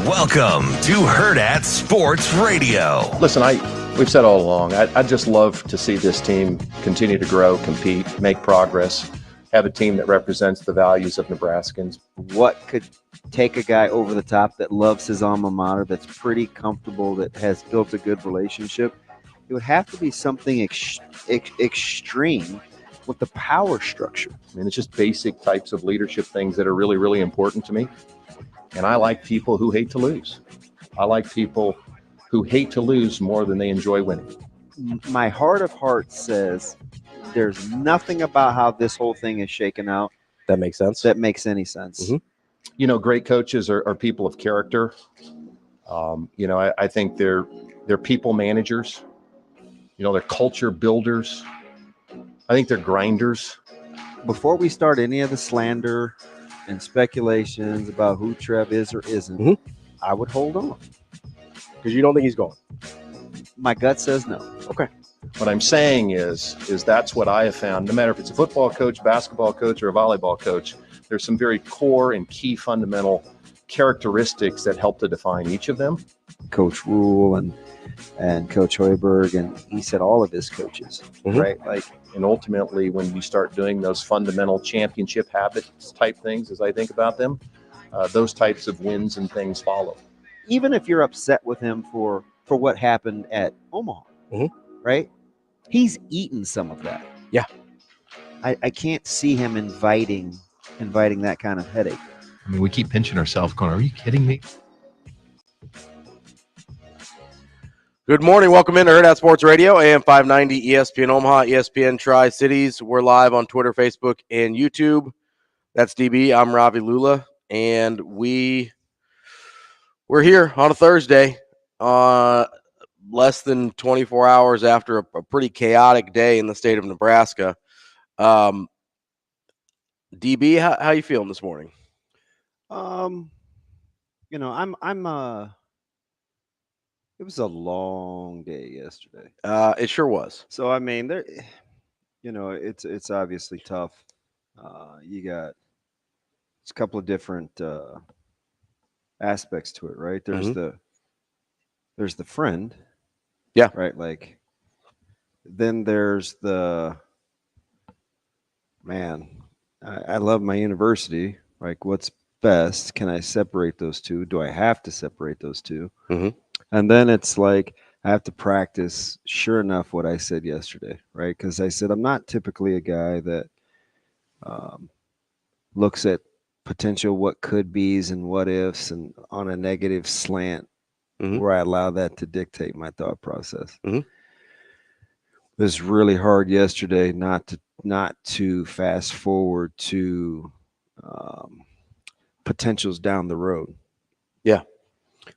Welcome to Hurrdat Sports Radio. Listen, we've said all along, I'd just love to see this team continue to grow, compete, make progress, have a team that represents the values of Nebraskans. What could take a guy over the top that loves his alma mater, that's pretty comfortable, that has built a good relationship? It would have to be something extreme with the power structure. I mean, it's just basic types of leadership things that are really, really important to me. And I like people who hate to lose. I like people who hate to lose more than they enjoy winning. My heart of hearts says there's nothing about how this whole thing is shaken out that makes sense. That makes any sense. Mm-hmm. You know, great coaches are people of character. I think they're people managers. You know, they're culture builders. I think they're grinders. Before we start any of the slander and speculations about who Trev is or isn't, I would hold on. Because you don't think he's going? My gut says no. Okay. What I'm saying is that's what I have found. No matter if it's a football coach, basketball coach, or a volleyball coach, there's some very core and key fundamental characteristics that help to define each of them. Coach Rule and Coach Hoiberg, and he said all of his coaches, right? And ultimately, when you start doing those fundamental championship habits type things, as I think about them, those types of wins and things follow. Even if you're upset with him for what happened at Omaha, right? He's eaten some of that. Yeah. I can't see him inviting that kind of headache. I mean, we keep pinching ourselves going, are you kidding me? Good morning. Welcome into Hurrdat Sports Radio, AM 590, ESPN Omaha, ESPN Tri-Cities. We're live on Twitter, Facebook, and YouTube. That's DB. I'm Ravi Lulla, and we're here on a Thursday, less than 24 hours after a pretty chaotic day in the state of Nebraska. DB, how you feeling this morning? It was a long day yesterday. It sure was. So I mean, it's obviously tough. It's a couple of different aspects to it, right? There's the friend, yeah, right. Like, then there's the man. I love my university. Like, what's best? Can I separate those two? Do I have to separate those two? And then it's like, I have to practice, sure enough, what I said yesterday, right? Because I said I'm not typically a guy that looks at potential what could be's and what ifs and on a negative slant where I allow that to dictate my thought process. It was really hard yesterday not to fast forward to potentials down the road. Yeah.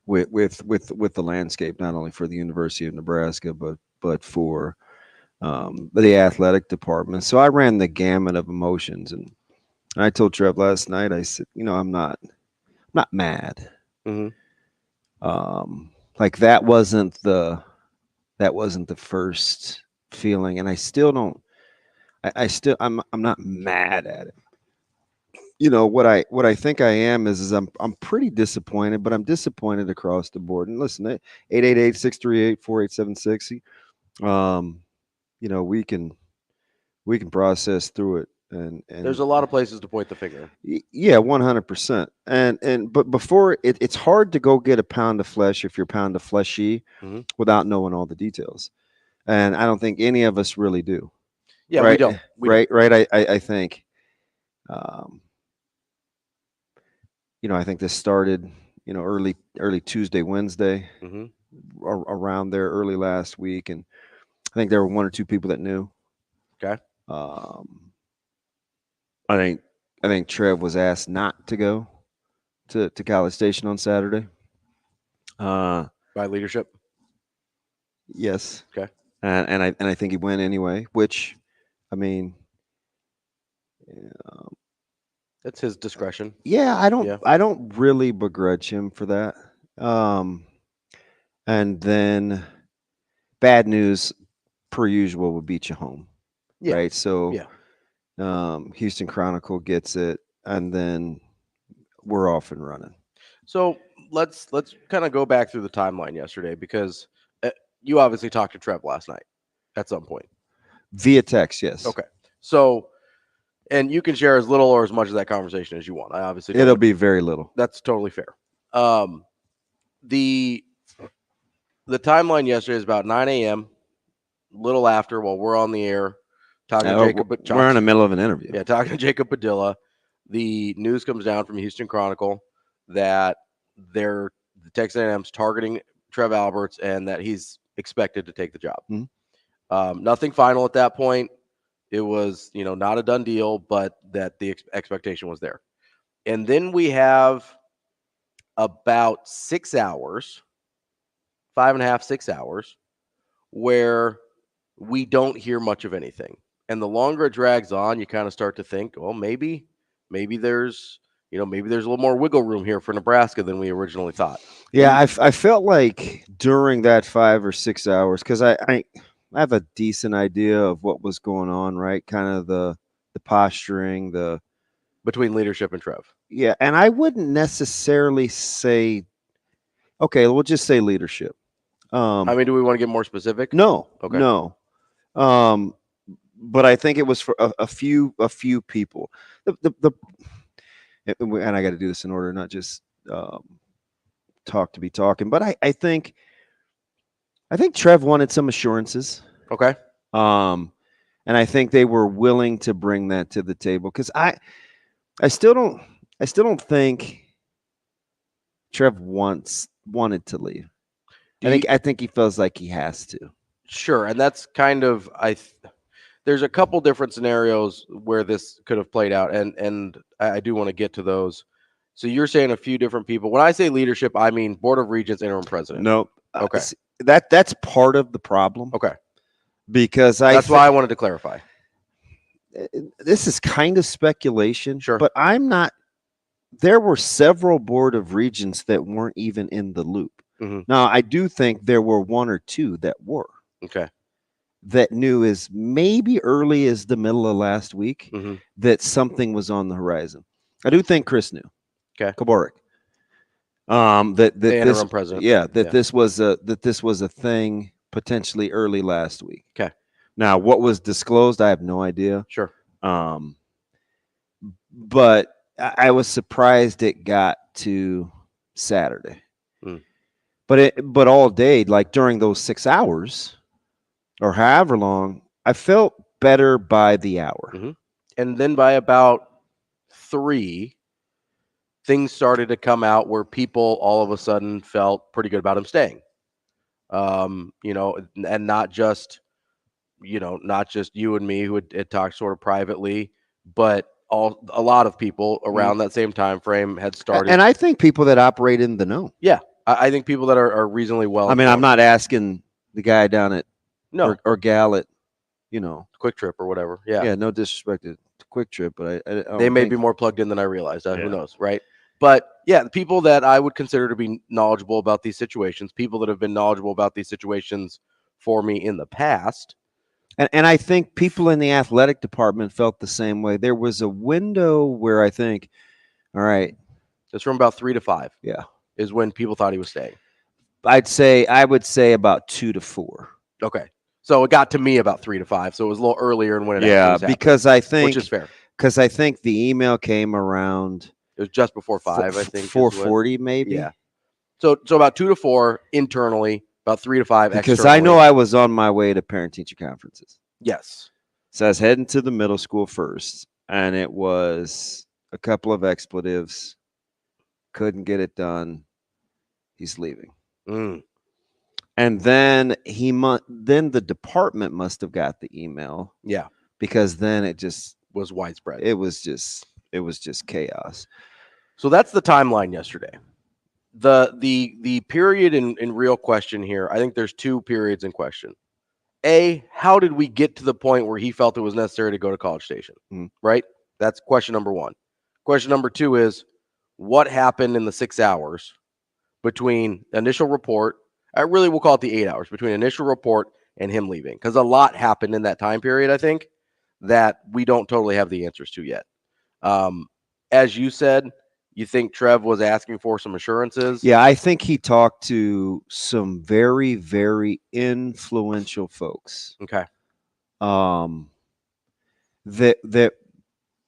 With the landscape, not only for the University of Nebraska, but for the athletic department. So I ran the gamut of emotions, and I told Trev last night, I said, I'm not mad. Like, that wasn't the first feeling, and I still don't. I'm not mad at it. What I think I am is I'm pretty disappointed, but I'm disappointed across the board. And listen, 888-638-4876. We can process through it, and there's a lot of places to point the finger. Yeah, 100%. But before it's hard to go get a pound of flesh if you're pound of fleshy without knowing all the details, and I don't think any of us really do. Yeah, right? we don't. Right. I think. I think this started, early Tuesday, Wednesday, around there, early last week, and I think there were one or two people that knew. Okay. I think Trev was asked not to go to College Station on Saturday. By leadership. Yes. Okay. And I think he went anyway, which, I mean. That's his discretion. Yeah, I don't really begrudge him for that. And then bad news, per usual, will beat you home. Yeah. Right. So yeah. Houston Chronicle gets it, and then we're off and running. So let's kind of go back through the timeline yesterday, because you obviously talked to Trev last night at some point. Via text, yes. Okay. So, and you can share as little or as much of that conversation as you want. I obviously It'll be very little. That's totally fair. The timeline yesterday is about 9 a.m., little after, while we're on the air talking to Jacob. We're in the middle of an interview. Yeah, talking to Jacob Padilla. The news comes down from Houston Chronicle that the Texas A&M's targeting Trev Alberts and that he's expected to take the job. Mm-hmm. Nothing final at that point. It was, not a done deal, but that the expectation was there. And then we have about 6 hours, 5.5, 6 hours, where we don't hear much of anything. And the longer it drags on, you kind of start to think, well, maybe there's a little more wiggle room here for Nebraska than we originally thought. Yeah, I felt like during that 5 or 6 hours, because I have a decent idea of what was going on, right? Kind of the posturing, between leadership and Trev. Yeah, and I wouldn't necessarily say, okay, we'll just say leadership. Do we want to get more specific? No. Okay. No. But I think it was for a few people. And I got to do this in order, not just talk to be talking. But I think Trev wanted some assurances. Okay. And I think they were willing to bring that to the table, because I still don't think Trev wanted to leave. I think he feels like he has to. Sure, and that's kind of there's a couple different scenarios where this could have played out, and I do want to get to those. So you're saying a few different people. When I say leadership, I mean Board of Regents, interim president. No. Okay. That's part of the problem. Okay. Because that's why I wanted to clarify. This is kind of speculation. Sure. But I'm not. There were several Board of Regents that weren't even in the loop. Mm-hmm. Now, I do think there were one or two that were. Okay. That knew as maybe early as the middle of last week mm-hmm. that something was on the horizon. I do think Chris knew. Okay. Kaborik. That the interim president. Yeah, this was a thing potentially early last week. Okay. Now, what was disclosed, I have no idea. Sure. But I was surprised it got to Saturday. Mm. But all day, like during those 6 hours or however long, I felt better by the hour. Mm-hmm. And then by about 3, things started to come out where people all of a sudden felt pretty good about him staying. And not just you and me who had talked sort of privately, but a lot of people around that same time frame had started. And I think people that operate in the know. Yeah. I think people that are reasonably well. I mean, I'm not asking the guy down at or gal at, Quick Trip or whatever. Yeah. Yeah. No disrespect to Quick Trip, but they may be more plugged in than I realized. Who knows, right? But yeah, the people that I would consider to be knowledgeable about these situations, people that have been knowledgeable about these situations for me in the past. And I think people in the athletic department felt the same way. There was a window where I think, all right. It's from about 3 to 5. Yeah. Is when people thought he was staying. I would say about 2 to 4. Okay. So it got to me about 3 to 5. So it was a little earlier in when it actually was because I think, which is fair. Because I think the email came around. It was just before 5, I think. 4:40 maybe. Yeah. So about 2 to 4 internally, about 3 to 5 because externally. I know I was on my way to parent-teacher conferences. Yes. So I was heading to the middle school first, and it was a couple of expletives. Couldn't get it done. He's leaving. Mm. And then then the department must have got the email. Yeah. Because then it just was widespread. It was just chaos. So that's the timeline yesterday. The period in real question here, I think there's 2 periods in question. A, how did we get to the point where he felt it was necessary to go to College Station? Right? That's question number 1. Question number 2 is, what happened in the 6 hours between initial report, we'll call it the 8 hours, between initial report and him leaving? Because a lot happened in that time period, I think, that we don't totally have the answers to yet. As you said, You think Trev was asking for some assurances? Yeah, I think he talked to some very, very influential folks. Okay. That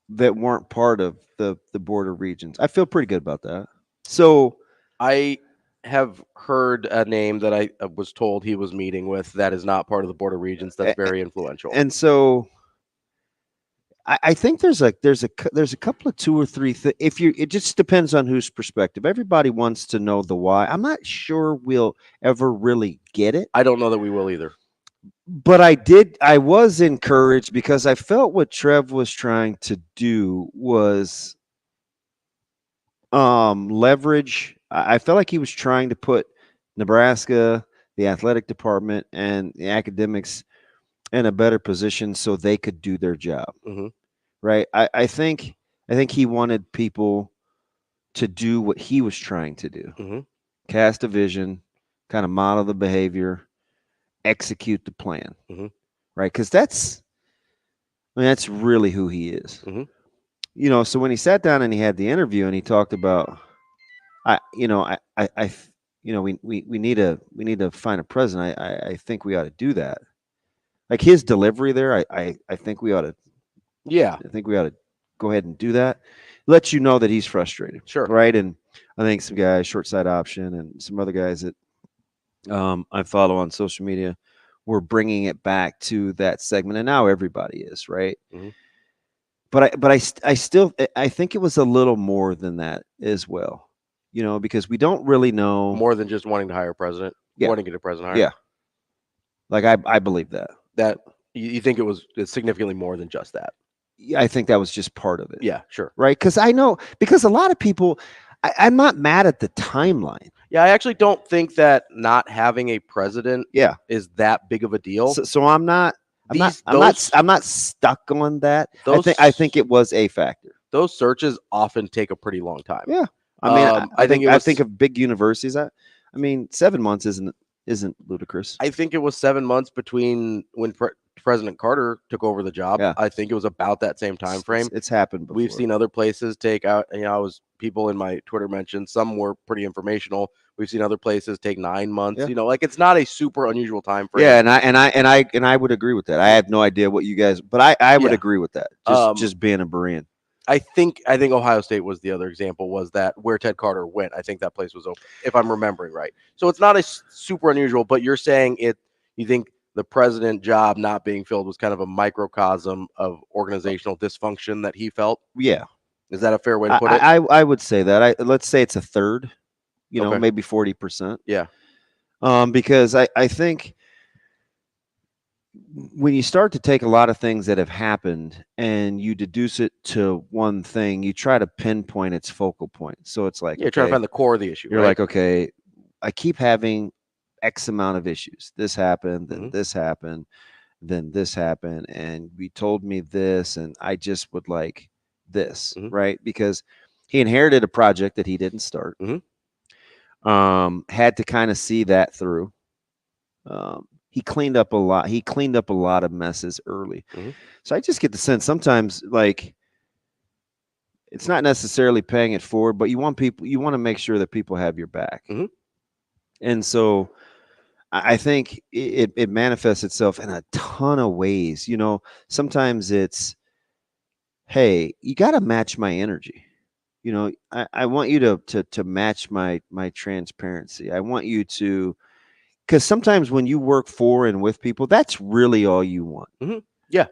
weren't part of the Board of Regents. I feel pretty good about that. So I have heard a name that I was told he was meeting with that is not part of the Board of Regents. That's very influential. And so I think there's a couple of 2 or 3 it just depends on whose perspective. Everybody wants to know the why. I'm not sure we'll ever really get it. I don't know that we will either. But I was encouraged because I felt what Trev was trying to do was leverage. I felt like he was trying to put Nebraska, the athletic department, and the academics in a better position so they could do their job. Mm-hmm. Right. I think he wanted people to do what he was trying to do. Mm-hmm. Cast a vision, kind of model the behavior, execute the plan. Mm-hmm. Right. Because that's really who he is. Mm-hmm. So when he sat down and he had the interview and he talked about, we need to find a president. I think we ought to do that. Like his delivery there, I think we ought to. Yeah. I think we ought to go ahead and do that. Let you know that he's frustrated. Sure. Right. And I think some guys, short side option, and some other guys that I follow on social media were bringing it back to that segment. And now everybody is, right. Mm-hmm. But I still think it was a little more than that as well, because we don't really know more than just wanting to hire a president, wanting to get a president hired. Yeah. Like I believe that you think it's significantly more than just that. I think that was just part of it. Yeah, sure. Right. Because a lot of people, I'm not mad at the timeline. Yeah, I actually don't think that not having a president is that big of a deal. So I'm not stuck on that. I think it was a factor. Those searches often take a pretty long time. Yeah. I think of big universities. 7 months isn't ludicrous. I think it was 7 months between when President Carter took over the job. Yeah. I think it was about that same time frame. It's happened before. We've seen other places take out. People in my Twitter mentioned some were pretty informational. We've seen other places take 9 months. Yeah. It's not a super unusual time frame. Yeah, and I would agree with that. I have no idea what you guys, but I would agree with that. Just being a Berean. I think Ohio State was the other example, was that where Ted Carter went. I think that place was open, if I'm remembering right. So it's not a super unusual, but you're saying you think the president job not being filled was kind of a microcosm of organizational dysfunction that he felt? Yeah. Is that a fair way to put it? I would say that. Let's say it's a third, Okay. maybe 40%. Yeah. Because I think when you start to take a lot of things that have happened and you deduce it to one thing, you try to pinpoint its focal point. So it's like, you're trying to find the core of the issue. You're right? like, okay, I keep having X amount of issues. This happened, then this happened, then this happened, and we told me this, and I just would like this, right? Because he inherited a project that he didn't start. Had to kind of see that through. He cleaned up a lot. He cleaned up a lot of messes early. So I just get the sense sometimes, like, it's not necessarily paying it forward, but you want to make sure that people have your back. And so I think it manifests itself in a ton of ways. Sometimes it's, hey, you got to match my energy. I want you to match my transparency. I want you to, because sometimes when you work for and with people, that's really all you want. Yeah.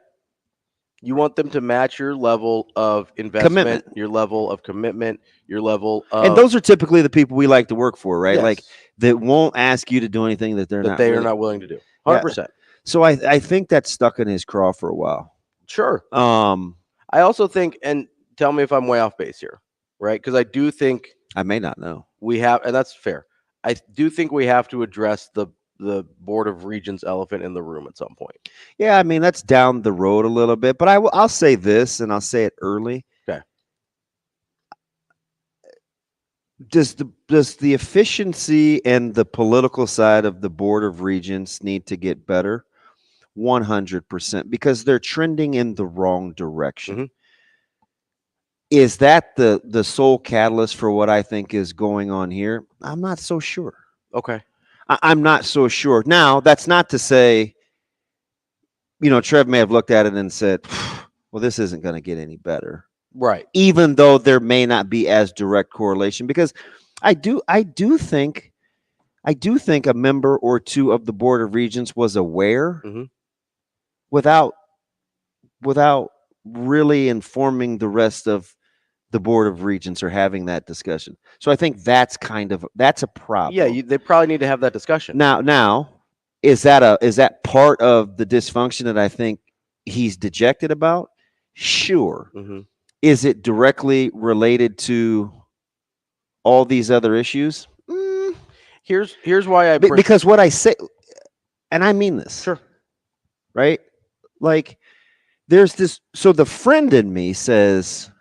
You want them to match your level of investment, your level of commitment, your level of... And those are typically the people we like to work for, right? Yes. Like, that won't ask you to do anything that they're not willing to do. 100%. Yeah. So I think that's stuck in his craw for a while. Sure. I also think, and tell me if I'm way off base here, right? Because I do think... I may not know. We have, and that's fair. I do think we have to address the Board of Regents elephant in the room at some point. Yeah, that's down the road a little bit, but I'll say this, and I'll say it early. Okay. Does the efficiency and the political side of the Board of Regents need to get better? 100%, because they're trending in the wrong direction. Is that the sole catalyst for what I think is going on here? I'm not so sure. Okay. I'm not so sure. Now, that's not to say, Trev may have looked at it and said, well, this isn't going to get any better. Right. Even though there may not be as direct correlation, because I do think a member or two of the Board of Regents was aware without really informing the rest of the Board of Regents or having that discussion. So I think that's a problem. Yeah, they probably need to have that discussion. Now, is that part of the dysfunction that I think he's dejected about? Sure. Is it directly related to all these other issues? Here's why because what I say, and I mean this. Sure. Right? Like, there's this. So the friend in me says,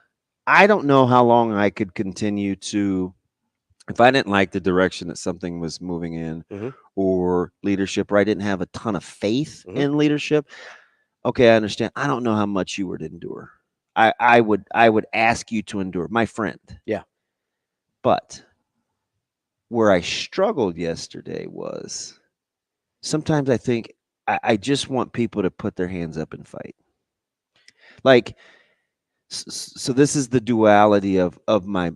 I don't know how long I could continue to, if I didn't like the direction that something was moving in or leadership, or I didn't have a ton of faith in leadership. Okay, I understand. I don't know how much you would endure. I would ask you to endure, my friend. Yeah. But where I struggled yesterday was sometimes I think I just want people to put their hands up and fight. Like, so this is the duality of my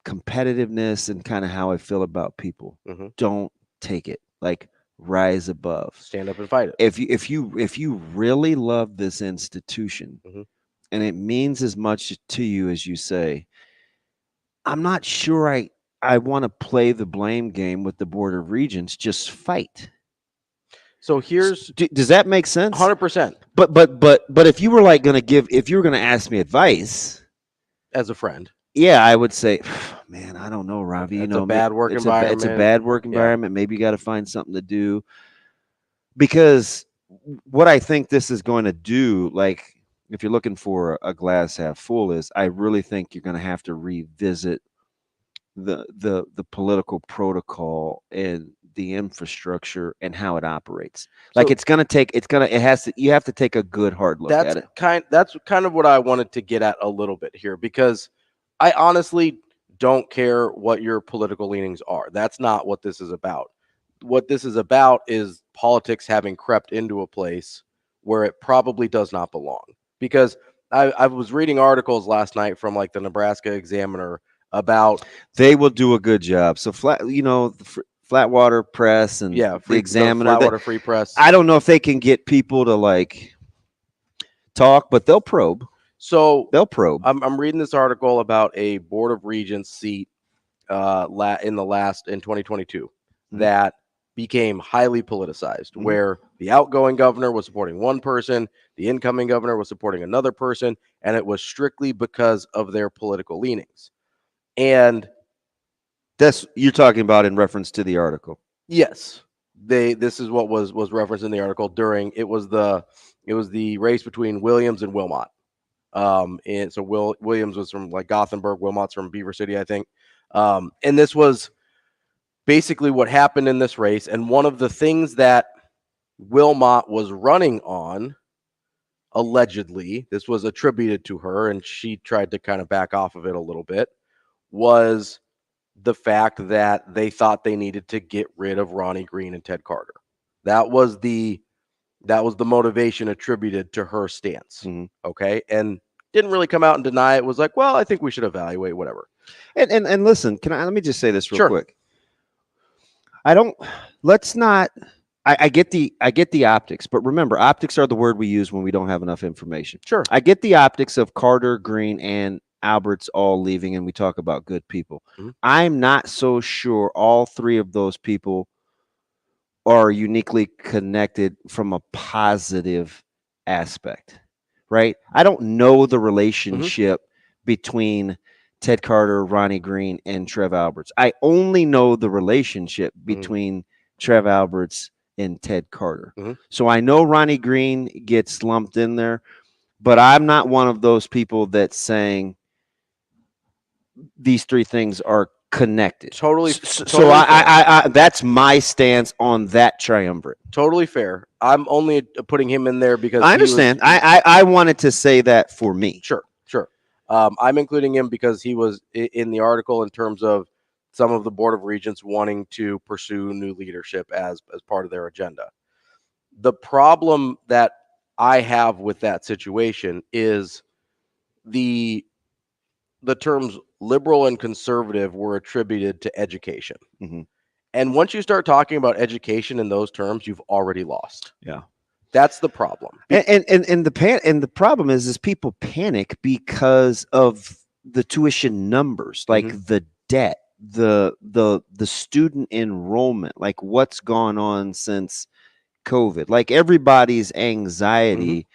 competitiveness and kind of how I feel about people. Don't take it. Like, rise above. Stand up and fight it. If you really love this institution and it means as much to you as you say, I'm not sure I want to play the blame game with the Board of Regents. Just fight. So does that make sense? 100%. But if you were if you were going to ask me advice as a friend, yeah, I would say, man, I don't know, Ravi. It's a bad work environment. It's a bad work environment. Maybe you got to find something to do. Because what I think this is going to do, like, if you're looking for a glass half full, is I really think you're going to have to revisit the political protocol and the infrastructure and how it operates. Like, you have to take a good hard look at it. That's kind of what I wanted to get at a little bit here, because I honestly don't care what your political leanings are. That's not what this is about. What this is about is politics having crept into a place where it probably does not belong. Because I was reading articles last night from like the Nebraska Examiner about, they will do a good job. So Flatwater Press and the Examiner, Flatwater Free Press. I don't know if they can get people to like talk, but they'll probe. So they'll probe. I'm reading this article about a Board of Regents seat in 2022 that became highly politicized, where the outgoing governor was supporting one person, the incoming governor was supporting another person, and it was strictly because of their political leanings. And that's, you're talking about in reference to the article. Yes. This is what was referenced in the article during it was the race between Williams and Wilmot. And so Williams was from like Gothenburg, Wilmot's from Beaver City, I think. And this was basically what happened in this race. And one of the things that Wilmot was running on, allegedly, this was attributed to her, and she tried to kind of back off of it a little bit, was the fact that they thought they needed to get rid of Ronnie Green and Ted Carter. That was the motivation attributed to her stance. Okay. And didn't really come out and deny it. Was like, well, I think we should evaluate whatever. And listen, let me just say this real quick. I get the optics, but remember, optics are the word we use when we don't have enough information. Sure. I get the optics of Carter, Green, and Alberts all leaving, and we talk about good people. I'm not so sure all three of those people are uniquely connected from a positive aspect, right? I don't know the relationship between Ted Carter, Ronnie Green, and Trev Alberts. I only know the relationship between Trev Alberts and Ted Carter. So I know Ronnie Green gets lumped in there, but I'm not one of those people that's saying these three things are connected. Totally. So I that's my stance on that triumvirate. Totally fair. I'm only putting him in there because I understand. I wanted to say that for me. Sure. I'm including him because he was in the article in terms of some of the Board of Regents wanting to pursue new leadership as part of their agenda. The problem that I have with that situation is the terms liberal and conservative were attributed to education. Mhm. And once you start talking about education in those terms, you've already lost. Yeah. That's the problem. And the problem is people panic because of the tuition numbers, like the debt, the student enrollment, like what's gone on since COVID. Like everybody's anxiety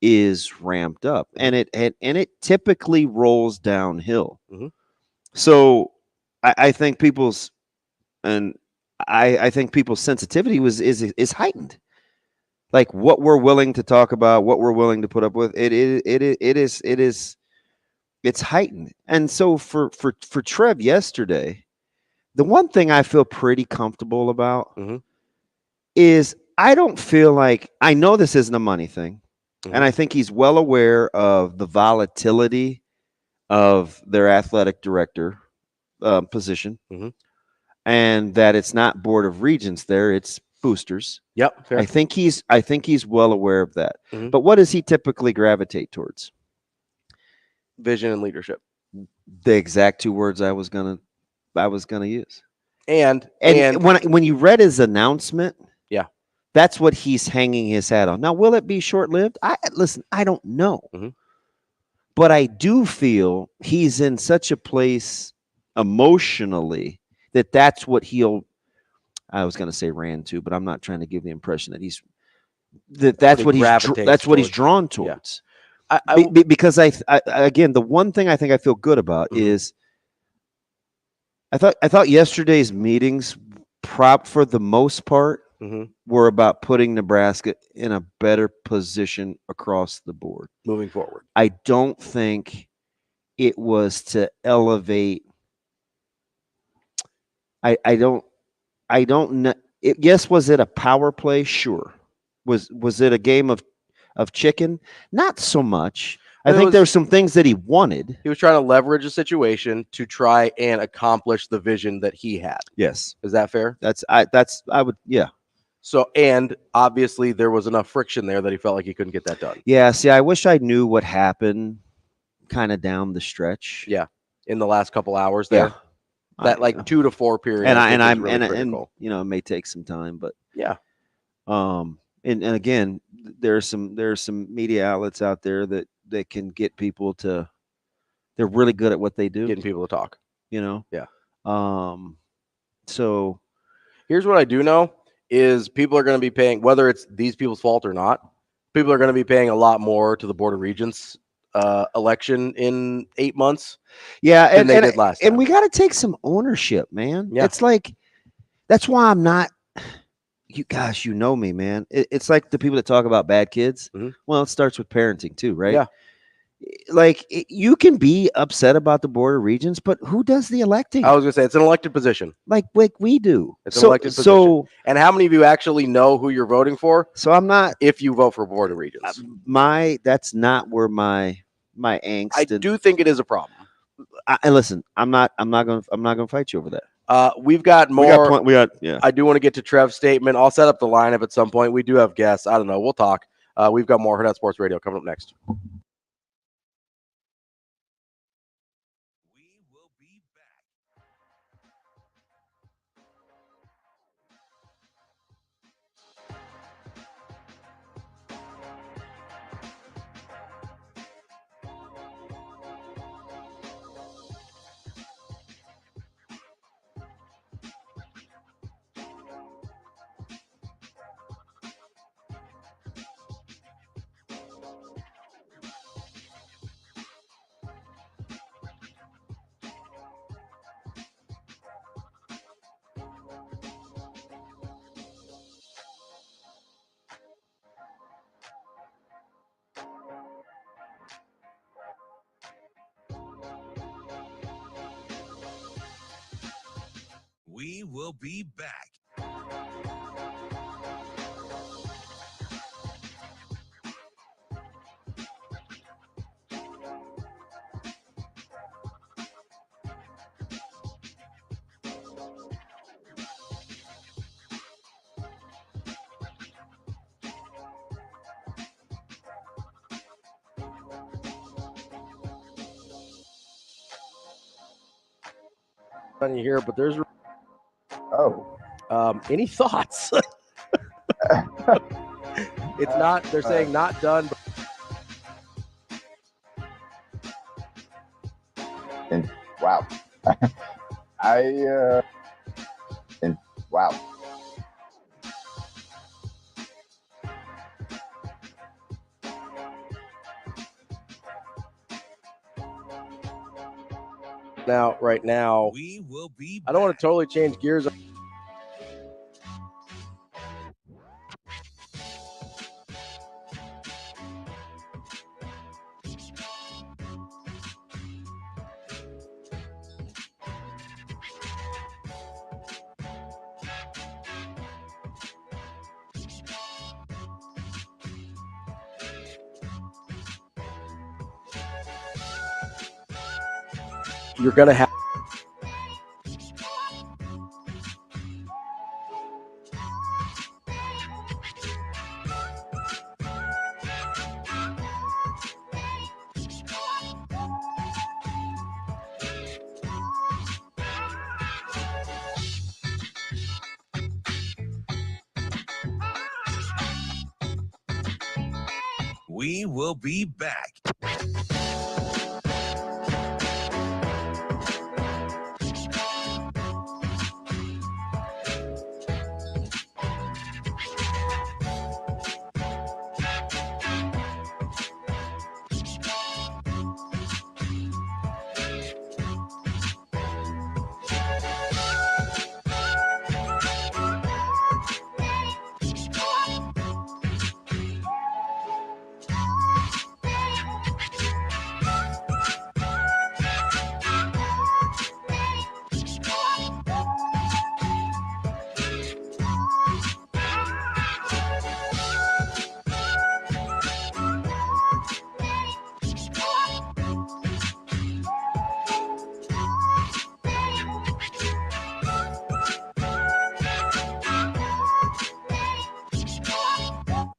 is ramped up, and it typically rolls downhill. So I think people's sensitivity is heightened. Like what we're willing to talk about, what we're willing to put up with, it's heightened. And so for Trev yesterday, the one thing I feel pretty comfortable about is I don't feel like, I know this isn't a money thing, and I think he's well aware of the volatility of their athletic director position, and that it's not Board of Regents there, it's boosters. Yep. Fair. I think he's well aware of that. But what does he typically gravitate towards? Vision and leadership. The exact two words I was gonna use. And when you read his announcement, yeah, that's what he's hanging his hat on. Now, will it be short-lived? I don't know. But I do feel he's in such a place emotionally that that's what I was going to say ran to, but I'm not trying to give the impression that that's what he's drawn towards. Yeah. Because again, the one thing I think I feel good about is I thought yesterday's meetings for the most part were about putting Nebraska in a better position across the board moving forward. I don't think it was to elevate. I don't know. Yes, was it a power play? Sure. Was it a game of chicken? Not so much. I think there's some things that he wanted. He was trying to leverage a situation to try and accomplish the vision that he had. Yes. Is that fair? I would, yeah. So, and obviously there was enough friction there that he felt like he couldn't get that done. Yeah. See, I wish I knew what happened kind of down the stretch. Yeah. In the last couple hours there. Yeah. That 2 to 4 period. And it may take some time, but yeah. And again, there's some media outlets out there that can get people to, they're really good at what they do. Getting people to talk. Yeah. So here's what I do know is people are going to be paying, whether it's these people's fault or not, people are going to be paying a lot more to the Board of Regents election in 8 months. Yeah. Than they did last time. And we got to take some ownership, man. Yeah. It's like, that's why I'm not, you know me, man. It's like the people that talk about bad kids. Well, it starts with parenting too, right? Yeah. Like you can be upset about the Board of Regents, but who does the electing? I was gonna say it's an elected position. Like we do. It's an elected position. And how many of you actually know who you're voting for? So I'm not. If you vote for Board of Regents, that's not where my angst. I do think it is a problem. And listen, I'm not gonna fight you over that. We've got more. Yeah. I do want to get to Trev's statement. I'll set up the lineup at some point. We do have guests. I don't know. We'll talk. We've got more Hurrdat Sports Radio coming up next. We will be back. on you here, but there's any thoughts? It's not. They're saying not done. And wow, wow. Right now, We will be. I don't want to totally change gears. You're going to have. We will be back.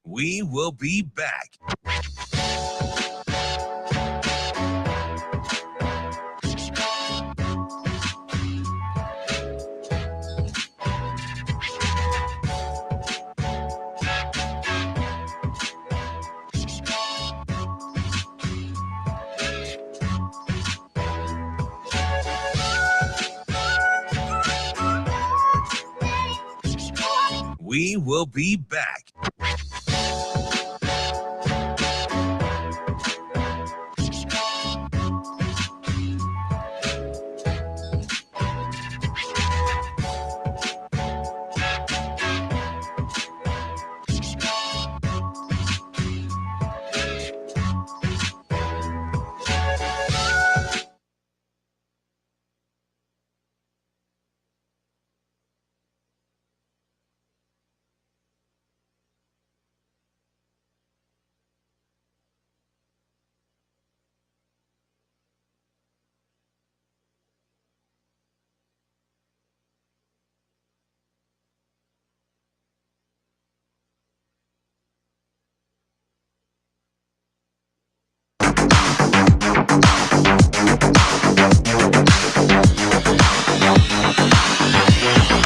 We will be back. We will be back.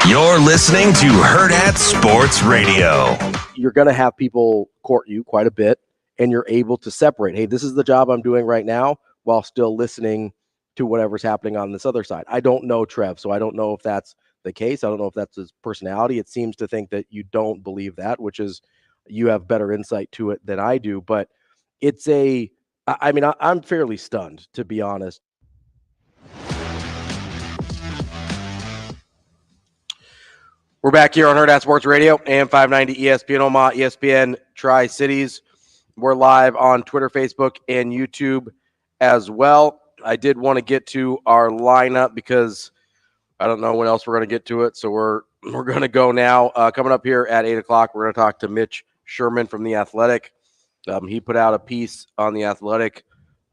You're listening to Hurrdat Sports Radio. You're going to have people court you quite a bit, and you're able to separate. Hey, this is the job I'm doing right now while still listening to whatever's happening on this other side. I don't know Trev, so I don't know if that's the case. I don't know if that's his personality. It seems to think that you don't believe that, which is you have better insight to it than I do. But it's I'm fairly stunned, to be honest. We're back here on Hurrdat Sports Radio, AM 590, ESPN Omaha, ESPN Tri-Cities. We're live on Twitter, Facebook, and YouTube as well. I did want to get to our lineup because I don't know when else we're going to get to it, so we're going to go now. Coming up here at 8 o'clock, we're going to talk to Mitch Sherman from The Athletic. He put out a piece on The Athletic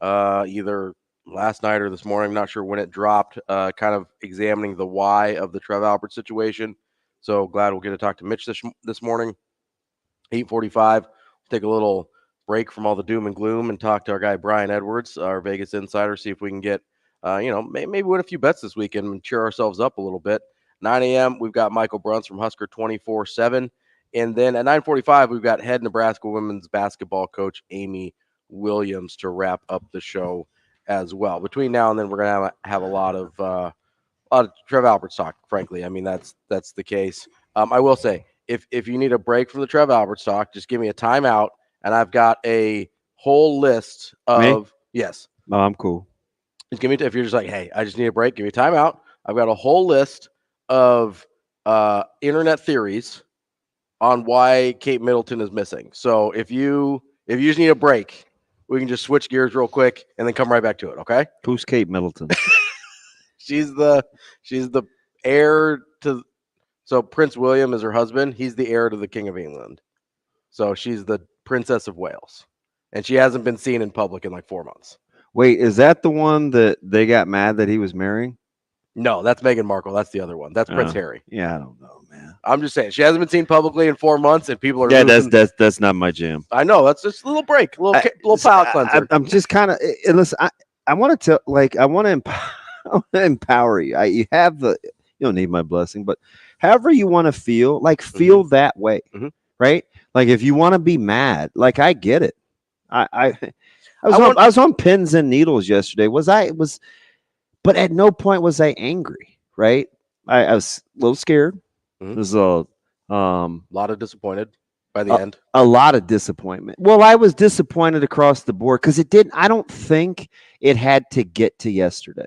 either last night or this morning, I'm not sure when it dropped, kind of examining the why of the Trev Alberts situation. So glad we'll get to talk to Mitch this morning. 8:45. Take a little break from all the doom and gloom and talk to our guy Brian Edwards, our Vegas insider, see if we can get maybe win a few bets this weekend and cheer ourselves up a little bit. 9 a.m., we've got Michael Bruntz from Husker 24/7. And then at 9:45, we've got head Nebraska women's basketball coach Amy Williams to wrap up the show as well. Between now and then, we're going to have a lot of Trev Alberts talk, frankly. I mean, that's the case. I will say, if you need a break from the Trev Alberts talk, just give me a timeout, and I've got a whole list of Me? Yes. Oh, I'm cool. Just give me if you're just like, hey, I just need a break, give me a timeout. I've got a whole list of internet theories on why Kate Middleton is missing. So if you just need a break, we can just switch gears real quick and then come right back to it. Okay? Who's Kate Middleton? She's the heir to. So Prince William is her husband. He's the heir to the King of England. So she's the Princess of Wales, and she hasn't been seen in public in like 4 months. Wait, is that the one that they got mad that he was marrying? No, that's Meghan Markle. That's the other one. That's Prince Harry. Yeah, I don't know, man. I'm just saying she hasn't been seen publicly in 4 months, and people are that's not my jam. I know that's just a little break, a little palate cleanser. I'm just kind of listen. I want to I want to empower you. You have you don't need my blessing, but however you want to feel, feel that way, right? Like if you want to be mad, I get it. I was on pins and needles yesterday. But at no point was I angry, right? I was a little scared. It was a lot of disappointed by the end. A lot of disappointment. Well, I was disappointed across the board because it didn't. I don't think it had to get to yesterday,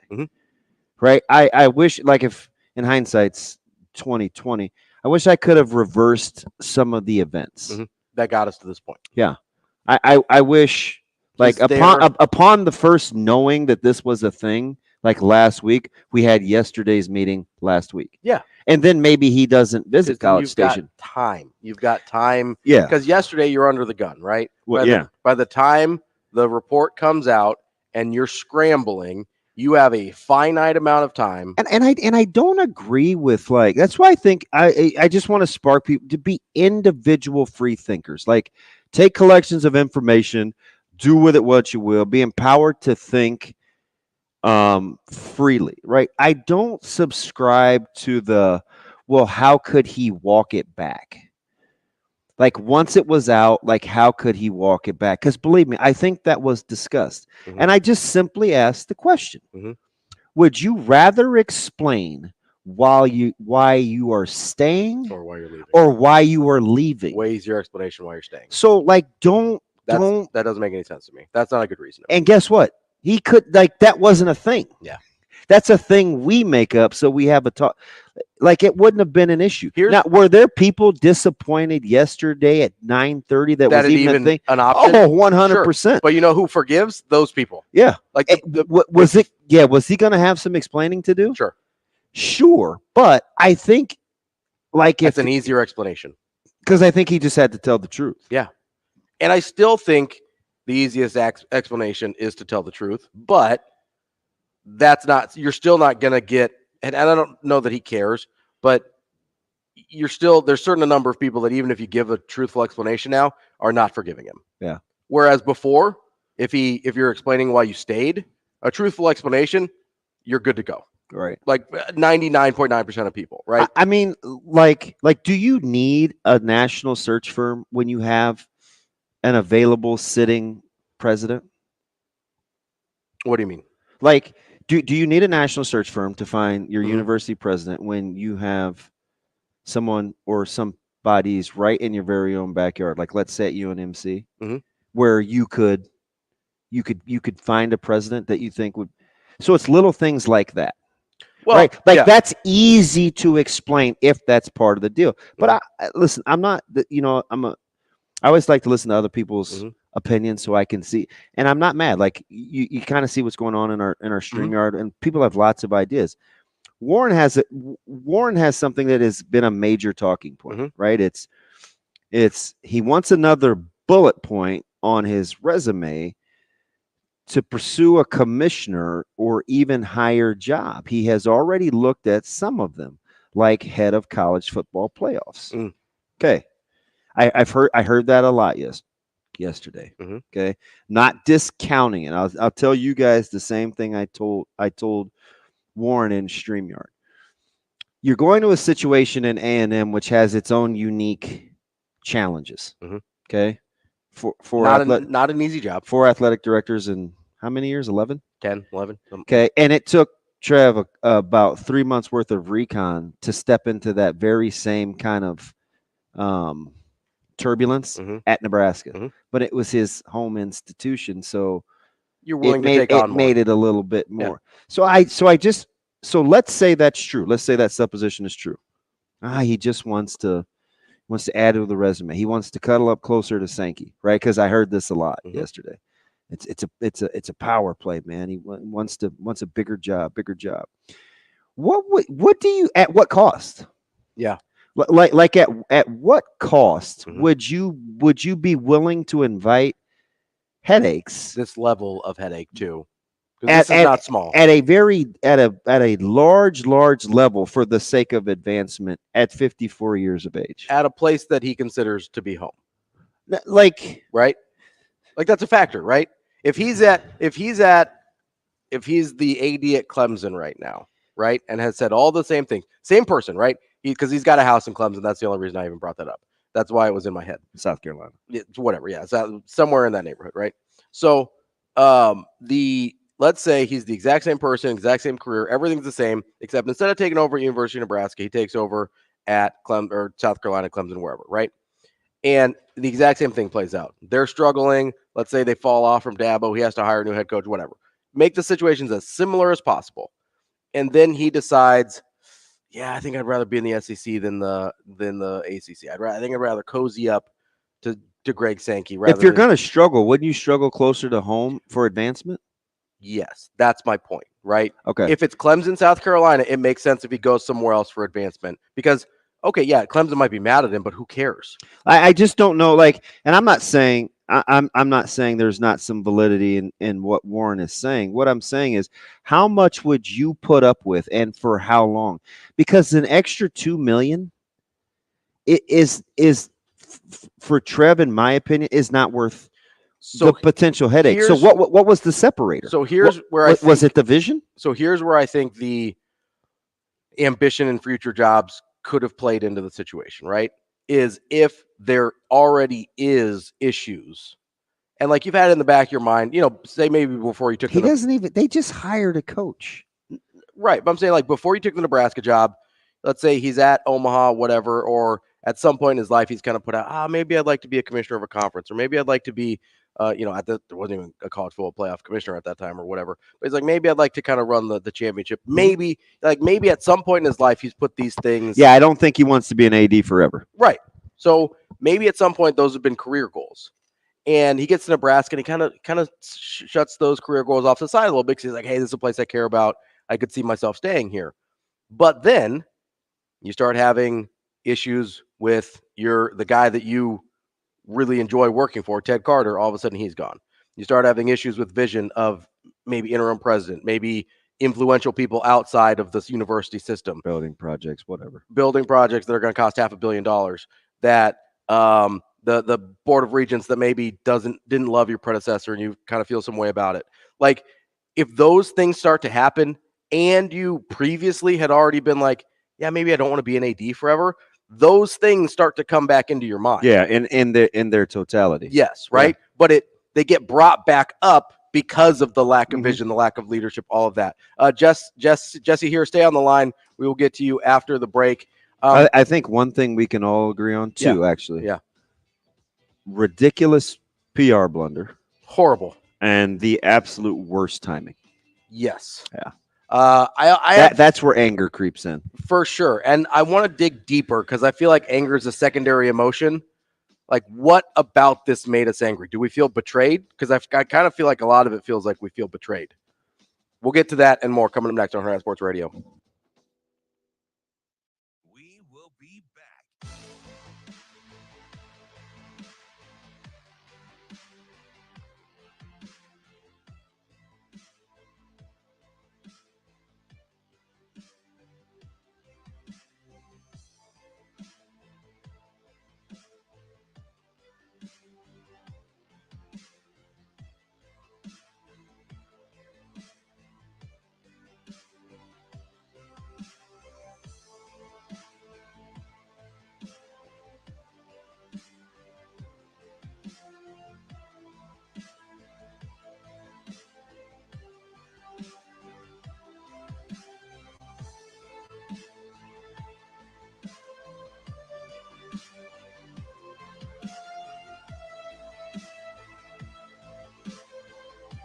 right? I wish, if in hindsight's 2020, I wish I could have reversed some of the events that got us to this point. Yeah, I wish, upon the first knowing that this was a thing. Like last week, we had yesterday's meeting last week. Yeah. And then maybe he doesn't visit College Station. You've got time. Yeah. Because yesterday you're under the gun, right? Well, by the time the report comes out and you're scrambling, you have a finite amount of time. And I don't agree with that's why I think I just want to spark people to be individual free thinkers. Take collections of information, do with it what you will, be empowered to think freely, right? I don't subscribe to how could he walk it back? Once it was out, how could he walk it back? Because believe me, I think that was discussed. And I just simply asked the question, would you rather explain why you are staying or why you're leaving? Or why you are leaving? Way easier explanation why you're staying. So that doesn't make any sense to me. That's not a good reason. And guess what? He could that wasn't a thing. Yeah. That's a thing we make up. So we have a talk. It wouldn't have been an issue. Now, were there people disappointed yesterday at 9:30 that was even a thing? An option? Oh, 100%. Sure. But you know who forgives? Those people. Yeah. Was he going to have some explaining to do? Sure. But I think it's an easier explanation. Because I think he just had to tell the truth. Yeah. And I still think the easiest explanation is to tell the truth, but you're still not going to get, and I don't know that he cares, but there's certain a number of people that even if you give a truthful explanation now are not forgiving him. Yeah. Whereas before, if you're explaining why you stayed, a truthful explanation, you're good to go. Right. 99.9% of people, right? I mean, do you need a national search firm when you have an available sitting president? What do you mean? Do you need a national search firm to find your university president when you have someone or somebody's right in your very own backyard? Let's say at UNMC, where you could find a president that you think would. So it's little things like that. Well, right? That's easy to explain if that's part of the deal. But listen, I'm not. I always like to listen to other people's opinions so I can see, and I'm not mad. You kind of see what's going on in our StreamYard, and people have lots of ideas. Warren has something that has been a major talking point, right? It's he wants another bullet point on his resume to pursue a commissioner or even higher job. He has already looked at some of them, like head of college football playoffs. Okay. I heard that a lot. Yes. yesterday. Mhm. Okay, not discounting it. I'll tell you guys the same thing I told Warren in StreamYard. You're going to a situation in A&M which has its own unique challenges. Mhm. Okay, for not an easy job. 4 athletic directors in how many years? 11. 10, 11. Okay, and it took Trev about 3 months worth of recon to step into that very same kind of turbulence at Nebraska, but it was his home institution, so you're willing to take on more. Made it a little bit more. Yeah. So let's say that's true. Let's say that supposition is true. He just wants to add to the resume. He wants to cuddle up closer to Sankey, right? Because I heard this a lot yesterday. It's a power play, man. He wants a bigger job. What do you, at what cost? Yeah. Like at what cost would you be willing to invite headaches? This level of headache too. This is not small. At a large level for the sake of advancement at 54 years of age. At a place that he considers to be home. Like, right? Like that's a factor, right? If he's the AD at Clemson right now, right? And has said all the same things. Same person, right? Because he's got a house in Clemson. That's the only reason I even brought that up. That's why it was in my head. South Carolina. Whatever. Yeah. So somewhere in that neighborhood, right? So let's say he's the exact same person, exact same career, everything's the same, except instead of taking over at University of Nebraska, he takes over at South Carolina, Clemson, wherever, right? And the exact same thing plays out. They're struggling. Let's say they fall off from Dabo. He has to hire a new head coach, whatever. Make the situations as similar as possible. And then he decides, I think I'd rather be in the SEC than the ACC. I think I'd rather cozy up to Greg Sankey. If you're going to struggle, wouldn't you struggle closer to home for advancement? Yes, that's my point, right? Okay. If it's Clemson, South Carolina, it makes sense if he goes somewhere else for advancement because, Clemson might be mad at him, but who cares? I just don't know. And I'm not saying I'm not saying there's not some validity in what Warren is saying. What I'm saying is, how much would you put up with, and for how long? Because an extra $2 million is for Trev, in my opinion, is not worth the potential headache. So what was the separator? So here's where was it the vision? So here's where I think the ambition and future jobs could have played into the situation, right? Is if there already is issues, and like you've had it in the back of your mind, say maybe before you took they just hired a coach. Right. But I'm saying like before you took the Nebraska job, let's say he's at Omaha, whatever, or at some point in his life, he's kind of put out, maybe I'd like to be a commissioner of a conference, or maybe I'd like to be, there wasn't even a college football playoff commissioner at that time or whatever. But he's like, maybe I'd like to kind of run the championship. Maybe at some point in his life, he's put these things. Yeah, I don't think he wants to be an AD forever. Right. So maybe at some point, those have been career goals. And he gets to Nebraska and he kind of shuts those career goals off to the side a little bit because he's like, hey, this is a place I care about. I could see myself staying here. But then you start having issues with the guy that you really enjoy working for, Ted Carter. All of a sudden he's gone. You start having issues with vision of maybe interim president, maybe influential people outside of this university system. Building projects, whatever. Building projects that are going to cost $500 million that the Board of Regents that maybe didn't love your predecessor and you kind of feel some way about it. Like if those things start to happen and you previously had already been like, maybe I don't want to be an AD forever, those things start to come back into your mind. Yeah, in their totality. Yes, right? Yeah. But they get brought back up because of the lack of vision, the lack of leadership, all of that. Jesse here, stay on the line. We will get to you after the break. I think one thing we can all agree on too, actually. Yeah. Ridiculous PR blunder. Horrible. And the absolute worst timing. Yes. Yeah. That's where anger creeps in. For sure. And I want to dig deeper because I feel like anger is a secondary emotion. Like, what about this made us angry? Do we feel betrayed? Because I kind of feel like a lot of it feels like we feel betrayed. We'll get to that and more coming up next on Hurrdat Sports Radio. We will be back.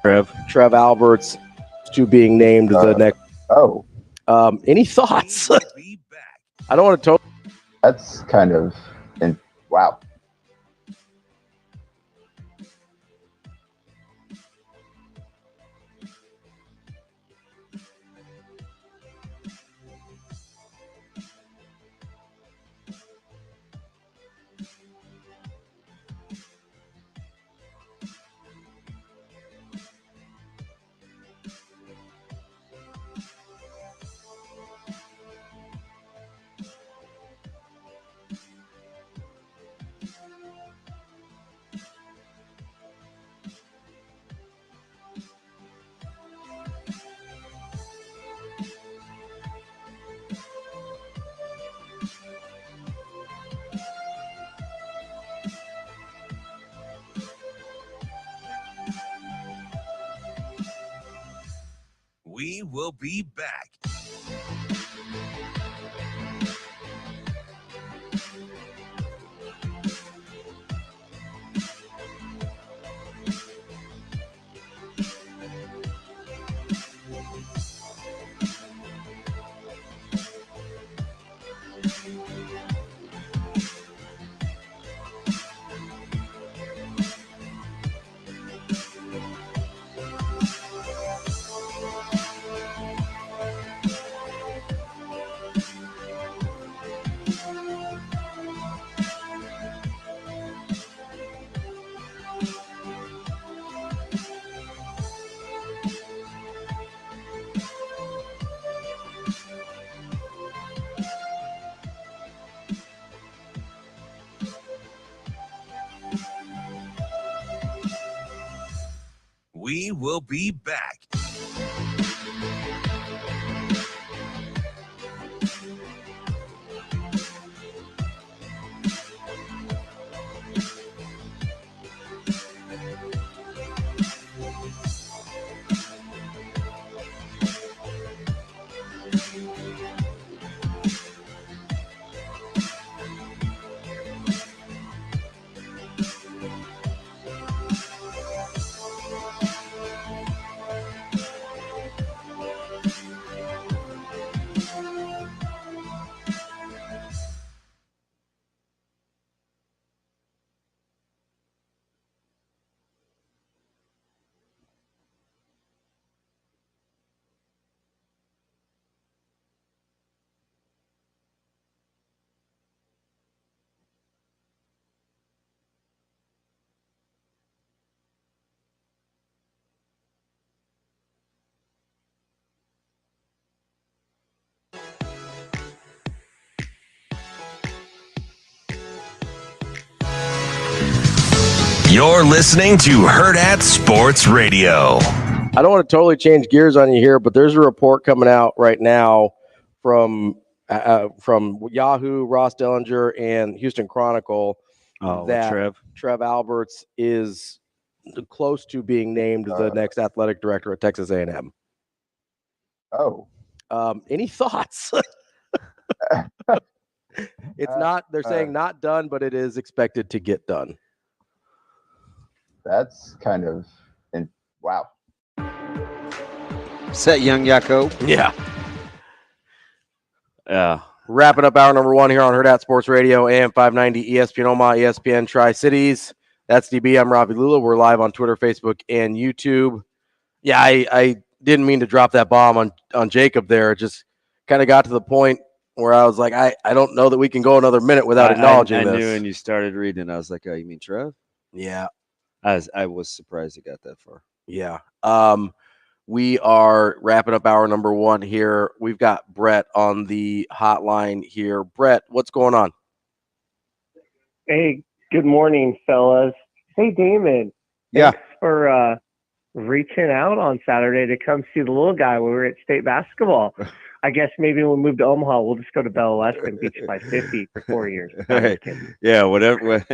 Trev Alberts to being named the next. Oh, Any thoughts? I don't want to. that's kind of wow. We will be back. We will be back. You're listening to Hurrdat Sports Radio. I don't want to totally change gears on you here, but there's a report coming out right now from Yahoo, Ross Dellinger, and Houston Chronicle that Trev Alberts is close to being named the next athletic director at Texas A&M. Oh. Any thoughts? It's not. They're saying not done, but it is expected to get done. That's kind of wow. Set young Yako. Yeah. Wrapping up hour number one here on Hurrdat Sports Radio, AM 590, ESPN Omaha, ESPN Tri-Cities. That's DB. I'm Ravi Lulla. We're live on Twitter, Facebook, and YouTube. Yeah, I didn't mean to drop that bomb on Jacob there. It just kind of got to the point where I was like, I don't know that we can go another minute without acknowledging this. I knew when you started reading, I was like, oh, you mean Trev? Yeah. I was surprised it got that far. Yeah. We are wrapping up hour number one here. We've got Brett on the hotline here. Brett, what's going on? Hey, good morning, fellas. Hey, Damon. Thanks for reaching out on Saturday to come see the little guy when we were at state basketball. I guess maybe when we move to Omaha, we'll just go to Bella West and beat you by 50 for 4 years. Yeah, whatever.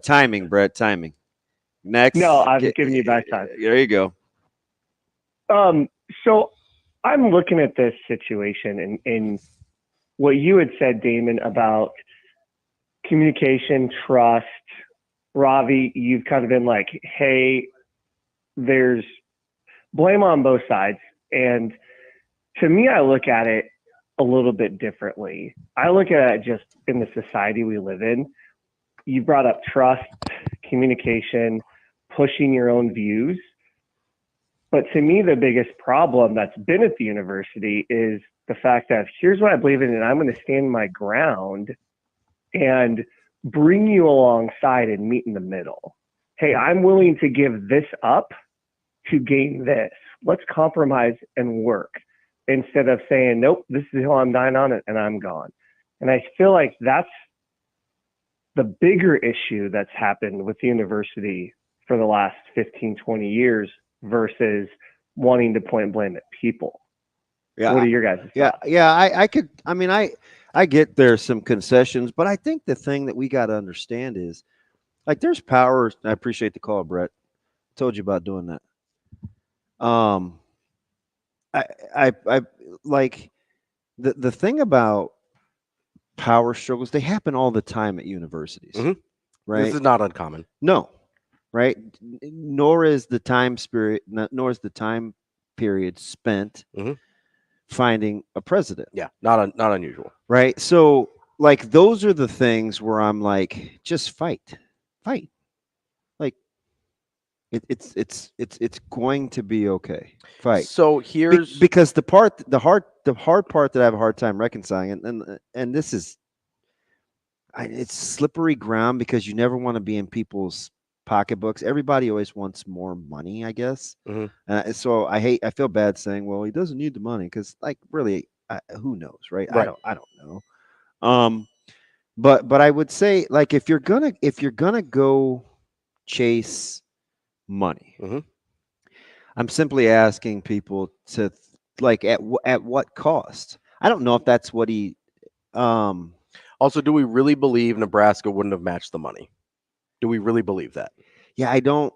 Timing, Brett, timing. Next. No, I'm giving you back time. There you go. So I'm looking at this situation and what you had said, Damon, about communication, trust. Ravi, you've kind of been like, hey, there's blame on both sides. And to me, I look at it a little bit differently. I look at it just in the society we live in. You brought up trust, communication, pushing your own views. But to me, the biggest problem that's been at the university is the fact that here's what I believe in, and I'm going to stand my ground and bring you alongside and meet in the middle. Hey, I'm willing to give this up to gain this. Let's compromise and work instead of saying, nope, this is who I'm dying on it and I'm gone. And I feel like that's the bigger issue that's happened with the university for the last 15, 20 years versus wanting to point blame at people. Yeah. What are your guys' thoughts? Yeah. I get there's some concessions, but I think the thing that we got to understand is like there's power. I appreciate the call, Brett. I told you about doing that. I like the thing about power struggles, they happen all the time at universities, right? This is not uncommon. No, right? Nor is the time period spent finding a president. Yeah, not unusual. Right? So like those are the things where I'm like, just fight. Like it's going to be okay. Fight. So here's because the hard part that I have a hard time reconciling, and this is it's slippery ground because you never want to be in people's pocketbooks. Everybody always wants more money, I guess. So I feel bad saying, well, he doesn't need the money because like really, who knows, right? I don't know. But I would say like if you're gonna go chase money, I'm simply asking people to like at what cost. I don't know if that's what he. Also, do we really believe Nebraska wouldn't have matched the money? Do we really believe that? Yeah, I don't.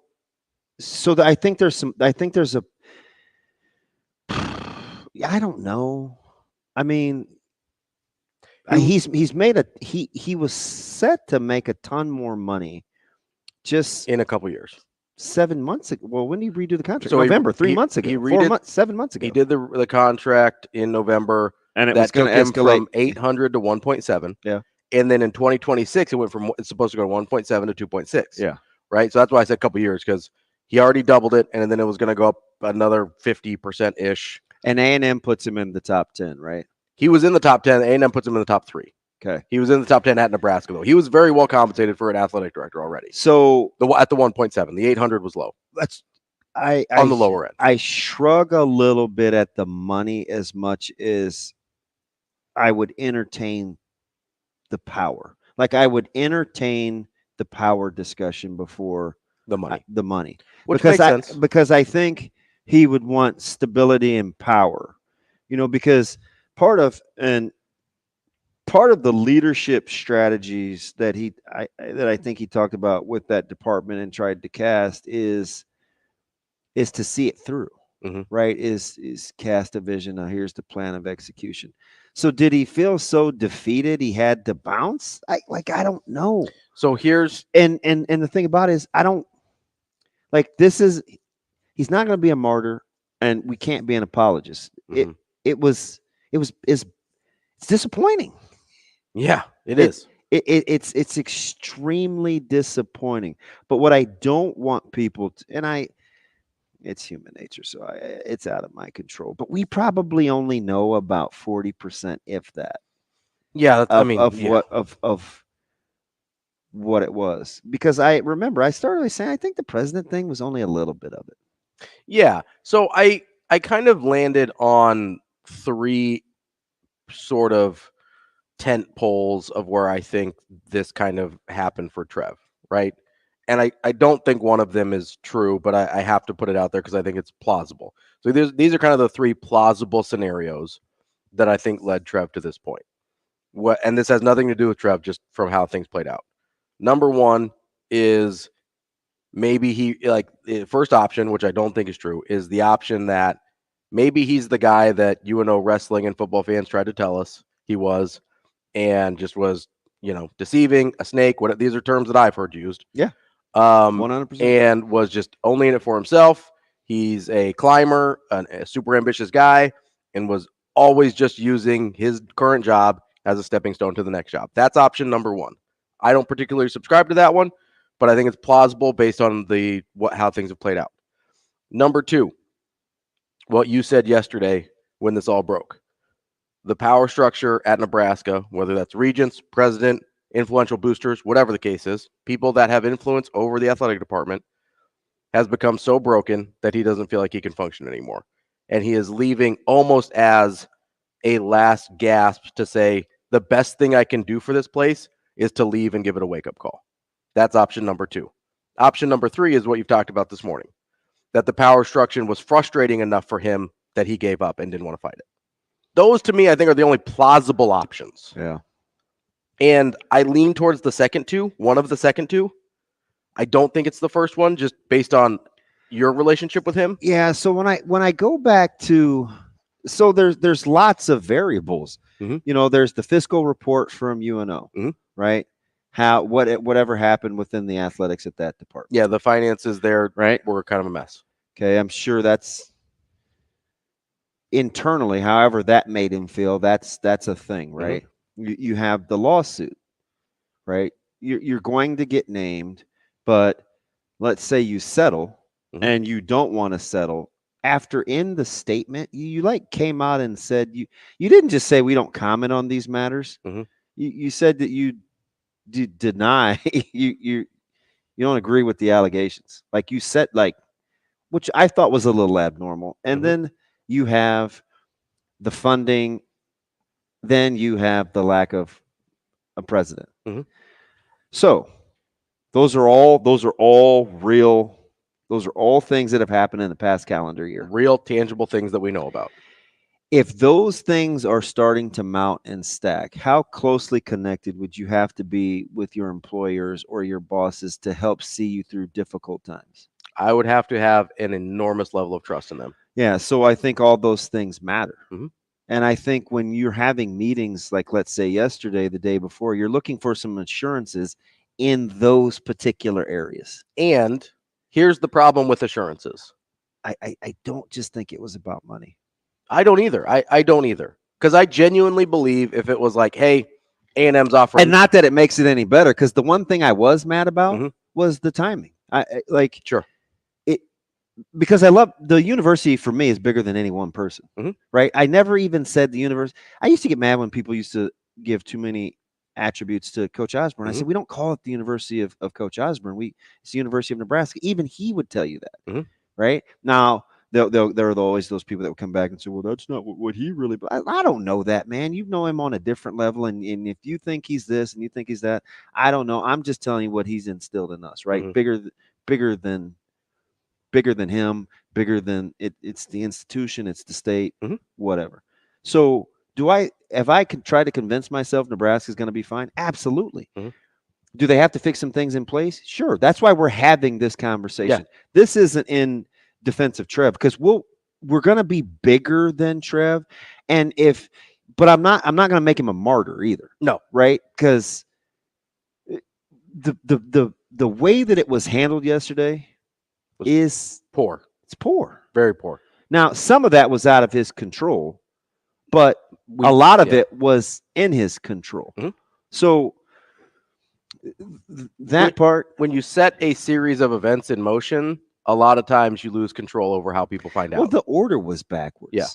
So I think there's a. I don't know. I mean, he was set to make a ton more money, just in a couple years. 7 months ago. Well, when did he redo the contract? So November, 3 months ago. 7 months ago. He did the contract in November, and it was going to escalate from 800 to 1.7. Yeah, and then in 2026, it went from it's supposed to go to 1.7 to 2.6. Yeah, right. So that's why I said a couple years because he already doubled it, and then it was going to go up another 50% ish. And A&M puts him in the top 10, right? He was in the top 10. A&M puts him in the top 3. Okay. He was in the top 10 at Nebraska, though. He was very well compensated for an athletic director already. So at the 1.7, the 800 was low. That's on the lower end. I shrug a little bit at the money as much as I would entertain the power. Like I would entertain the power discussion before the money. Which makes sense. Because I think he would want stability and power. Because part of the leadership strategies that I think he talked about with that department and tried to cast is to see it through, right? Is cast a vision. Now here's the plan of execution. So did he feel so defeated he had to bounce? I don't know. So here's and the thing about it is I don't like he's not going to be a martyr, and we can't be an apologist. It's disappointing. Yeah, it is. It's extremely disappointing. But what I don't want people to, it's human nature, so it's out of my control. But we probably only know about 40%, if that. Yeah, of what it was, because I remember I started saying I think the president thing was only a little bit of it. Yeah, so I kind of landed on 3 sort of tent poles of where I think this kind of happened for Trev, right? And I don't think one of them is true, but I have to put it out there because I think it's plausible. So these are kind of the 3 plausible scenarios that I think led Trev to this point. And this has nothing to do with Trev, just from how things played out. Number 1 is maybe the first option, which I don't think is true, is the option that maybe he's the guy that UNO wrestling and football fans tried to tell us he was, and just was, deceiving, a snake. These are terms that I've heard used. Yeah. 100%. And was just only in it for himself. He's a climber, a super ambitious guy, and was always just using his current job as a stepping stone to the next job. That's option number one. I don't particularly subscribe to that one, but I think it's plausible based on how things have played out. Number two, what you said yesterday when this all broke. The power structure at Nebraska, whether that's regents, president, influential boosters, whatever the case is, people that have influence over the athletic department, has become so broken that he doesn't feel like he can function anymore. And he is leaving almost as a last gasp to say, the best thing I can do for this place is to leave and give it a wake-up call. That's option number two. Option number three is what you've talked about this morning, that the power structure was frustrating enough for him that he gave up and didn't want to fight it. Those, to me, I think are the only plausible options. Yeah. And I lean towards the second two, one of the second two. I don't think it's the first one, just based on your relationship with him. Yeah. So when I go back to, so there's lots of variables. Mm-hmm. You know, there's the fiscal report from UNO, mm-hmm. right? Whatever happened within the athletics at that department. Yeah, the finances there, right, were kind of a mess. Okay, I'm sure that's internally, however that made him feel. That's a thing, right? Mm-hmm. You have the lawsuit, right? You're going to get named, but let's say you settle, mm-hmm. and you don't want to settle. After in the statement, you like came out and said you didn't just say we don't comment on these matters. Mm-hmm. You said that you deny you don't agree with the allegations. Like you said, like, which I thought was a little abnormal. And mm-hmm. then you have the funding. Then you have the lack of a president. Mm-hmm. So those are all real. Those are all things that have happened in the past calendar year. Real tangible things that we know about. If those things are starting to mount and stack, how closely connected would you have to be with your employers or your bosses to help see you through difficult times? I would have to have an enormous level of trust in them. Yeah, so I think all those things matter. Mm-hmm. And I think when you're having meetings, like let's say yesterday, the day before, you're looking for some assurances in those particular areas. And here's the problem with assurances. I don't just think it was about money. I don't either. I don't either. Because I genuinely believe if it was like, hey, A&M's offering. And not that it makes it any better, because the one thing I was mad about mm-hmm. was the timing. I like, sure. Because I love the university for me is bigger than any one person, mm-hmm. right? I never even said the university. I used to get mad when people used to give too many attributes to Coach Osborne. Mm-hmm. I said, we don't call it the University of Coach Osborne. It's the University of Nebraska. Even he would tell you that, mm-hmm. right? Now, there are always those people that would come back and say, well, that's not what he really, I don't know that, man. You know him on a different level. And if you think he's this and you think he's that, I don't know. I'm just telling you what he's instilled in us, right? Mm-hmm. Bigger than him, bigger than it's the institution, it's the state, mm-hmm. whatever. So if I can try to convince myself Nebraska is going to be fine? Absolutely. Mm-hmm. Do they have to fix some things in place? Sure. That's why we're having this conversation. Yeah. This isn't in defense of Trev, because we're going to be bigger than Trev. But I'm not going to make him a martyr either. No. Right? Because the way that it was handled yesterday is poor. It's poor. Very poor. Now, some of that was out of his control, but a lot of it was in his control. Mm-hmm. So when you set a series of events in motion, a lot of times you lose control over how people find out. Well, the order was backwards. Yeah.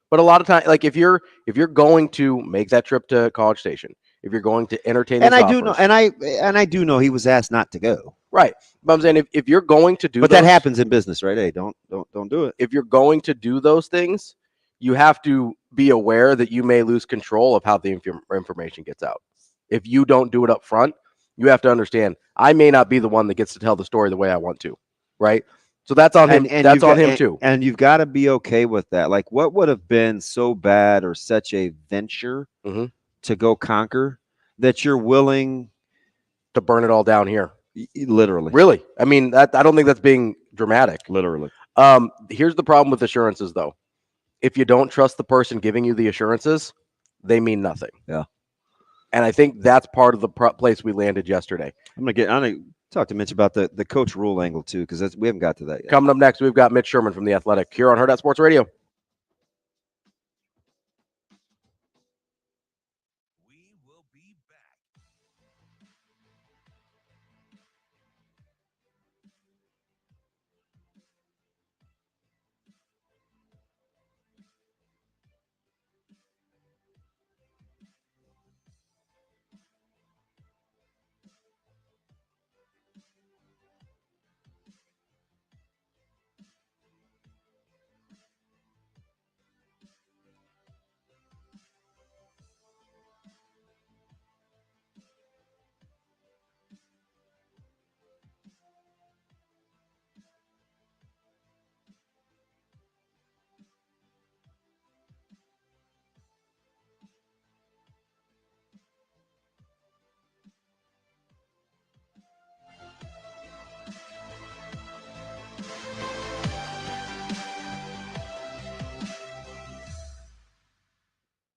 But a lot of times, like if you're going to make that trip to College Station, if you're going to entertain, and I do know, and I do know he was asked not to go. Right. But I'm saying if you're going to do, but that happens in business, right? Hey, don't do it. If you're going to do those things, you have to be aware that you may lose control of how the information gets out. If you don't do it up front, you have to understand I may not be the one that gets to tell the story the way I want to. Right. So that's on him. And that's on him too. And you've got to be okay with that. Like, what would have been so bad or such a venture mm-hmm. to go conquer that you're willing to burn it all down here? Literally. Really? I mean, I don't think that's being dramatic. Literally. Here's the problem with assurances, though. If you don't trust the person giving you the assurances, they mean nothing. Yeah. And I think that's part of the place we landed yesterday. I'm gonna Talk to Mitch about the coach rule angle too, because we haven't got to that yet. Coming up next, we've got Mitch Sherman from The Athletic here on Hurrdat Sports Radio. We will be back.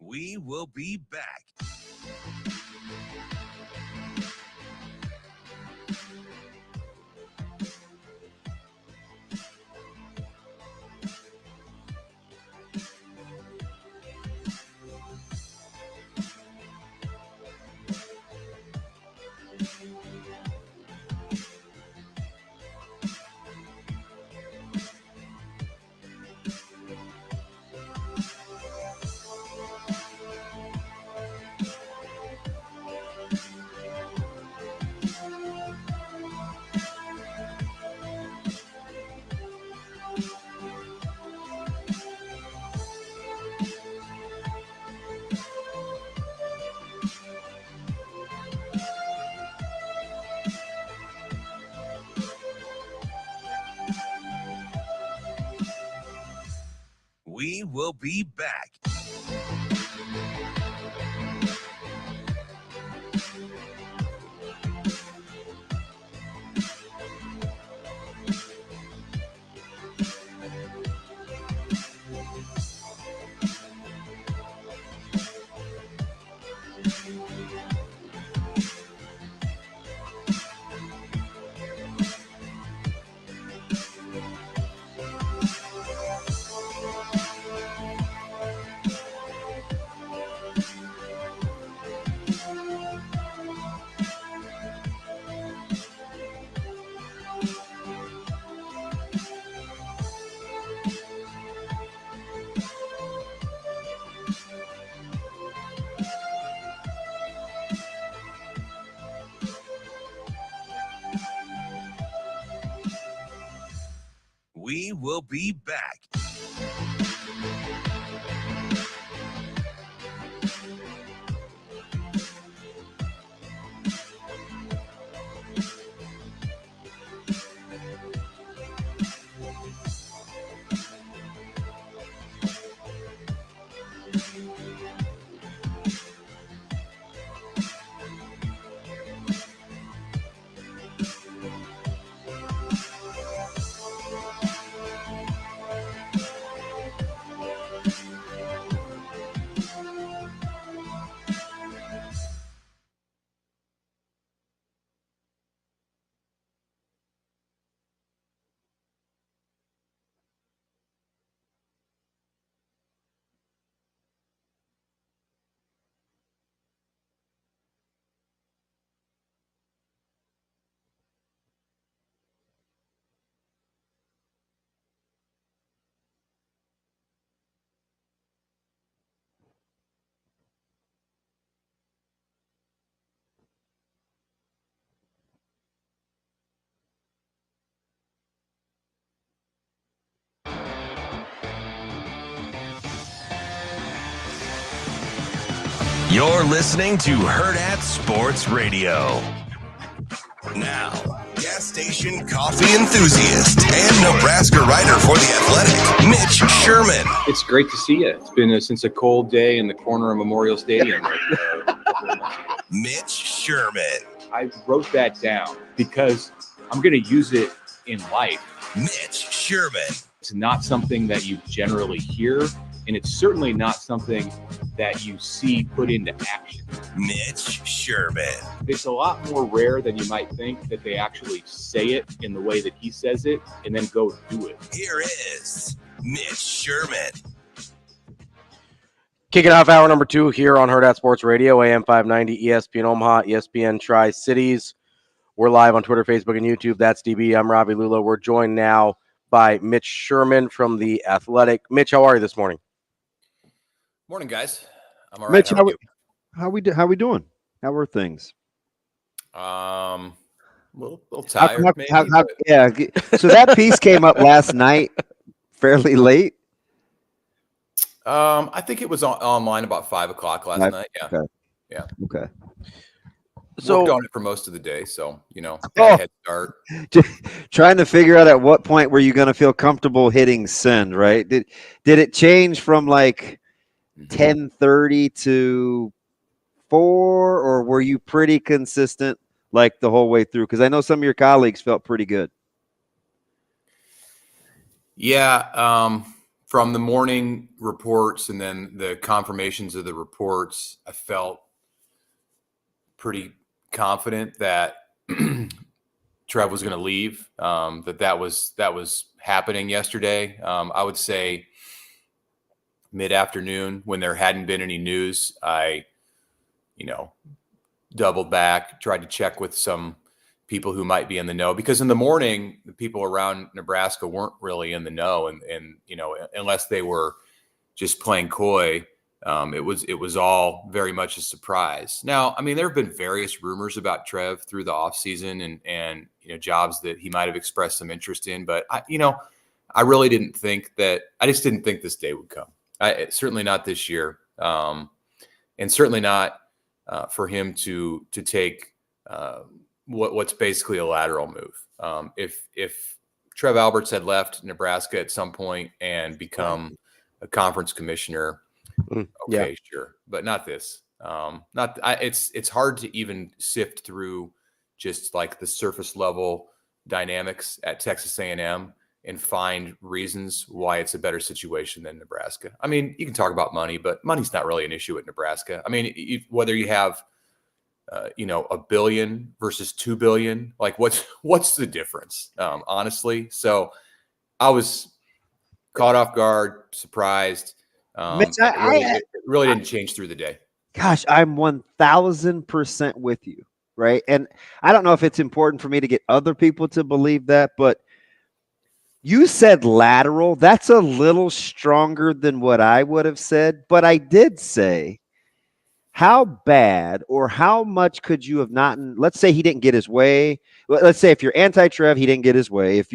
We will be back. We will be back. We will be back. You're listening to Hurrdat Sports Radio. Now, gas station coffee enthusiast and Nebraska writer for The Athletic, Mitch Sherman. It's great to see you. It's been since a cold day in the corner of Memorial Stadium. Mitch Sherman. I wrote that down because I'm going to use it in life. Mitch Sherman. It's not something that you generally hear, and it's certainly not something that you see put into action. Mitch Sherman. It's a lot more rare than you might think that they actually say it in the way that he says it and then go do it. Here is Mitch Sherman. Kicking off hour number 2 here on Hurrdat Sports Radio, AM 590, ESPN Omaha, ESPN Tri-Cities. We're live on Twitter, Facebook, and YouTube. That's DB. I'm Ravi Lulla. We're joined now by Mitch Sherman from The Athletic. Mitch, how are you this morning? Morning, guys. I'm all right. Mitch, how are you? How we doing? How are things? A little tired, maybe. Yeah. So that piece came up last night, fairly late. I think it was online about 5 o'clock last night. Yeah. Okay. Yeah. Okay. So worked on it for most of the day, so had a head start. Trying to figure out at what point were you going to feel comfortable hitting send, right? Did it change from like 10:30 to 4, or were you pretty consistent like the whole way through? Because I know some of your colleagues felt pretty good. Yeah, from the morning reports and then the confirmations of the reports, I felt pretty confident that Trev was going to leave. That was happening yesterday. I would say mid-afternoon, when there hadn't been any news, I doubled back, tried to check with some people who might be in the know, because in the morning, the people around Nebraska weren't really in the know. And unless they were just playing coy, it was all very much a surprise. Now, I mean, there have been various rumors about Trev through the offseason and jobs that he might have expressed some interest in, but I really didn't think that. I just didn't think this day would come. Certainly not this year, and certainly not for him to take what's basically a lateral move. If Trev Alberts had left Nebraska at some point and become a conference commissioner, okay, sure, but not this. It's hard to even sift through just like the surface level dynamics at Texas A&M and find reasons why it's a better situation than Nebraska. I mean, you can talk about money, but money's not really an issue at Nebraska. I mean, whether you have $1 billion versus $2 billion, like what's the difference? Honestly, so I was caught off guard, surprised. Mitch, it really didn't change through the day. Gosh, I'm 1,000% with you, right? And I don't know if it's important for me to get other people to believe that, but you said lateral. That's a little stronger than what I would have said, but I did say, how bad or how much could you have not? Let's say he didn't get his way. Let's say if you're anti-Trev, he didn't get his way. If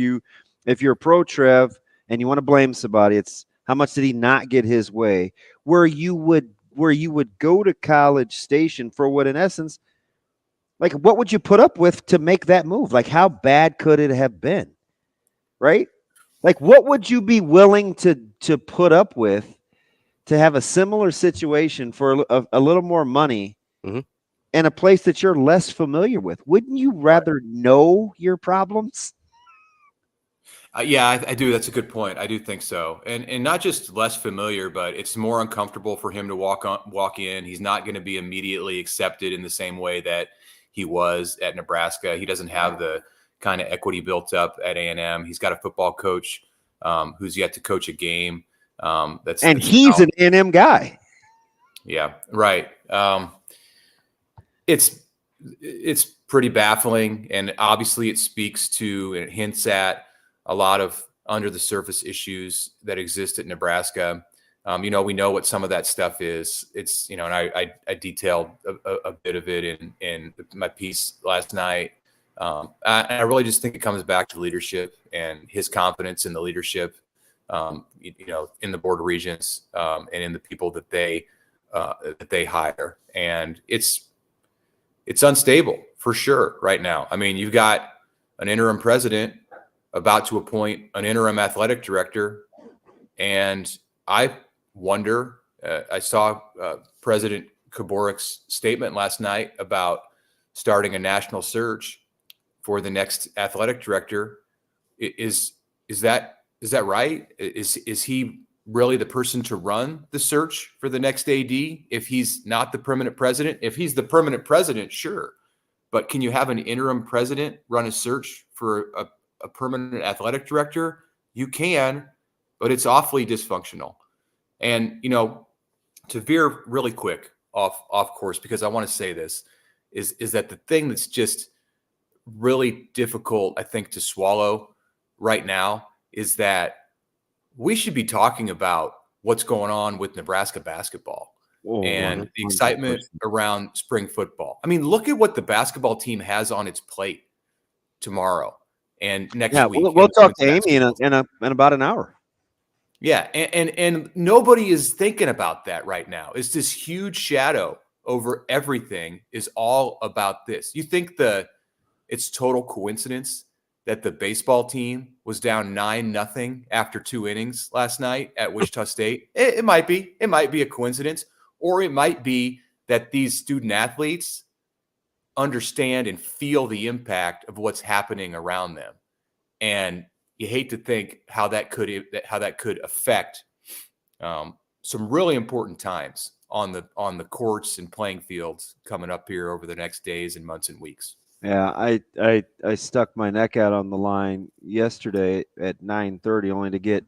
you're pro-Trev and you want to blame somebody, it's how much did he not get his way? Where you would go to College Station for what, in essence, like what would you put up with to make that move? Like how bad could it have been? Right? Like what would you be willing to put up with to have a similar situation for a little more money in a place that you're less familiar with? Wouldn't you rather know your problems? Yeah, I do. That's a good point. I do think so. And not just less familiar, but it's more uncomfortable for him to walk in. He's not going to be immediately accepted in the same way that he was at Nebraska. He doesn't have the kind of equity built up at A&M. He's got a football coach who's yet to coach a game. He's an A&M guy. Yeah, right. It's pretty baffling, and obviously it speaks to and it hints at a lot of under the surface issues that exist at Nebraska. We know what some of that stuff is. It's and I detailed a bit of it in my piece last night. I really just think it comes back to leadership and his confidence in the leadership, in the board of regents and in the people that they hire. And it's unstable for sure right now. I mean, you've got an interim president about to appoint an interim athletic director. And I wonder, I saw President Kaborik's statement last night about starting a national search for the next athletic director. Is that right? Is he really the person to run the search for the next AD if he's not the permanent president? If he's the permanent president, sure. But can you have an interim president run a search for a permanent athletic director? You can, but it's awfully dysfunctional. And, to veer really quick off course, because I want to say this, is that the thing that's just really difficult, I think, to swallow right now is that we should be talking about what's going on with Nebraska basketball and 100%. The excitement around spring football. I mean, look at what the basketball team has on its plate tomorrow and next week. We'll talk to Amy in about an hour. Yeah, and nobody is thinking about that right now. It's this huge shadow over everything is all about this. You think it's total coincidence that the baseball team was down 9-0 after 2 innings last night at Wichita State? It might be. It might be a coincidence, or it might be that these student athletes understand and feel the impact of what's happening around them. And you hate to think how that could affect some really important times on the courts and playing fields coming up here over the next days and months and weeks. Yeah, I stuck my neck out on the line yesterday at 9:30 only to get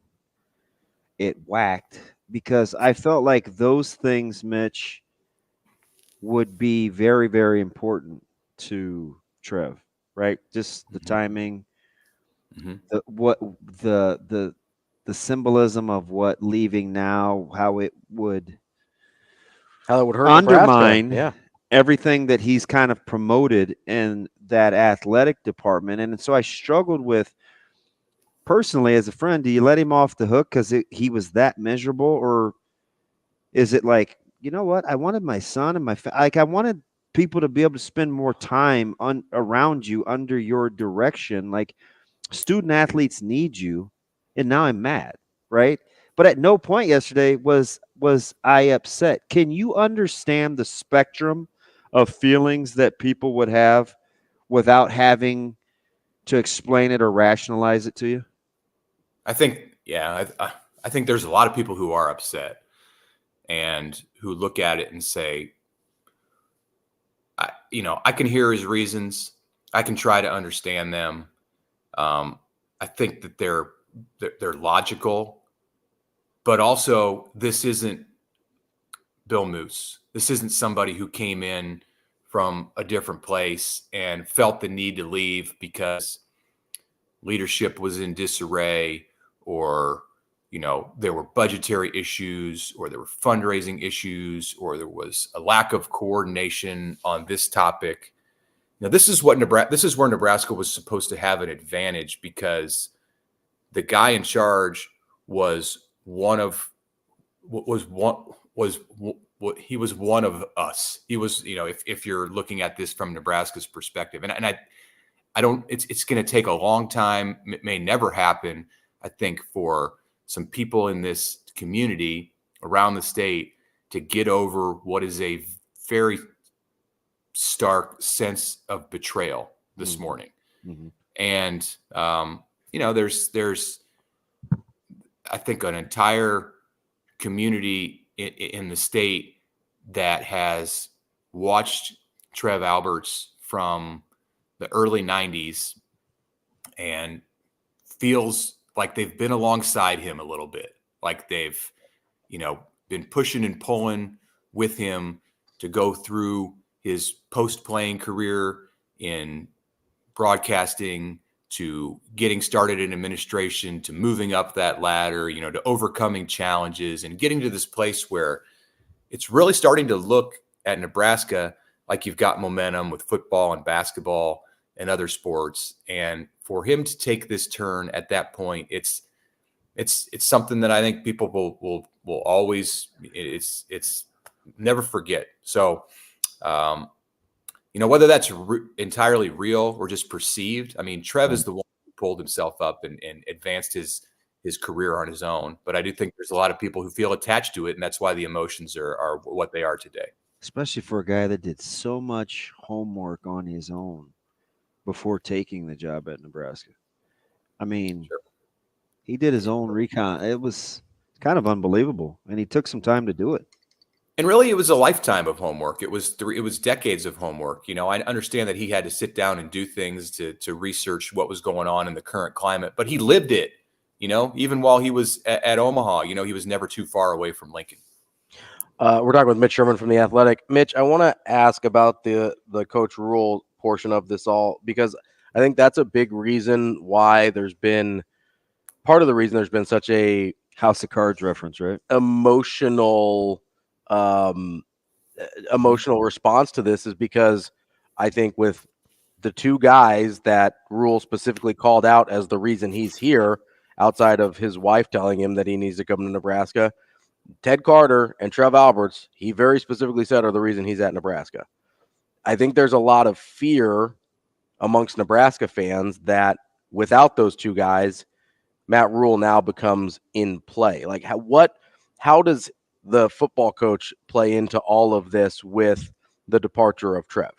it whacked because I felt like those things, Mitch, would be very, very important to Trev, right? Just the timing, the symbolism of what leaving now, how it would hurt undermine everything that he's kind of promoted in that athletic department. And so I struggled with, personally, as a friend, do you let him off the hook because he was that miserable? Or is it like, you know what? I wanted my son and I wanted people to be able to spend more time around you under your direction. Like, student athletes need you. And now I'm mad, right? But at no point yesterday was I upset. Can you understand the spectrum of feelings that people would have without having to explain it or rationalize it to you? I think, I think there's a lot of people who are upset and who look at it and say, I can hear his reasons. I can try to understand them. I think that they're logical, but also this isn't Bill Moose. This isn't somebody who came in from a different place and felt the need to leave because leadership was in disarray, or, there were budgetary issues, or there were fundraising issues, or there was a lack of coordination on this topic. Now, this is where Nebraska was supposed to have an advantage because the guy in charge was one of us. He was, if you're looking at this from Nebraska's perspective, and I don't, it's going to take a long time. It may never happen. I think for some people in this community around the state to get over what is a very stark sense of betrayal this morning. Mm-hmm. And, there's, I think, an entire community in the state that has watched Trev Alberts from the early 90s and feels like they've been alongside him a little bit, like they've, been pushing and pulling with him to go through his post-playing career in broadcasting, to getting started in administration, to moving up that ladder, to overcoming challenges and getting to this place where it's really starting to look at Nebraska like you've got momentum with football and basketball and other sports. And for him to take this turn at that point, it's something that I think people will always, it's never forget. So, whether that's entirely real or just perceived, I mean, Trev is the one who pulled himself up and advanced his career on his own. But I do think there's a lot of people who feel attached to it, and that's why the emotions are what they are today. Especially for a guy that did so much homework on his own before taking the job at Nebraska. I mean, He did his own recon. It was kind of unbelievable. And he took some time to do it. And really, it was a lifetime of homework. It was decades of homework. You know, I understand that he had to sit down and do things to research what was going on in the current climate, but he lived it. You know, even while he was at Omaha, you know, he was never too far away from Lincoln. We're talking with Mitch Sherman from The Athletic. Mitch, I want to ask about the Coach Rule portion of this all, because I think that's a big reason why part of the reason there's been such a House of Cards reference, right? Emotional response to this is because I think with the two guys that Rule specifically called out as the reason he's here, outside of his wife telling him that he needs to come to Nebraska, Ted Carter and Trev Alberts, he very specifically said, are the reason he's at Nebraska. I think there's a lot of fear amongst Nebraska fans that without those two guys, Matt Rule now becomes in play. Like how does the football coach play into all of this with the departure of Trev?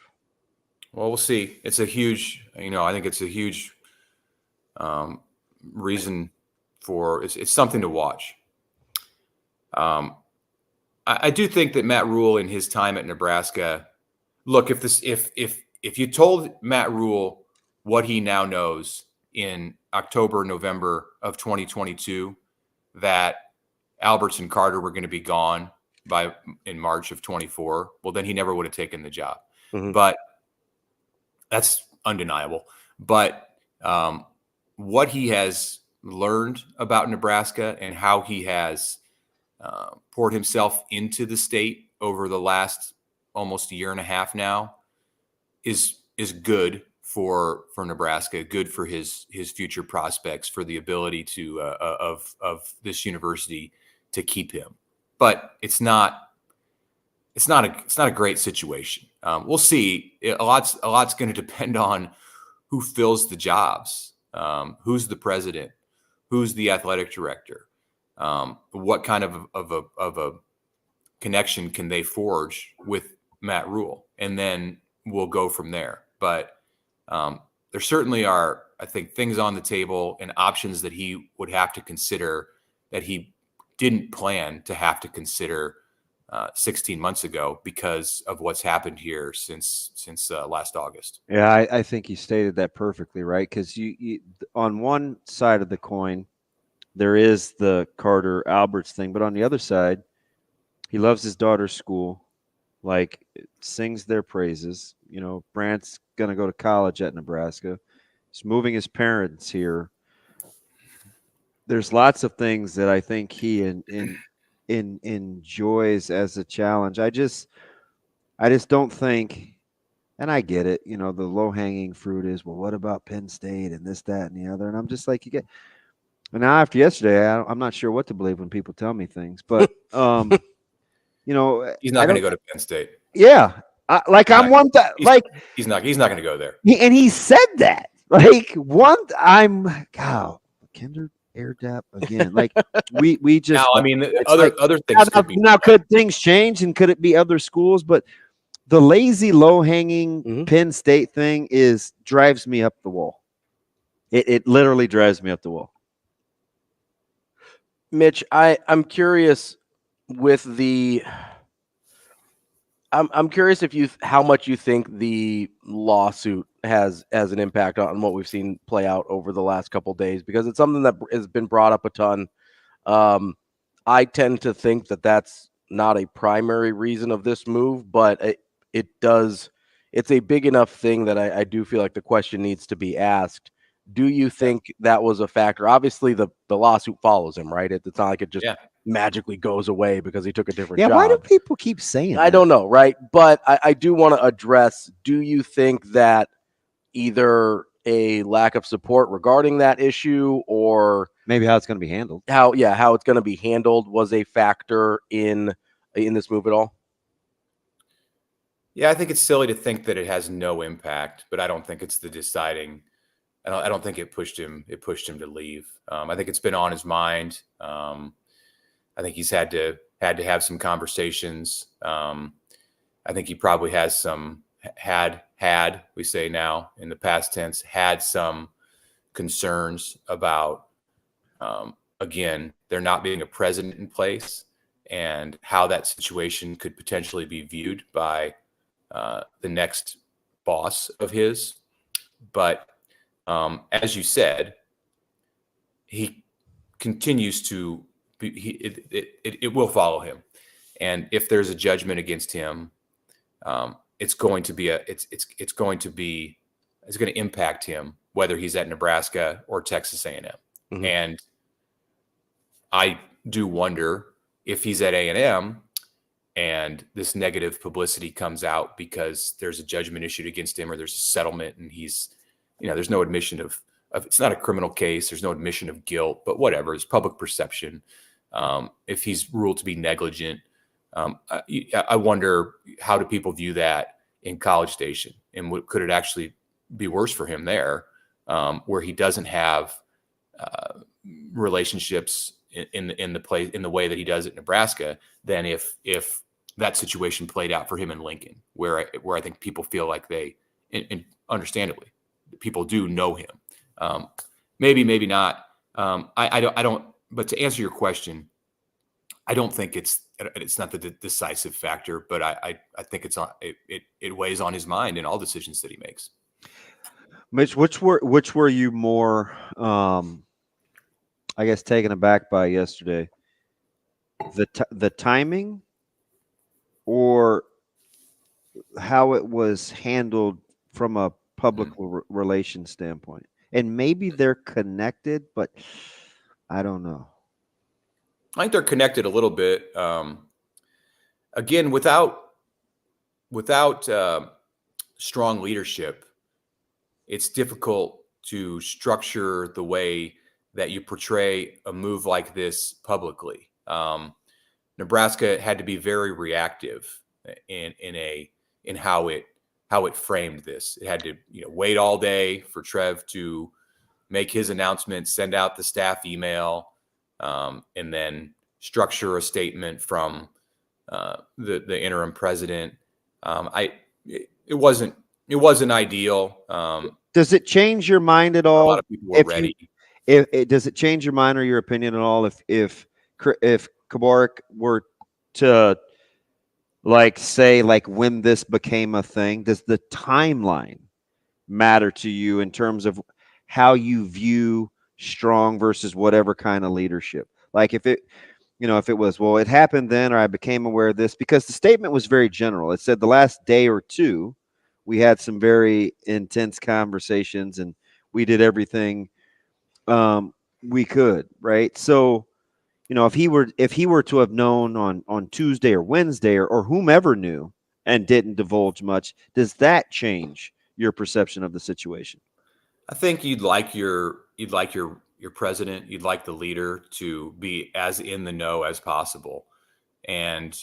Well, we'll see. It's a huge, I think it's a huge reason for it's something to watch. I do think that Matt Rule in his time at Nebraska, look, if you told Matt Rule what he now knows in October, November of 2022, that Alberts and Carter were going to be gone in March of 24, well, then he never would have taken the job. Mm-hmm. But that's undeniable. But what he has learned about Nebraska and how he has poured himself into the state over the last almost a year and a half now is good for Nebraska, good for his future prospects, for the ability to of this university to keep him. But it's not a great situation. We'll see. A lot's going to depend on who fills the jobs, who's the president, who's the athletic director, what kind of a connection can they forge with Matt Rule, and then we'll go from there. But there certainly are, I think, things on the table and options that he would have to consider that he didn't plan to have to consider 16 months ago because of what's happened here since last August. Yeah, I think you stated that perfectly, right? Because you on one side of the coin, there is the Carter Alberts thing, but on the other side, he loves his daughter's school, like sings their praises. You know, Brant's going to go to college at Nebraska. He's moving his parents here. There's lots of things that I think he enjoys as a challenge. I just don't think, and I get it, you know, the low-hanging fruit is, well, what about Penn State and this, that, and the other? And I'm just like, and now after yesterday, I'm not sure what to believe when people tell me things, but you know, he's not going to go to Penn State. Yeah, I'm one that like he's not going to go there. And he said that Kinder air dap again. Like we just now. I mean, other things. Now, could things change and could it be other schools? But the lazy, low-hanging Penn State thing drives me up the wall. It literally drives me up the wall. Mitch, I'm curious with the. I'm curious how much you think the lawsuit has an impact on what we've seen play out over the last couple of days, because it's something that has been brought up a ton. I tend to think that that's not a primary reason of this move, but it's a big enough thing that I do feel like the question needs to be asked. Do you think that was a factor? Obviously, the lawsuit follows him, right? It's not like it just magically goes away because he took a different job. Why do people keep saying that? I don't know, right? But I do want to address, do you think that either a lack of support regarding that issue or maybe how it's going to be handled? How it's going to be handled was a factor in this move at all? Yeah, I think it's silly to think that it has no impact, but I don't think it's the deciding. I don't think it pushed him to leave. I think it's been on his mind. I think he's had to have some conversations. I think he probably has some we say now in the past tense, had some concerns about again, there not being a president in place and how that situation could potentially be viewed by the next boss of his. But as you said, he continues to it will follow him. And if there's a judgment against him, it's going to impact him, whether he's at Nebraska or Texas A&M. Mm-hmm. And I do wonder if he's at A&M and this negative publicity comes out because there's a judgment issued against him or there's a settlement and he's, there's no admission of it's not a criminal case. There's no admission of guilt, but whatever, it's public perception. If he's ruled to be negligent, I wonder, how do people view that in College Station? And could it actually be worse for him there, where he doesn't have relationships in the way that he does at Nebraska, than if that situation played out for him in Lincoln, where I think people feel like they, and understandably, people do know him. Maybe not. I don't. But to answer your question, I don't think it's not the decisive factor, but I think it weighs on his mind in all decisions that he makes. Mitch, which were you more, I guess, taken aback by yesterday? The timing, or how it was handled from a public relations standpoint? And maybe they're connected, but I don't know. I think they're connected a little bit. Again, without strong leadership, it's difficult to structure the way that you portray a move like this publicly. Nebraska had to be very reactive in how it framed this. It had to wait all day for Trev to make his announcement, send out the staff email, and then structure a statement from the interim president. It wasn't ideal. Does it change your mind at all? A lot of people were ready. Does it change your mind or your opinion at all if Kabarik were to say when this became a thing? Does the timeline matter to you in terms of how you view strong versus whatever kind of leadership? Like if it was, well, it happened then, or I became aware of this, because the statement was very general. It said the last day or two, we had some very intense conversations and we did everything we could. Right. So, if he were to have known on Tuesday or Wednesday or whomever knew and didn't divulge much, does that change your perception of the situation? I think you'd like your president, you'd like the leader to be as in the know as possible. And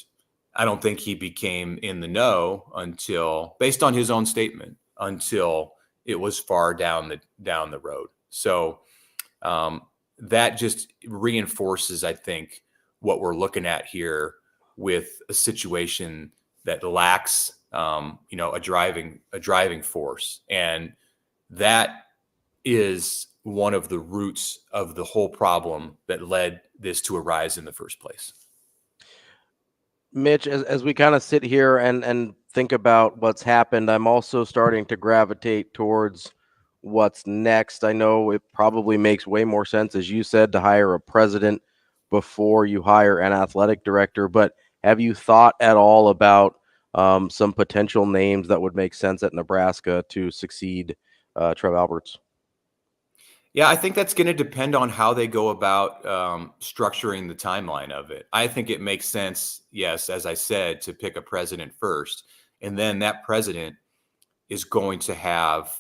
I don't think he became in the know until, based on his own statement, until it was far down the road. So that just reinforces, I think, what we're looking at here with a situation that lacks, a driving force. And that is one of the roots of the whole problem that led this to arise in the first place. Mitch, as we kind of sit here and think about what's happened, I'm also starting to gravitate towards what's next. I know it probably makes way more sense, as you said, to hire a president before you hire an athletic director. But have you thought at all about some potential names that would make sense at Nebraska to succeed Trev Alberts? Yeah, I think that's going to depend on how they go about structuring the timeline of it. I think it makes sense, yes, as I said, to pick a president first. And then that president is going to have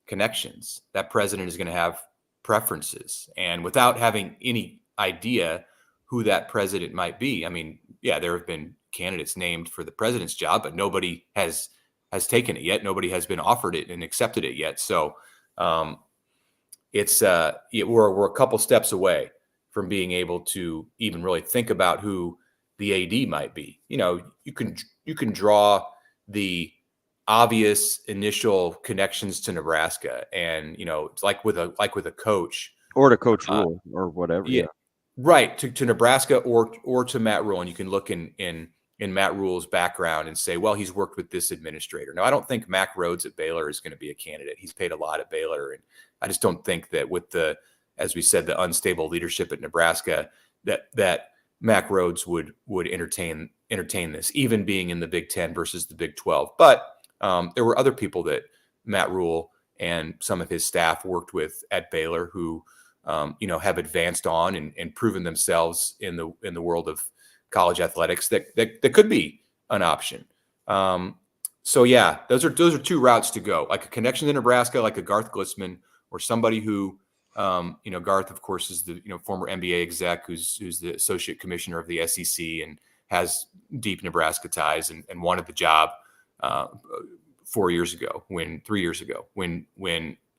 connections. That president is going to have preferences. And without having any idea who that president might be, I mean, yeah, there have been candidates named for the president's job, but nobody has taken it yet. Nobody has been offered it and accepted it yet. So we're a couple steps away from being able to even really think about who the AD might be. You can draw the obvious initial connections to Nebraska, and it's like with a coach or to Coach Rule or whatever. Yeah, right. To Nebraska or to Matt Rule, and you can look in Matt Rule's background and say, well, he's worked with this administrator. Now, I don't think Mack Rhoades at Baylor is going to be a candidate. He's paid a lot at Baylor, and I just don't think that with the, as we said, the unstable leadership at Nebraska, that Mack Rhoades would entertain this, even being in the Big Ten versus the Big 12. But there were other people that Matt Rule and some of his staff worked with at Baylor who have advanced on and proven themselves in the world of college athletics that could be an option. So yeah, those are two routes to go, like a connection to Nebraska, like a Garth Glissman, or somebody who, Garth, of course, is the former NBA exec who's the associate commissioner of the SEC and has deep Nebraska ties and wanted the job 3 years ago when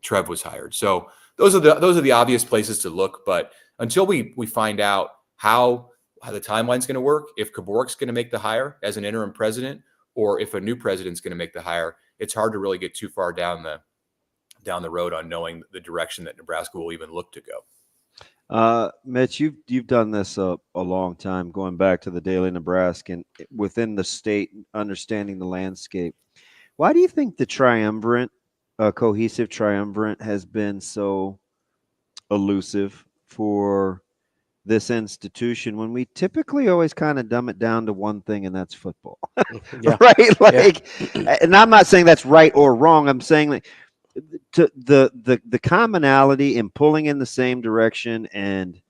Trev was hired. So those are the obvious places to look. But until we find out how the timeline's going to work, if Kaborik's going to make the hire as an interim president, or if a new president's going to make the hire, it's hard to really get too far down the road on knowing the direction that Nebraska will even look to go. Mitch, you've done this a long time, going back to the Daily Nebraska and within the state, understanding the landscape. Why do you think the triumvirate, cohesive triumvirate, has been so elusive for this institution when we typically always kind of dumb it down to one thing, and that's football? Right? Like, and I'm not saying that's right or wrong. I'm saying that to the commonality in pulling in the same direction, and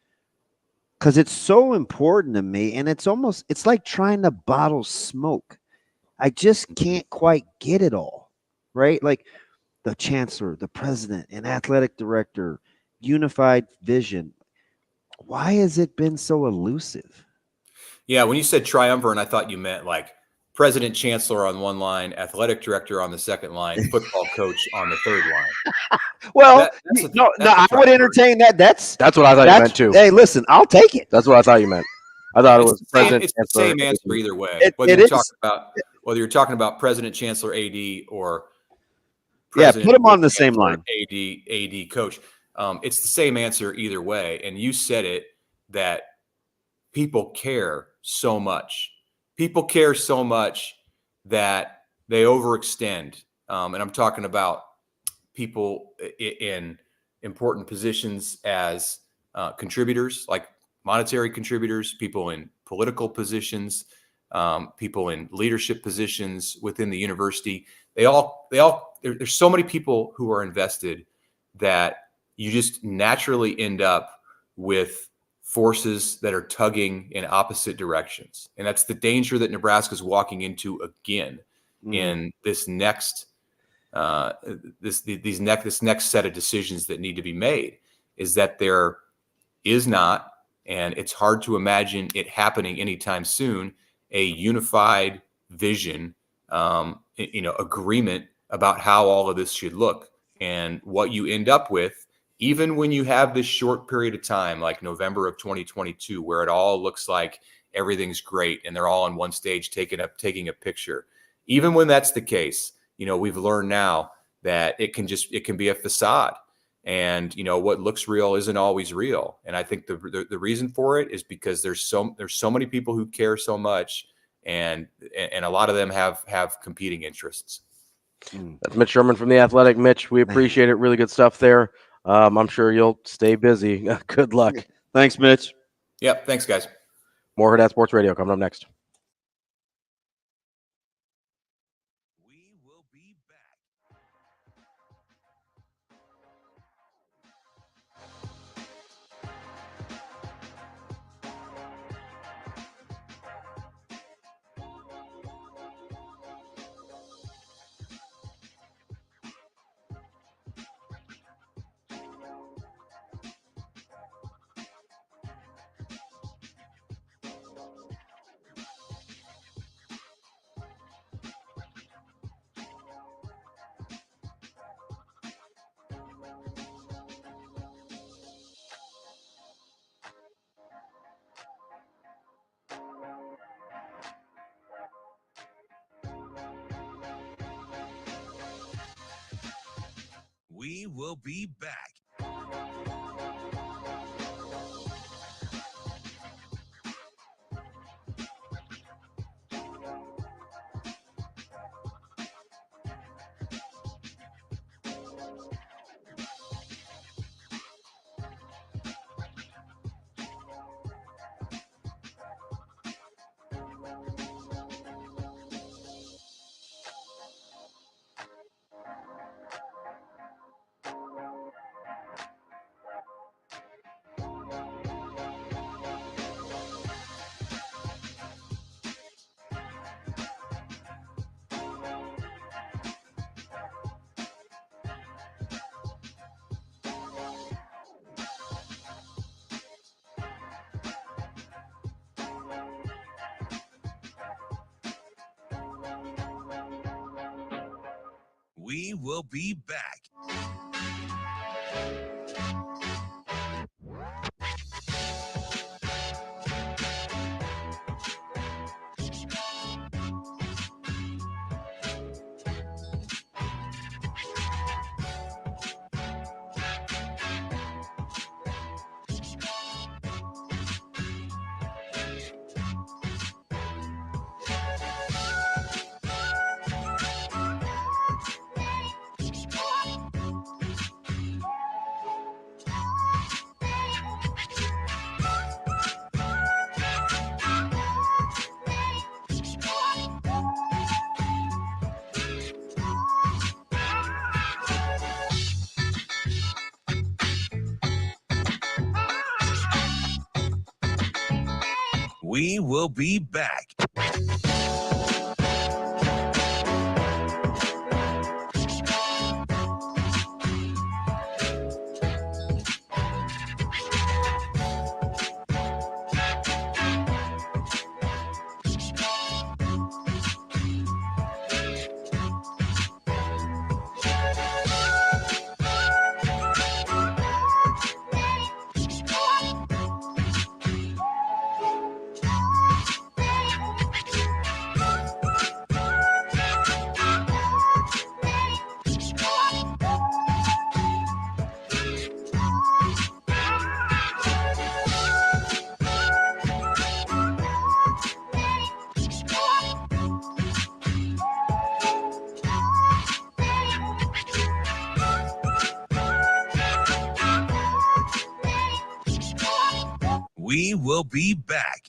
because it's so important to me, and it's like trying to bottle smoke. I just can't quite get it all, right? Like the chancellor, the president, and athletic director, unified vision. Why has it been so elusive? Yeah, when you said triumvirate, I thought you meant like president, chancellor on one line, athletic director on the second line, football coach on the third line. Well, I would entertain that. That's what I thought you meant too. Hey, listen, I'll take it. That's what I thought you meant. I thought it was president. It's the same answer either way. Whether you're talking about president, chancellor, AD, or president, put them on the same line. AD coach. It's the same answer either way. And you said it, that people care so much. People care so much that they overextend. And I'm talking about people in important positions as contributors, like monetary contributors, people in political positions, people in leadership positions within the university. There's so many people who are invested that you just naturally end up with forces that are tugging in opposite directions. And that's the danger that Nebraska is walking into again in this next this next set of decisions that need to be made, is that there is not, and it's hard to imagine it happening anytime soon, a unified vision, agreement about how all of this should look. And what you end up with, even when you have this short period of time, like November of 2022, where it all looks like everything's great and they're all on one stage taking a picture, even when that's the case, we've learned now that it can be a facade, and what looks real isn't always real. And I think the reason for it is because there's so many people who care so much, and a lot of them have competing interests. That's Mitch Sherman from The Athletic. Mitch, we appreciate it. Really good stuff there. I'm sure you'll stay busy. Good luck. Thanks, Mitch. Yep. Thanks, guys. More Hurrdat Sports Radio coming up next. We will be back. We will be back. We will be back. We will be back. We will be back.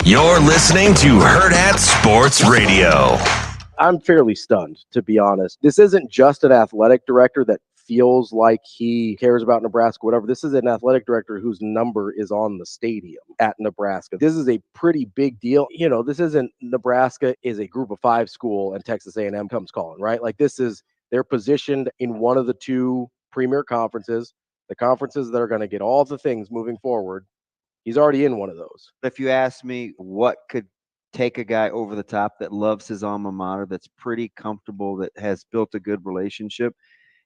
You're listening to Hurrdat Sports Radio. I'm fairly stunned, to be honest. This isn't just an athletic director that feels like he cares about Nebraska, whatever. This is an athletic director whose number is on the stadium at Nebraska. This is a pretty big deal. You know, this isn't Nebraska is a group of 5 school and Texas A&M comes calling, right? Like this is, they're positioned in one of the 2 premier conferences, the conferences that are going to get all the things moving forward. He's already in one of those. If you ask me what could take a guy over the top that loves his alma mater, that's pretty comfortable, that has built a good relationship,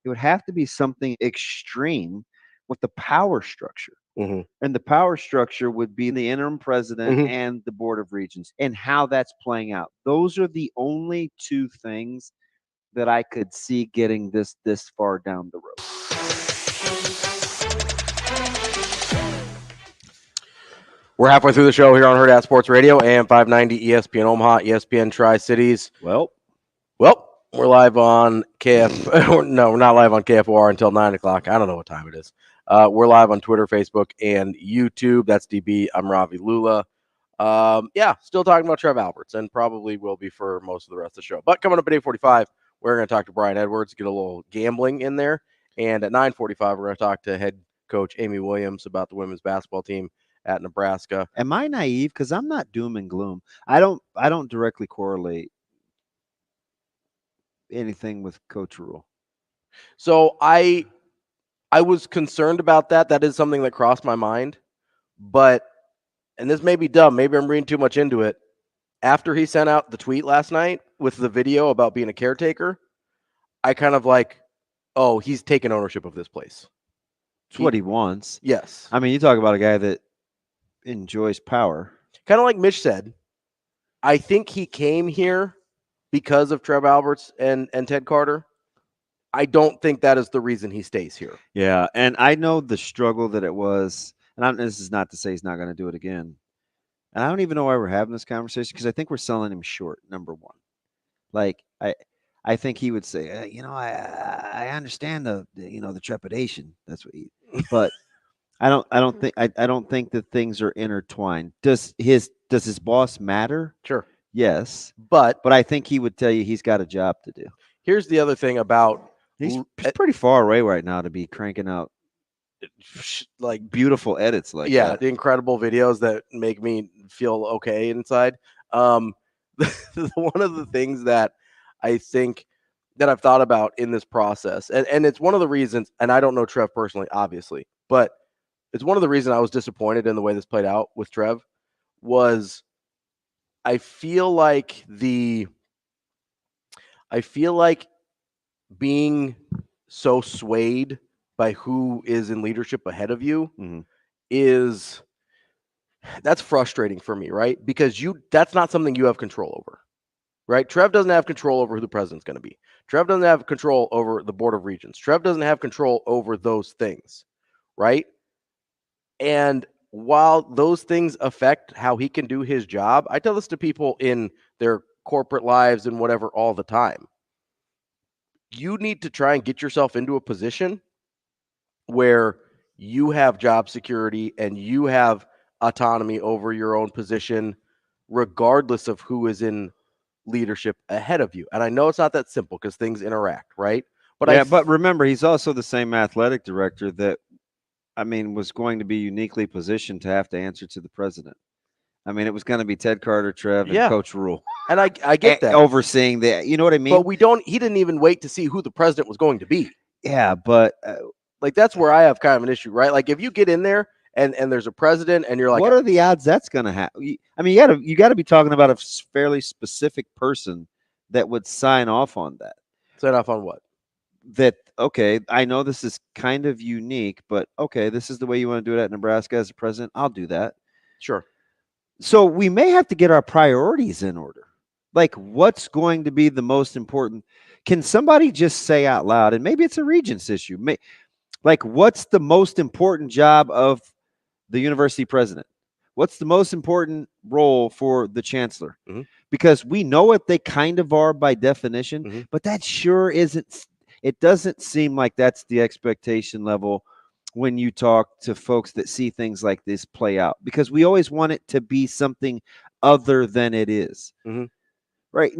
it would have to be something extreme with the power structure. Mm-hmm. And the power structure would be the interim president Mm-hmm. and the board of regents and how that's playing out. Those are the only 2 things that I could see getting this far down the road. We're halfway through the show here on Hurrdat Sports Radio, AM 590, ESPN Omaha, ESPN Tri-Cities. Well, we're live on KF. No, we're not live on KFOR until 9 o'clock. I don't know what time it is. We're live on Twitter, Facebook, and YouTube. That's DB. I'm Ravi Lulla. Still talking about Trev Alberts, and probably will be for most of the rest of the show. But coming up at 8:45, we're going to talk to Brian Edwards, get a little gambling in there. And at 9:45, we're going to talk to head coach Amy Williams about the women's basketball team at Nebraska. Am I naive? Because I'm not doom and gloom. I don't directly correlate anything with Coach Rule. So I was concerned about that. That is something that crossed my mind. But, and this may be dumb, maybe I'm reading too much into it. After he sent out the tweet last night with the video about being a caretaker, I kind of like, oh, he's taking ownership of this place. It's what he wants. Yes. I mean, you talk about a guy that enjoys power. Kind of like Mitch said, I think he came here because of Trev Alberts and Ted Carter. I don't think that is the reason he stays here. Yeah, and I know the struggle that it was, and this is not to say he's not going to do it again, And I don't even know why we're having this conversation because I think we're selling him short, number one. Like, I think he would say, I understand the trepidation. That's what but I don't think that things are intertwined. Does his boss matter? Sure. Yes. But I think he would tell you he's got a job to do. Here's the other thing about he's pretty far away right now to be cranking out like beautiful edits like that. The incredible videos that make me feel okay inside. One of the things that I think that I've thought about in this process, and it's one of the reasons, and I don't know Trev personally, obviously, but it's one of the reasons I was disappointed in the way this played out with Trev was I feel like being so swayed by who is in leadership ahead of you that's frustrating for me, right? Because that's not something you have control over, right? Trev doesn't have control over who the president's going to be. Trev doesn't have control over the Board of Regents. Trev doesn't have control over those things, right? And while those things affect how he can do his job, I tell this to people in their corporate lives and whatever all the time. You need to try and get yourself into a position where you have job security and you have autonomy over your own position, regardless of who is in leadership ahead of you. And I know it's not that simple because things interact, right? But but remember, he's also the same athletic director that, was going to be uniquely positioned to have to answer to the president. It was going to be Ted Carter, Trev, and Coach Rule. And I get that. Overseeing that, you know what I mean? But he didn't even wait to see who the president was going to be. Yeah, but that's where I have kind of an issue, right? Like if you get in there and there's a president and you're like, what are the odds that's going to happen? You got to be talking about a fairly specific person that would sign off on that. Sign off on what? That, okay, I know this is kind of unique, but okay, this is the way you want to do it at Nebraska as a president. I'll do that. Sure. So we may have to get our priorities in order. Like, what's going to be the most important? Can somebody just say out loud, and maybe it's a regents issue, like, what's the most important job of the university president? What's the most important role for the chancellor? Because we know what they kind of are by definition, but that sure isn't. It doesn't seem like that's the expectation level when you talk to folks that see things like this play out, because we always want it to be something other than it is. Right?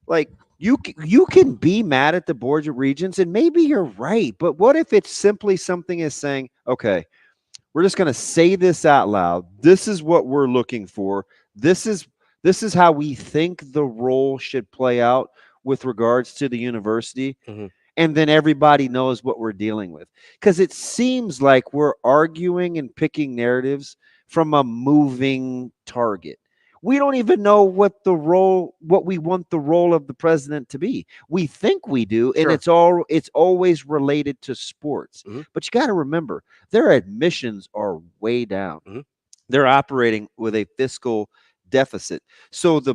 Like, you can be mad at the Board of Regents, and maybe you're right, but what if it's simply something as saying, okay, we're just going to say this out loud. This is what we're looking for. This is how we think the role should play out with regards to the university. And then everybody knows what we're dealing with. Because it seems like we're arguing and picking narratives from a moving target. We don't even know what we want the role of the president to be. We think we do, and it's always related to sports. But you got to remember, their admissions are way down. They're operating with a fiscal deficit. So the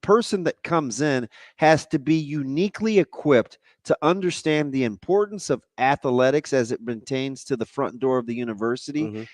person that comes in has to be uniquely equipped to understand the importance of athletics as it pertains to the front door of the university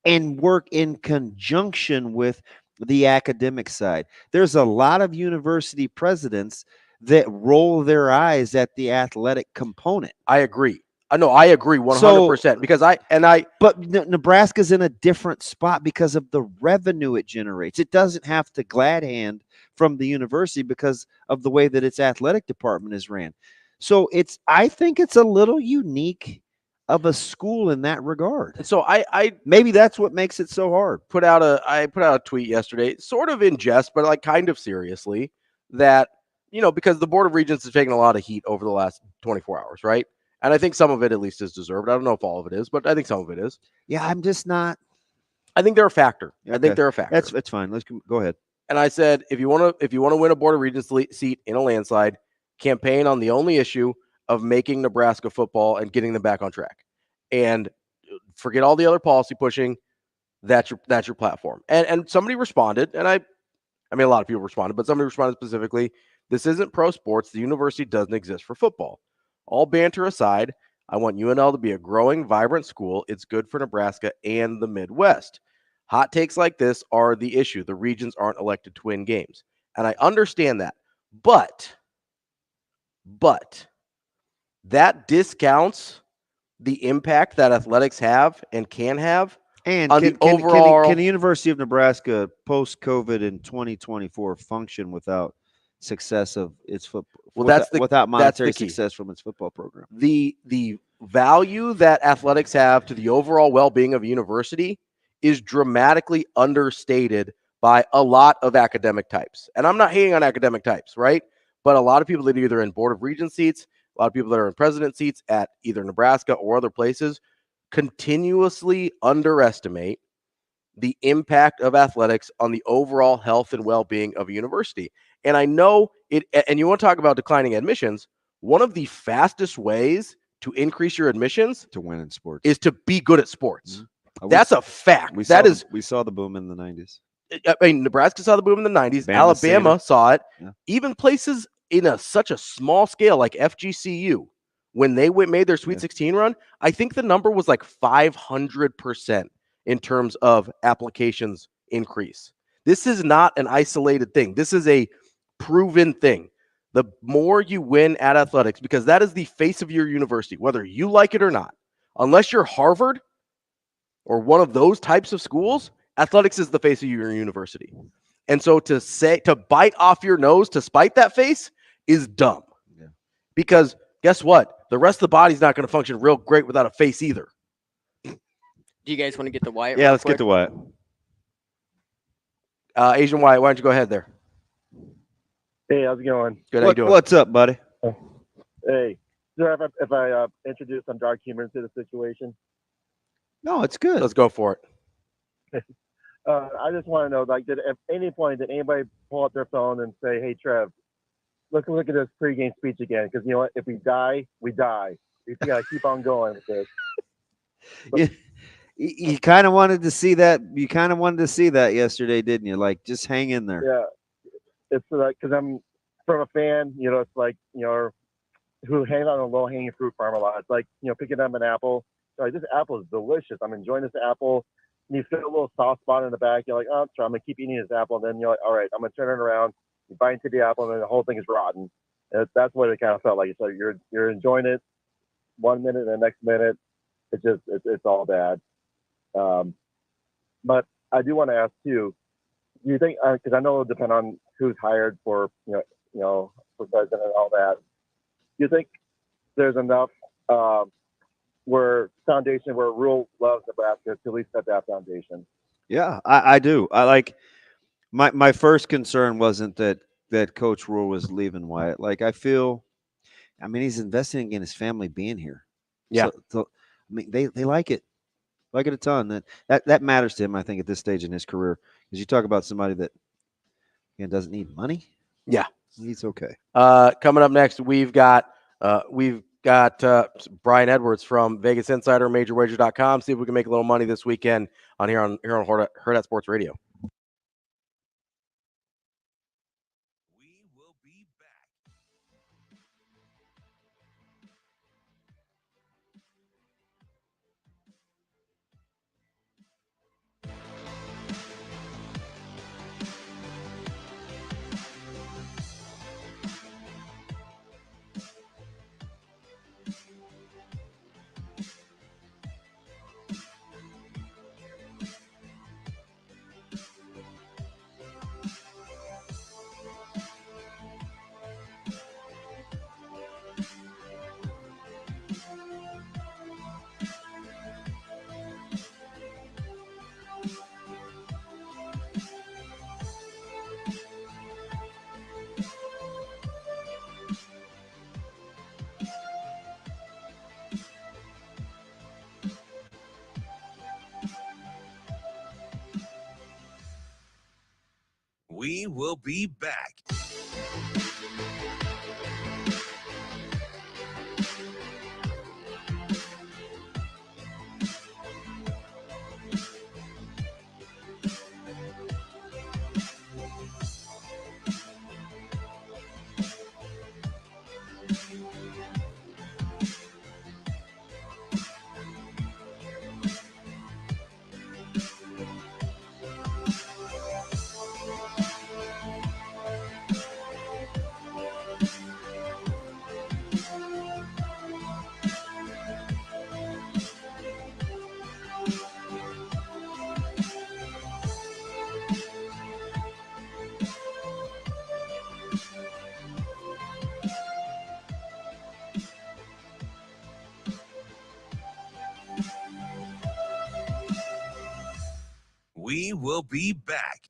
and work in conjunction with the academic side. There's a lot of university presidents that roll their eyes at the athletic component. I agree. I agree 100% but Nebraska's in a different spot because of the revenue it generates. It doesn't have to glad hand from the university because of the way that its athletic department is ran. So I think it's a little unique of a school in that regard. So I maybe that's what makes it so hard. I put out a tweet yesterday, sort of in jest, but like kind of seriously, that, because the Board of Regents has taken a lot of heat over the last 24 hours, right? And I think some of it at least is deserved. I don't know if all of it is, but I think some of it is. Yeah, I'm just not. I think they're a factor. Okay. I think they're a factor. That's fine. Let's go ahead. And I said, if you want to win a Board of Regents seat in a landslide, campaign on the only issue of making Nebraska football and getting them back on track, and forget all the other policy pushing. That's your platform. And somebody responded, and I mean a lot of people responded, but somebody responded specifically. This isn't pro sports. The university doesn't exist for football. All banter aside, I want UNL to be a growing, vibrant school. It's good for Nebraska and the Midwest. Hot takes like this are the issue. The regions aren't elected to win games. And I understand that. But that discounts the impact that athletics have and can have and on can, the overall. Can the University of Nebraska post-COVID in 2024 function without success of its football? Well, without monetary the key. Success from its football program. The value that athletics have to the overall well-being of a university is dramatically understated by a lot of academic types. And I'm not hating on academic types, right? But a lot of people that are either in Board of Regents seats, a lot of people that are in president seats at either Nebraska or other places continuously underestimate the impact of athletics on the overall health and well-being of a university. And I know it, and you want to talk about declining admissions, one of the fastest ways to increase your admissions to win in sports is to be good at sports. Mm-hmm. That's a fact. We saw the boom in the 90s. I mean, Nebraska saw the boom in the 90s. Alabama saw it. Yeah. Even places in such a small scale like FGCU, when they made their Sweet 16 run, I think the number was like 500% in terms of applications increase. This is not an isolated thing. This is a proven thing. The more you win at athletics, because that is the face of your university, whether you like it or not, unless you're Harvard or one of those types of schools, athletics is the face of your university. And so to bite off your nose to spite that face is dumb. Yeah. Because guess what? The rest of the body's not going to function real great without a face either. Do you guys want to get to Wyatt? Yeah, let's get to Wyatt. Asian Wyatt, why don't you go ahead there? Hey, how's it going? Good. How you doing? What's up, buddy? Hey, if I introduce some dark humor into the situation? No, it's good. Let's go for it. I just want to know, like, at any point did anybody pull up their phone and say, "Hey, Trev, look at this pregame speech again"? Because you know what? If we die, we die. We gotta keep on going with this. But, you kind of wanted to see that. You kind of wanted to see that yesterday, didn't you? Like, just hang in there. Yeah, it's like because I'm from a fan. You know, it's like who hang on a low hanging fruit farm a lot. It's like picking up an apple. Like, this apple is delicious. I'm enjoying this apple. And you feel a little soft spot in the back. You're like, oh, I'm going to keep eating this apple. And then you're like, all right, I'm going to turn it around. You bite into the apple, and then the whole thing is rotten. And that's what it kind of felt like. It's like you're enjoying it 1 minute, and the next minute, it's all bad. But I do want to ask too. Do you think? Because I know it'll depend on who's hired for for president and all that. Do you think there's enough? Where Rule loves Nebraska to at least set that foundation. Yeah, I do. I like my first concern wasn't that Coach Rule was leaving Wyatt. Like, I mean, he's investing in his family being here. Yeah. So I mean, they like it a ton. That matters to him, I think, at this stage in his career. Because you talk about somebody that doesn't need money. Yeah, he's okay. Coming up next, we've got Brian Edwards from Vegas Insider, MajorWager.com. See if we can make a little money this weekend here on Hurrdat Sports Radio. We will be back. We will be back. will be back.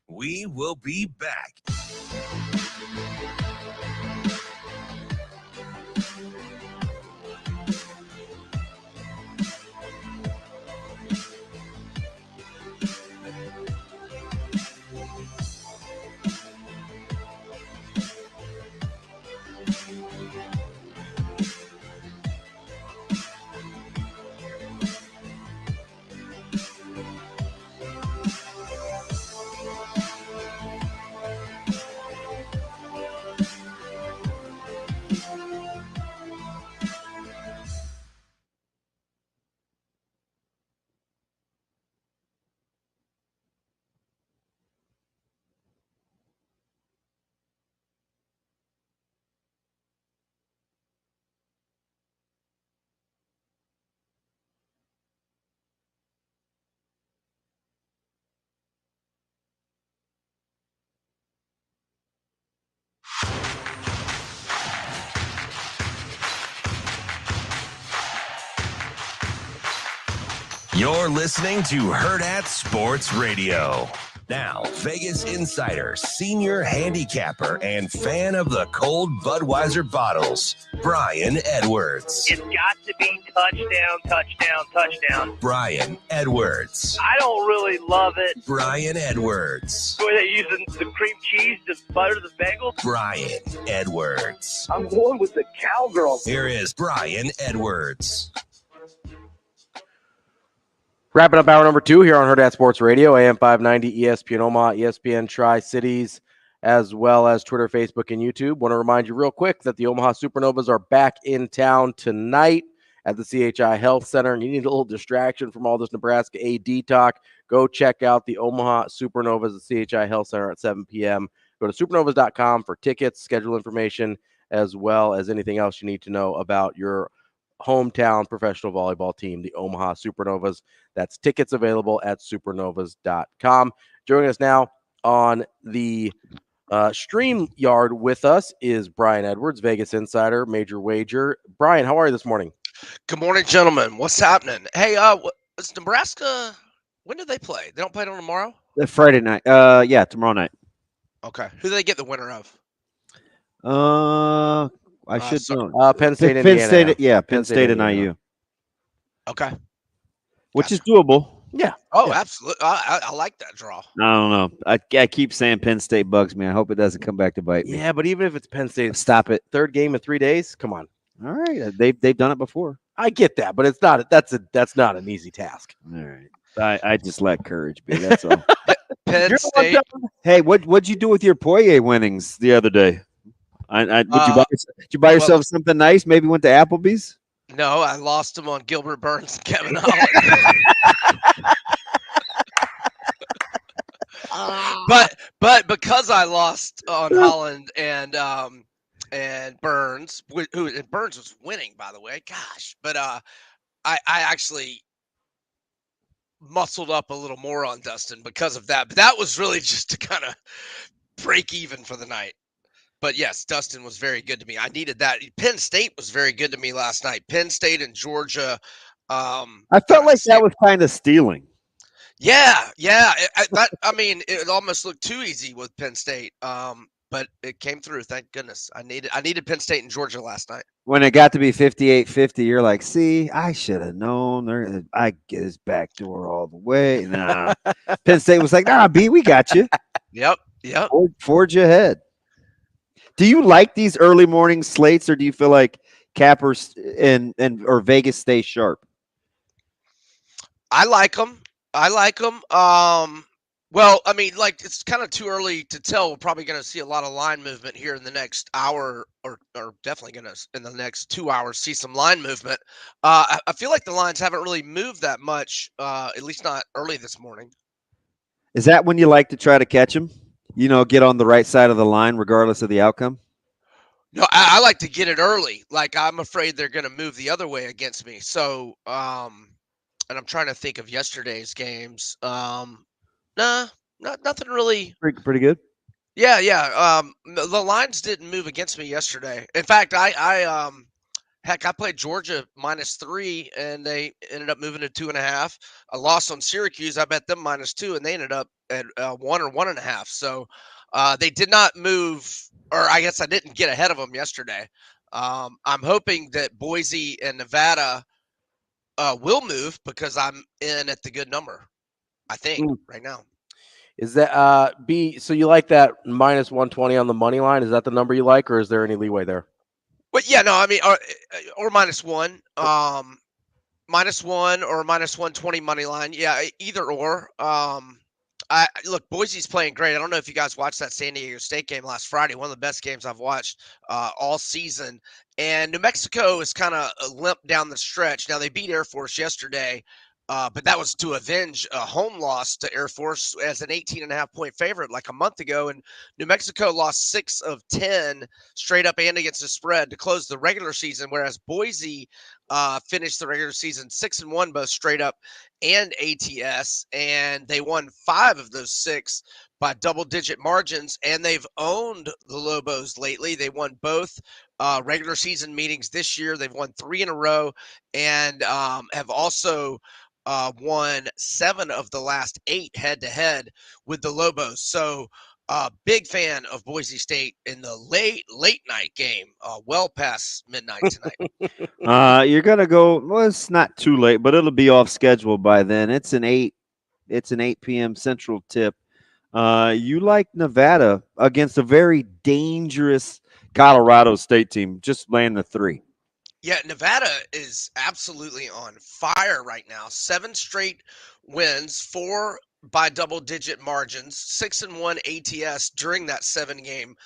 We will be back. You're listening to Hurrdat Sports Radio. Now, Vegas insider, senior handicapper, and fan of the cold Budweiser bottles, Brian Edwards. It's got to be touchdown, touchdown, touchdown. Brian Edwards. I don't really love it. Brian Edwards. Were they using the cream cheese to butter the bagel? Brian Edwards. I'm going with the cowgirl. Here is Brian Edwards. Wrapping up hour number 2 here on Hurrdat Sports Radio, AM 590, ESPN Omaha, ESPN Tri-Cities, as well as Twitter, Facebook, and YouTube. Want to remind you real quick that the Omaha Supernovas are back in town tonight at the CHI Health Center. And you need a little distraction from all this Nebraska AD talk. Go check out the Omaha Supernovas at CHI Health Center at 7 p.m. Go to supernovas.com for tickets, schedule information, as well as anything else you need to know about your hometown professional volleyball team, the Omaha Supernovas. That's tickets available at supernovas.com. Joining us now on the StreamYard with us is Brian Edwards, Vegas insider, major wager. Brian, how are you this morning? Good morning, gentlemen. What's happening? Hey, is Nebraska, when do they play? They don't play on tomorrow? Friday night. Yeah, tomorrow night. Okay. Who do they get the winner of? I should know. Penn State, Penn Indiana. State, yeah, Penn State and IU. Okay. Which is doable. Yeah. Oh, absolutely. I like that draw. I don't know. I keep saying Penn State bugs me. I hope it doesn't come back to bite me. Yeah, but even if it's Penn State, stop it. Third game in 3 days. Come on. All right, they've done it before. I get that, but it's not. That's not an easy task. All right. I just lack courage, be. That's all. Penn State. Hey, what'd you do with your Poirier winnings the other day? Did you buy yourself something nice? Maybe went to Applebee's? No, I lost them on Gilbert Burns and Kevin Holland. But because I lost on Holland and Burns, and Burns was winning, by the way. Gosh, but I actually muscled up a little more on Dustin because of that. But that was really just to kind of break even for the night. But yes, Dustin was very good to me. I needed that. Penn State was very good to me last night. Penn State and Georgia. I felt like that was kind of stealing. Yeah. It almost looked too easy with Penn State. But it came through. Thank goodness. I needed Penn State and Georgia last night. When it got to be 58-50, you're like, see, I should have known. I get his back door all the way. Nah. Penn State was like, nah, B, we got you. Yep. Forge ahead. Do you like these early morning slates, or do you feel like Cappers or Vegas stay sharp? I like them. I like them. Well, I mean, like it's kind of too early to tell. We're probably going to see a lot of line movement here in the next hour, or definitely going to in the next 2 hours see some line movement. I feel like the lines haven't really moved that much, at least not early this morning. Is that when you like to try to catch them? Get on the right side of the line regardless of the outcome? No, I like to get it early. Like I'm afraid they're going to move the other way against me. So, and I'm trying to think of yesterday's games. Nah, nothing really. Pretty good. Yeah. The lines didn't move against me yesterday. In fact, I played Georgia -3, and they ended up moving to 2.5. I lost on Syracuse. I bet them -2, and they ended up at 1 or 1.5. So they did not move, or I guess I didn't get ahead of them yesterday. I'm hoping that Boise and Nevada will move because I'm in at the good number, I think, right now. Is that B? So you like that -120 on the money line? Is that the number you like, or is there any leeway there? But yeah, no, I mean, or -1, -1 or -120 money line. Yeah, either or. I look, Boise's playing great. I don't know if you guys watched that San Diego State game last Friday. One of the best games I've watched all season. And New Mexico is kind of a limp down the stretch. Now they beat Air Force yesterday, but that was to avenge a home loss to Air Force as an 18.5-point favorite like a month ago. And New Mexico lost 6 of 10 straight up and against the spread to close the regular season, whereas Boise finished the regular season 6-1 both straight up and ATS, and they won 5 of those 6 by double-digit margins, and they've owned the Lobos lately. They won both regular season meetings this year. They've won 3 in a row, and have also won 7 of the last 8 head-to-head with the Lobos. So big fan of Boise State in the late night game, well past midnight tonight. You're gonna go. Well, it's not too late, but it'll be off schedule by then. It's an 8 p.m. Central tip. You like Nevada against a very dangerous Colorado State team, just laying the 3. Yeah, Nevada is absolutely on fire right now. 7 straight wins, 4 by double-digit margins, 6-1 ATS during that 7-game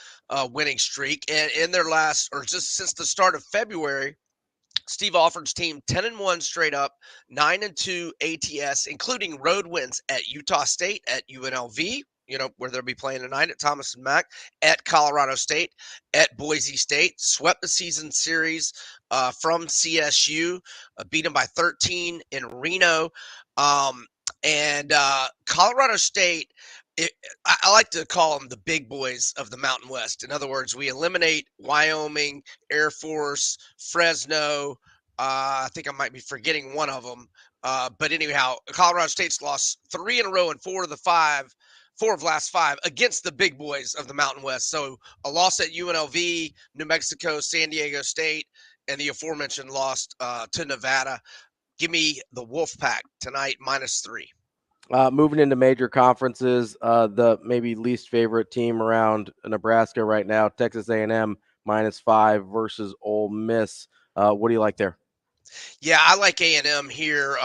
winning streak. And in their last, or just since the start of February, Steve Alford's team 10-1 straight up, 9-2 ATS, including road wins at Utah State, at UNLV, where they'll be playing tonight at Thomas and Mack, at Colorado State, at Boise State, swept the season series from CSU, beat them by 13 in Reno. And Colorado State, I like to call them the big boys of the Mountain West. In other words, we eliminate Wyoming, Air Force, Fresno. I think I might be forgetting one of them. But anyhow, Colorado State's lost 3 in a row and 4 of last 5 against the big boys of the Mountain West. So a loss at UNLV, New Mexico, San Diego State, and the aforementioned loss to Nevada. Give me the Wolfpack tonight, -3. Moving into major conferences, the maybe least favorite team around Nebraska right now, Texas A&M -5 versus Ole Miss. What do you like there? Yeah, I like A&M here.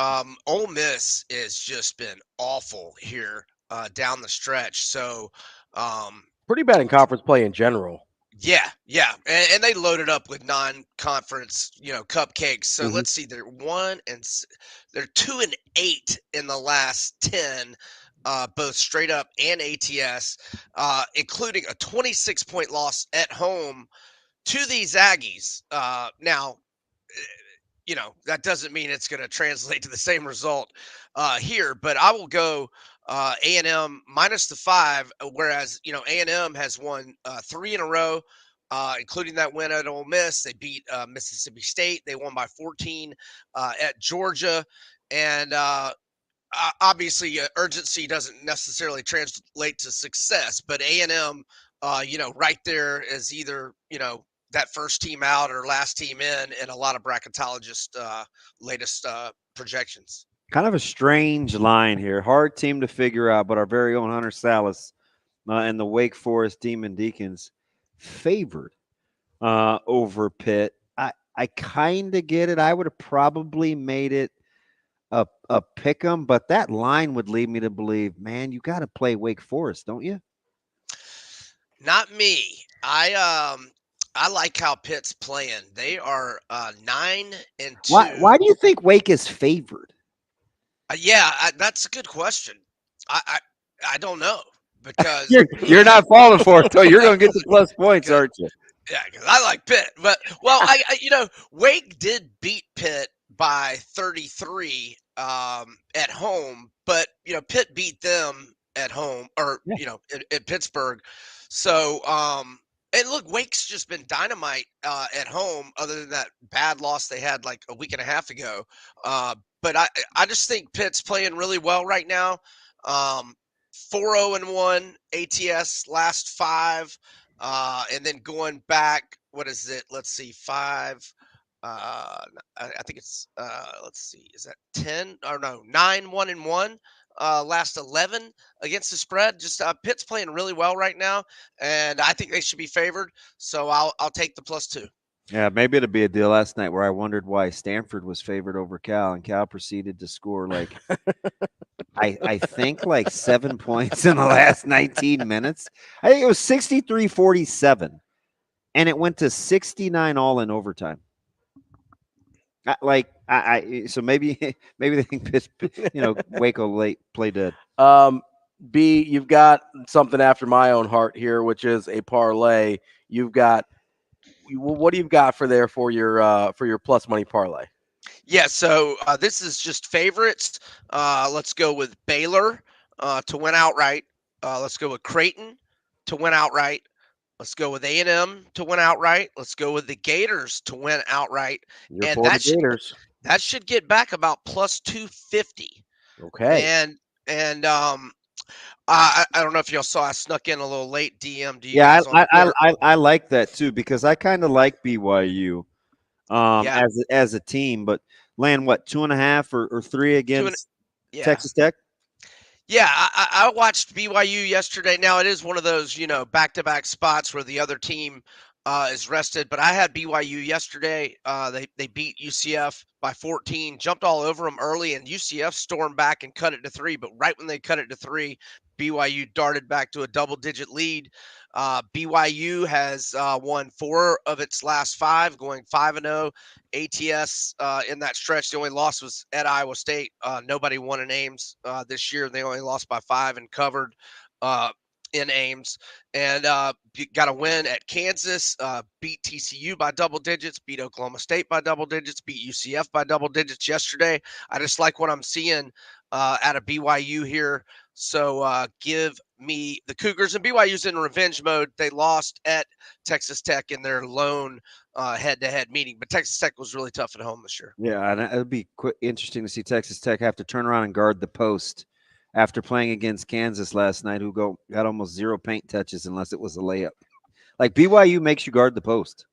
Ole Miss has just been awful here down the stretch. So pretty bad in conference play in general. Yeah. And they loaded up with non-conference, cupcakes. So let's see, they're 2-8 in the last 10, both straight up and ATS, including a 26-point loss at home to these Aggies. Now, that doesn't mean it's going to translate to the same result here, but I will go A&M -5, whereas, A&M has won 3 in a row, including that win at Ole Miss. They beat Mississippi State. They won by 14 at Georgia. And obviously, urgency doesn't necessarily translate to success, but A&M, right there is either, that first team out or last team in a lot of bracketologists' latest projections. Kind of a strange line here. Hard team to figure out, but our very own Hunter Salas and the Wake Forest Demon Deacons favored over Pitt. I kind of get it. I would have probably made it a pick 'em, but that line would lead me to believe, man, you got to play Wake Forest, don't you? Not me. I like how Pitt's playing. They are 9-2. Why do you think Wake is favored? That's a good question. I don't know because you're not falling for it, though. You're going to get the plus points, aren't you? Yeah, because I like Pitt. But Wake did beat Pitt by 33 at home, but Pitt beat them at home or in Pittsburgh. So and look, Wake's just been dynamite at home, other than that bad loss they had like a week and a half ago. But I just think Pitt's playing really well right now. 4-0-1 ATS last 5. And then going back, what is it? Let's see, 5. I think it's let's see, is that 10 or no 9-1-1? Last 11 against the spread. Just Pitt's playing really well right now, and I think they should be favored. So I'll take the +2. Yeah, maybe it'll be a deal last night where I wondered why Stanford was favored over Cal, and Cal proceeded to score like I think like 7 points in the last 19 minutes. I think it was 63-47, and it went to 69 all in overtime. So maybe they think Waco late play dead. B, you've got something after my own heart here, which is a parlay. What do you got for your plus money parlay? Yeah, so this is just favorites. Let's go with Baylor to win outright. Let's go with Creighton to win outright. Let's go with A&M to win outright. Let's go with the Gators to win outright. And that should get back about plus 250. Okay. And I don't know if y'all saw I snuck in a little late DM. I like that too, because I kind of like BYU as a team, but land what 2.5 or 3 against Texas Tech. Yeah, I watched BYU yesterday. Now, it is one of those, back-to-back spots where the other team is rested. But I had BYU yesterday. They beat UCF by 14, jumped all over them early, and UCF stormed back and cut it to 3. But right when they cut it to 3, BYU darted back to a double-digit lead. BYU has won 4 of its last 5, going 5-0. ATS in that stretch, the only loss was at Iowa State. Nobody won in Ames this year. They only lost by 5 and covered in Ames. And got a win at Kansas, beat TCU by double digits, beat Oklahoma State by double digits, beat UCF by double digits yesterday. I just like what I'm seeing out of BYU here. So give me the Cougars. And BYU's in revenge mode. They lost at Texas Tech in their lone head-to-head meeting, but Texas Tech was really tough at home this year. Yeah, and it'll be interesting to see Texas Tech have to turn around and guard the post after playing against Kansas last night, who got almost 0 paint touches unless it was a layup. Like BYU makes you guard the post.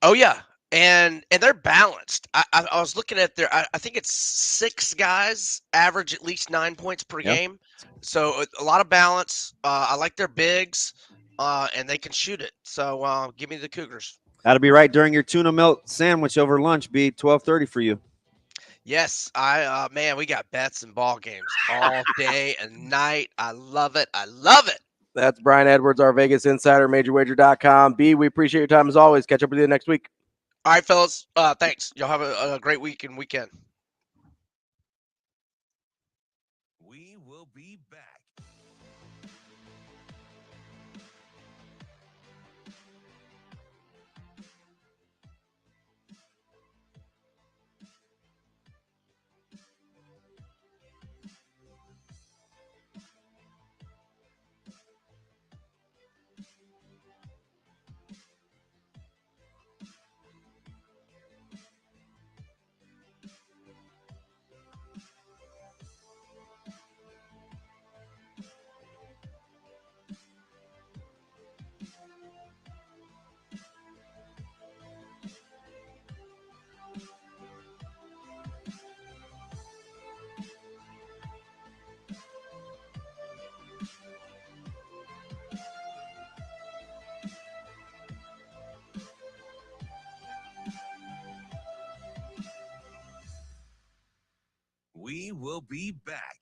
Oh yeah, and they're balanced. I was looking at I think it's 6 guys average at least 9 points per game, so a lot of balance. I like their bigs, and they can shoot it. So give me the Cougars. That'll be right during your tuna melt sandwich over lunch. Be 12:30 for you. Yes, man, we got bets and ball games all day and night. I love it. I love it. That's Brian Edwards, our Vegas insider, MajorWager.com. B, we appreciate your time as always. Catch up with you next week. All right, fellas. Thanks. Y'all have a great week and weekend. We will be back. We will be back.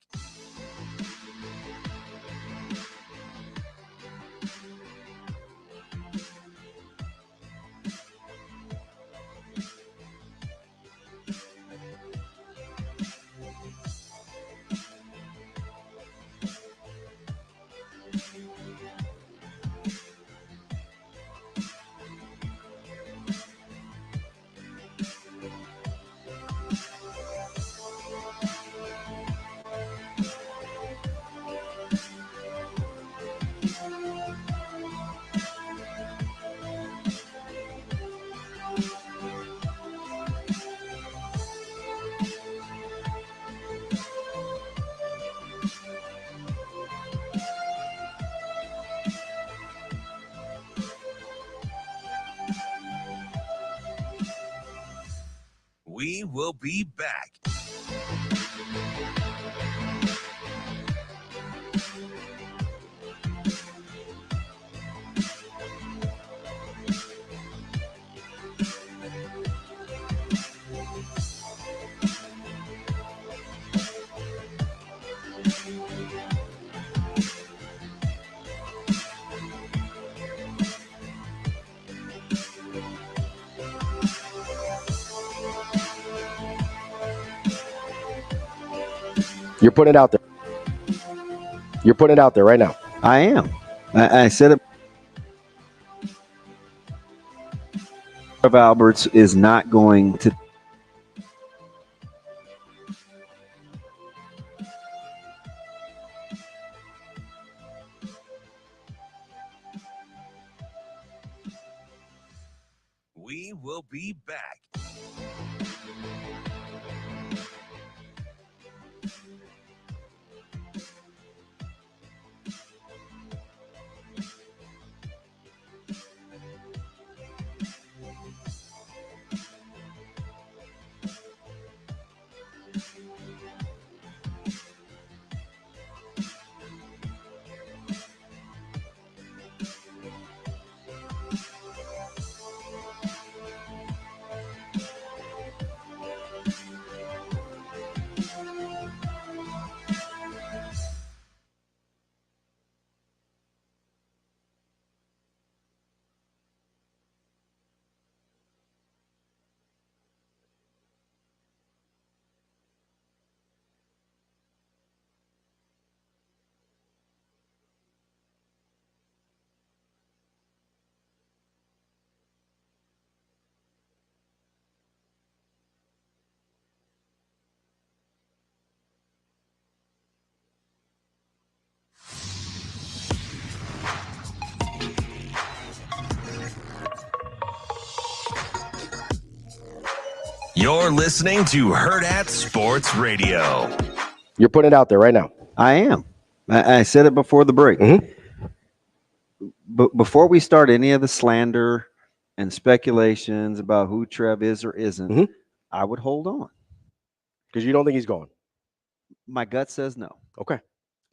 We will be back. You're putting it out there. You're putting it out there right now. I am. I said it. Trev Alberts is not going to. We will be back. You're listening to Hurrdat Sports Radio. You're putting it out there right now. I am. I said it before the break. But before we start any of the slander and speculations about who Trev is or isn't, I would hold on. Because you don't think he's going? My gut says no. Okay.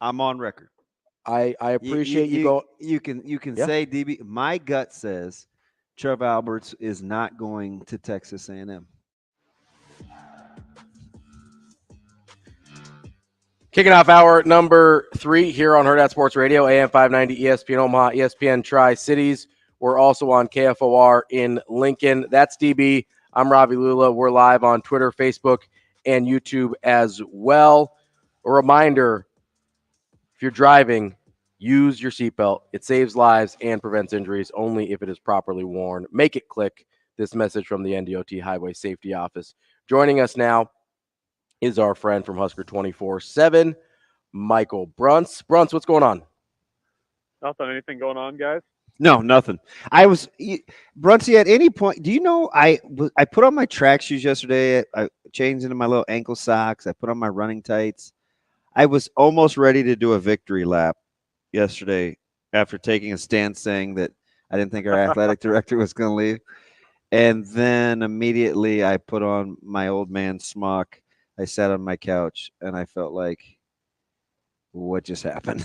I'm on record. I appreciate you go. You can say, DB, my gut says Trev Alberts is not going to Texas A&M. Kicking off hour number 3 here on Hurrdat Sports Radio, AM 590, ESPN Omaha, ESPN Tri-Cities. We're also on KFOR in Lincoln. That's DB. I'm Ravi Lulla. We're live on Twitter, Facebook, and YouTube as well. A reminder, if you're driving, use your seatbelt. It saves lives and prevents injuries only if it is properly worn. Make it click. This message from the NDOT Highway Safety Office. Joining us now is our friend from Husker 24/7, Michael Bruntz. Bruntz, what's going on? Nothing. Anything going on, guys? No, nothing. Bruntzy, at any point, do you know I put on my track shoes yesterday. I changed into my little ankle socks. I put on my running tights. I was almost ready to do a victory lap yesterday after taking a stand saying that I didn't think our athletic director was going to leave. And then immediately I put on my old man smock. I sat on my couch and I felt like, what just happened?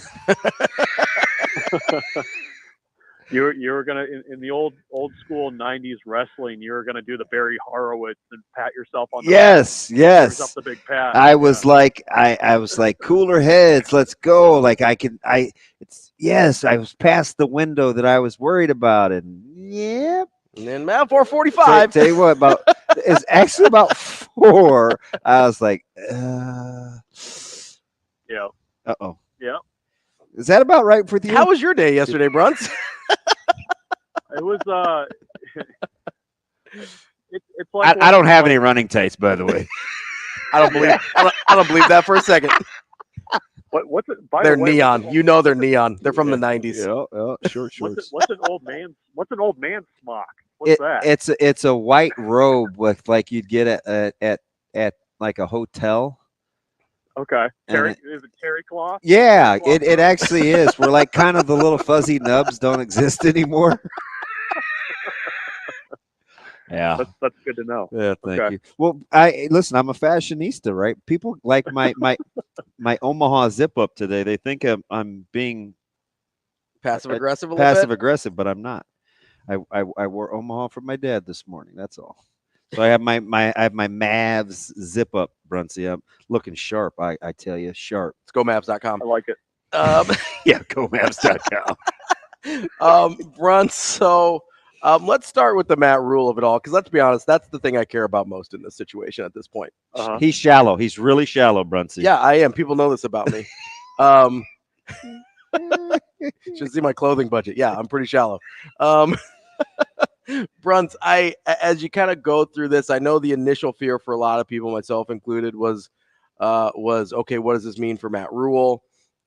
You were gonna in the old school '90s wrestling. You were gonna do the Barry Horowitz and pat yourself on the Yes, back. yes. Yourself the big pat. I was like, I was like, cooler heads, let's go. Like I was past the window that I was worried about, and yeah. And then about 4:45. Tell you what, it's actually about 4. I was like, Yeah. Uh-oh. Yeah. Is that about right for you? How was your day yesterday, Bruntz? It was it's like I don't have any running tights, by the way. I don't believe that for a second. What's it? They're neon. You know they're neon. They're from the '90s. Yeah, short shorts. What's an old man smock? What's that? It's a white robe with like you'd get at like a hotel. Okay. And Is it terry cloth? Yeah, it actually is. We're like kind of the little fuzzy nubs don't exist anymore. Yeah, that's good to know. Yeah, thank Okay. you. Well, listen. I'm a fashionista, right? People like my Omaha zip up today. They think I'm being Passive aggressive. Passive aggressive, but I'm not. I wore Omaha for my dad this morning. That's all. So I have my Mavs zip up, Bruntz. I'm looking sharp. I tell you, sharp. Let's go Mavs.com. I like it. Yeah, go Mavs.com. Bruntz. So. Let's start with the Matt Rule of it all, because let's be honest, that's the thing I care about most in this situation at this point. He's shallow. He's really shallow, Bruntz. Yeah, I am. People know this about me. Should see my clothing budget. Yeah, I'm pretty shallow. Bruntz, as you kind of go through this, I know the initial fear for a lot of people, myself included, was okay, what does this mean for Matt Rule?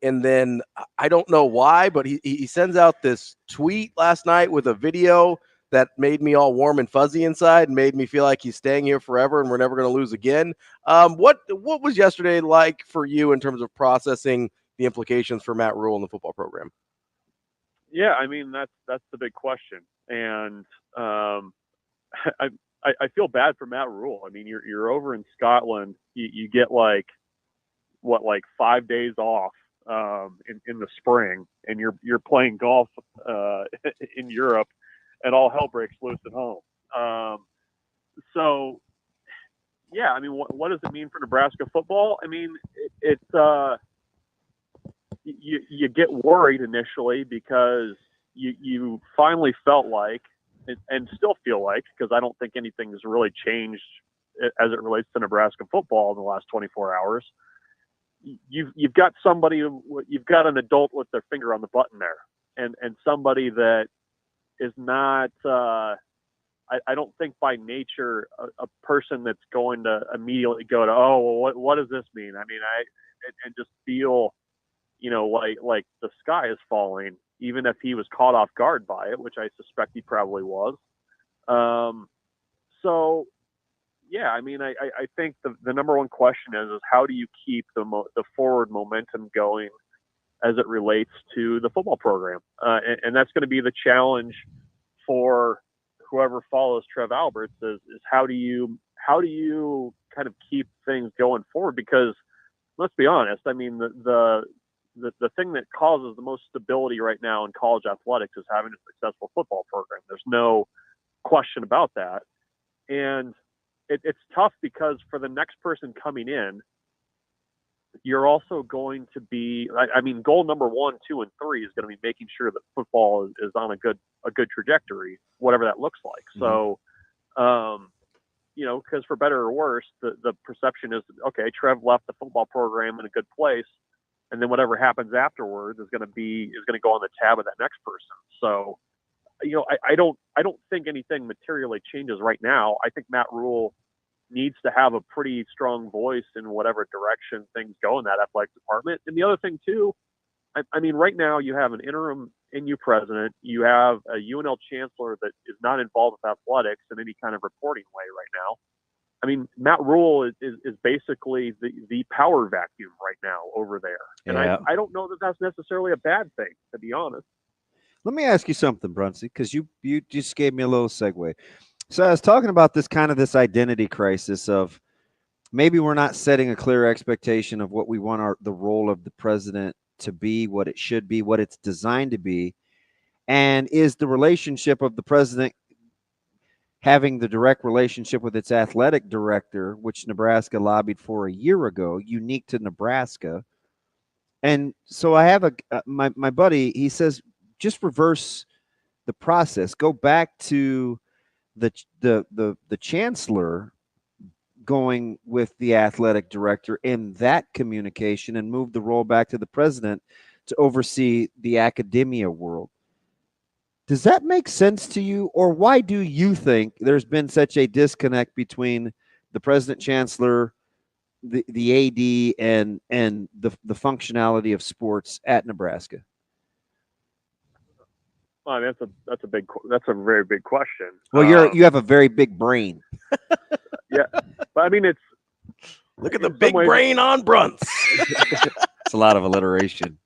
And then I don't know why, but he sends out this tweet last night with a video that made me all warm and fuzzy inside and made me feel like he's staying here forever and we're never going to lose again. What was yesterday like for you in terms of processing the implications for Matt Rule in the football program? Yeah, I mean that's the big question, and I feel bad for Matt Rule. I mean you're over in Scotland, you get like 5 days off. In the spring, and you're playing golf in Europe, and all hell breaks loose at home. So yeah, I mean, what does it mean for Nebraska football? I mean, you get worried initially because you finally felt like, and still feel like, because I don't think anything has really changed as it relates to Nebraska football in the last 24 hours. You've got you've got an adult with their finger on the button there, and somebody that is not, I don't think by nature a person that's going to immediately go to, oh, well, what does this mean? I mean, and just feel, like the sky is falling, even if he was caught off guard by it, which I suspect he probably was. So. Yeah, I mean, I think the number one question is how do you keep the forward momentum going as it relates to the football program, and that's going to be the challenge for whoever follows Trev Alberts is how do you kind of keep things going forward? Because let's be honest, I mean the thing that causes the most stability right now in college athletics is having a successful football program. There's no question about that, and it's tough because for the next person coming in, you're also going to be, I mean, goal number 1, 2, and 3 is going to be making sure that football is on a good trajectory, whatever that looks like. So, because for better or worse, the perception is, okay, Trev left the football program in a good place, and then whatever happens afterwards is going to go on the tab of that next person. So, I don't think anything materially changes right now. I think Matt Rule needs to have a pretty strong voice in whatever direction things go in that athletic department. And the other thing too, I mean, right now you have an interim NU president, you have a UNL chancellor that is not involved with athletics in any kind of reporting way right now. I mean, Matt Rule is basically the power vacuum right now over there. And Yeah. I don't know that that's necessarily a bad thing, to be honest. Let me ask you something, Bruntz, because you just gave me a little segue. So I was talking about this identity crisis of maybe we're not setting a clear expectation of what we want the role of the president to be, what it should be, what it's designed to be. And is the relationship of the president having the direct relationship with its athletic director, which Nebraska lobbied for a year ago, unique to Nebraska? And so I have my buddy, he says, just reverse the process. Go back to the chancellor going with the athletic director in that communication and move the role back to the president to oversee the academia world. Does that make sense to you? Or why do you think there's been such a disconnect between the president chancellor, the AD, and the functionality of sports at Nebraska? That's a very big question. Well, you have a very big brain. Yeah, but I mean, look at the big brain on Bruntz. It's a lot of alliteration.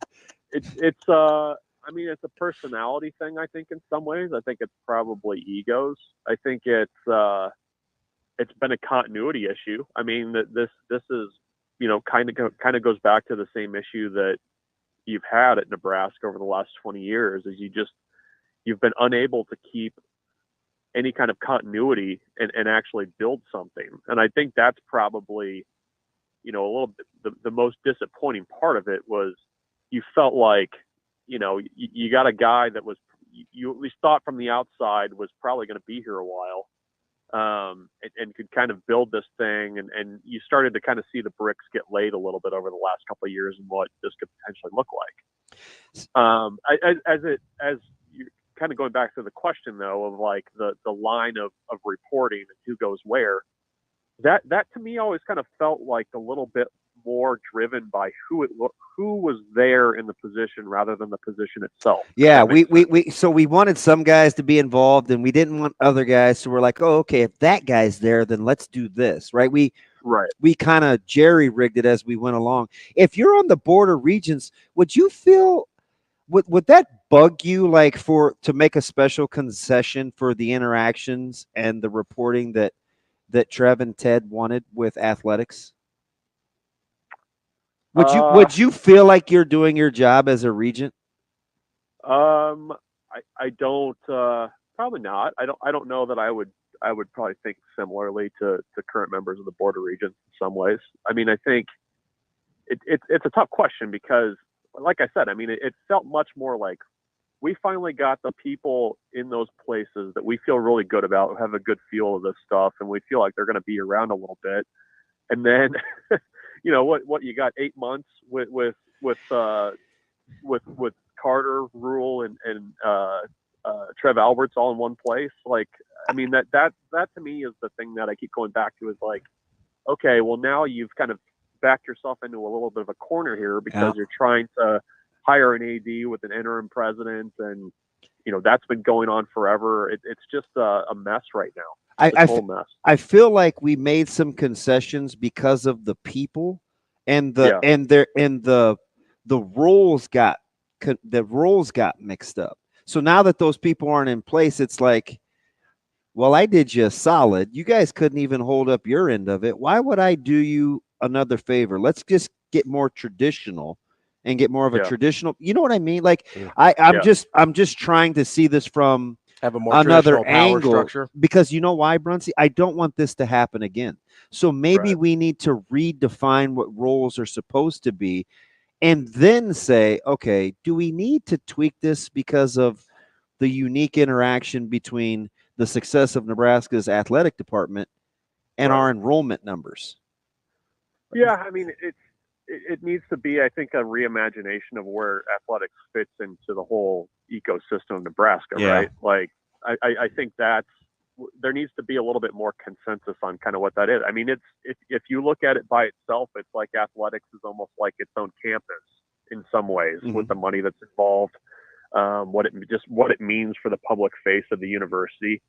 I mean, it's a personality thing. I think in some ways, I think it's probably egos. I think it's been a continuity issue. I mean, this is kind of goes back to the same issue that you've had at Nebraska over the last 20 years. Is you've been unable to keep any kind of continuity and actually build something. And I think that's probably, a little bit the most disappointing part of it was you felt like, you got a guy that was, you at least thought from the outside was probably going to be here a while, and could kind of build this thing. And you started to kind of see the bricks get laid a little bit over the last couple of years and what this could potentially look like. As you kind of going back to the question though, of like the line of reporting and who goes where, that to me always kind of felt like a little bit more driven by who was there in the position rather than the position itself. Yeah, we wanted some guys to be involved and we didn't want other guys. So we're like, oh, okay, if that guy's there, then let's do this, right? We kind of jerry-rigged it as we went along. If you're on the border regions, would you feel would that bug you, like to make a special concession for the interactions and the reporting that Trev and Ted wanted with athletics? Would you feel like you're doing your job as a regent? I don't probably not. I don't know that I would probably think similarly to current members of the border region in some ways. I mean, I think it's a tough question because, like I said, I mean, it felt much more like we finally got the people in those places that we feel really good about, who have a good feel of this stuff, and we feel like they're going to be around a little bit. And then, what you got 8 months with Carter, Rule, and Trev Alberts all in one place. Like, I mean, that to me is the thing that I keep going back to, is like, okay, well, now you've kind of backed yourself into a little bit of a corner here because you're trying to hire an AD with an interim president, and that's been going on forever. It's just a mess right now. I feel like we made some concessions because of the people and the roles got mixed up. So now that those people aren't in place, it's like, well, I did you a solid. You guys couldn't even hold up your end of it. Why would I do you another favor? Let's just get more traditional and get more of a traditional. You know what I mean? Like I'm just trying to see this from have a more another power angle structure. Because you know why, Bruntz? I don't want this to happen again. So maybe we need to redefine what roles are supposed to be, and then say, okay, do we need to tweak this because of the unique interaction between the success of Nebraska's athletic department and our enrollment numbers? Yeah, I mean, it needs to be, I think, a reimagination of where athletics fits into the whole ecosystem of Nebraska, right? Like, I think there needs to be a little bit more consensus on kind of what that is. I mean, if you look at it by itself, it's like athletics is almost like its own campus in some ways, with the money that's involved, what it means for the public face of the university,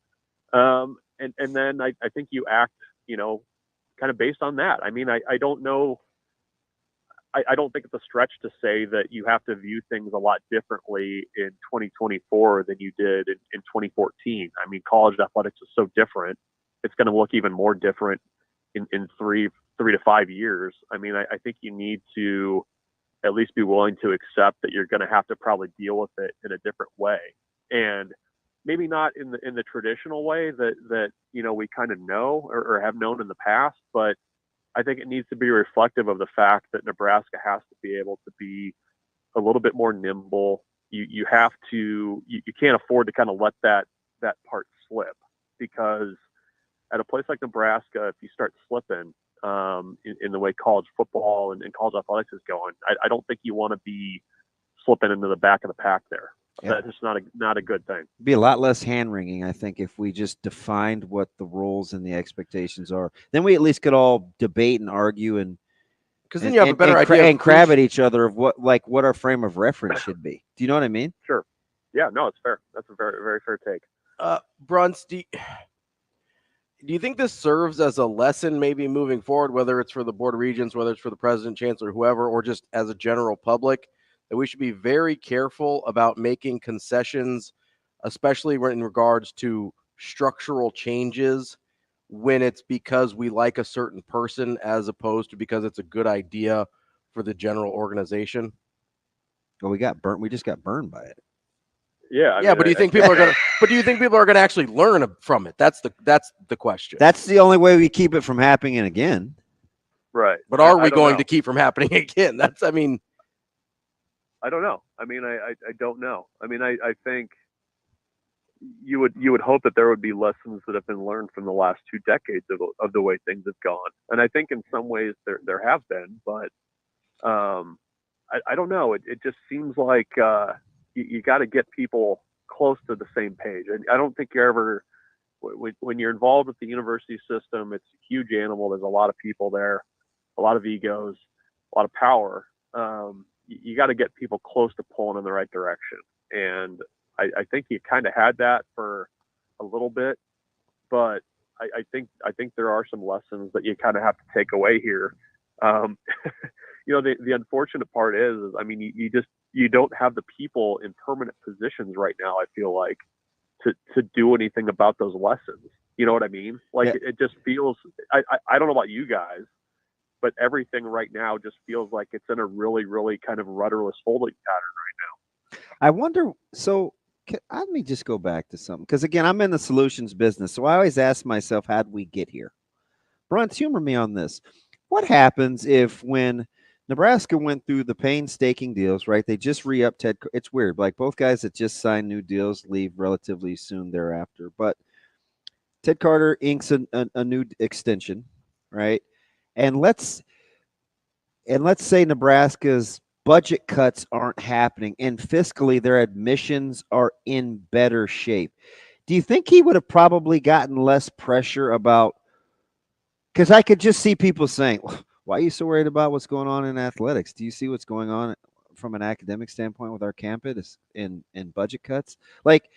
and then I think you act, kind of based on that. I mean, I don't know. I don't think it's a stretch to say that you have to view things a lot differently in 2024 than you did in 2014. I mean, college athletics is so different. It's going to look even more different in 3 to 5 years. I mean, I think you need to at least be willing to accept that you're going to have to probably deal with it in a different way. and maybe not in the traditional way that we kind of know or have known in the past, but I think it needs to be reflective of the fact that Nebraska has to be able to be a little bit more nimble. You have to, you can't afford to kind of let that part slip, because at a place like Nebraska, if you start slipping in the way college football and college athletics is going, I don't think you want to be slipping into the back of the pack there. Yeah. That's just not a good thing. Be a lot less hand wringing, I think, if we just defined what the roles and the expectations are. Then we at least could all debate and argue and because then you have a better idea and crab at each other of what our frame of reference should be. Do you know what I mean? Sure. Yeah. No, it's fair. That's a very, very fair take. Bruntz, do you think this serves as a lesson maybe moving forward, whether it's for the Board of Regents, whether it's for the president, chancellor, whoever, or just as a general public, that we should be very careful about making concessions, especially in regards to structural changes, when it's because we like a certain person as opposed to because it's a good idea for the general organization? Well, we got burnt. We just got burned by it. Yeah. But do you think people are going to? But do you think people are going to actually learn from it? That's the question. That's the only way we keep it from happening again. Right. But are we going to keep from happening again? I don't know. I don't know. I think you would hope that there would be lessons that have been learned from the last 2 decades of the way things have gone. And I think in some ways there have been, but I don't know. It just seems like you got to get people close to the same page. And I don't think you're ever, when you're involved with the university system, it's a huge animal. There's a lot of people there, a lot of egos, a lot of power. You got to get people close to pulling in the right direction. And I think you kind of had that for a little bit, but I think there are some lessons that you kind of have to take away here. The unfortunate part is you don't have the people in permanent positions right now, I feel like, to do anything about those lessons. You know what I mean? It just feels, I don't know about you guys, but everything right now just feels like it's in a really, really kind of rudderless holding pattern right now. I wonder, so let me just go back to something. Because, again, I'm in the solutions business, so I always ask myself, how did we get here? Bruntz, humor me on this. What happens if when Nebraska went through the painstaking deals, right? They just re-upped Ted. It's weird. Like both guys that just signed new deals leave relatively soon thereafter. But Ted Carter inks a new extension, right? And let's say Nebraska's budget cuts aren't happening and fiscally their admissions are in better shape. Do you think he would have probably gotten less pressure about, because I could just see people saying, why are you so worried about what's going on in athletics? Do you see what's going on from an academic standpoint with our campus in budget cuts? Like,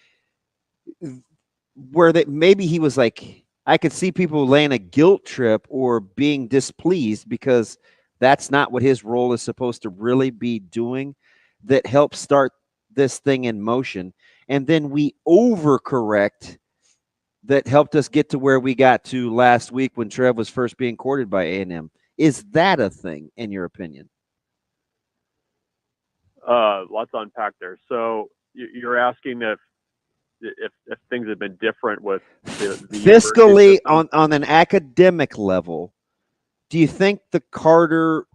where that maybe he was like, I could see people laying a guilt trip or being displeased because that's not what his role is supposed to really be doing, that helps start this thing in motion. And then we overcorrect that helped us get to where we got to last week when Trev was first being courted by A&M. Is that a thing, in your opinion? Lots to unpack there. So you're asking if things have been different with the fiscally on an academic level. Do you think the Carter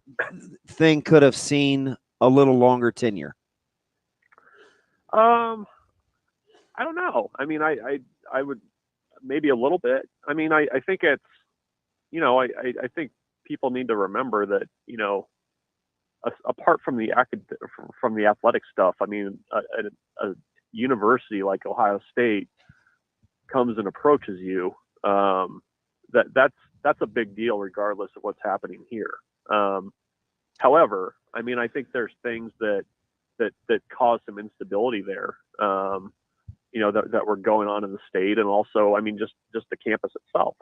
thing could have seen a little longer tenure? I don't know. I would maybe a little bit. I think it's, I think people need to remember that, apart from the athletic stuff, a university like Ohio State comes and approaches you. That's a big deal regardless of what's happening here. However, I think there's things that cause some instability there, that were going on in the state, and also, just the campus itself.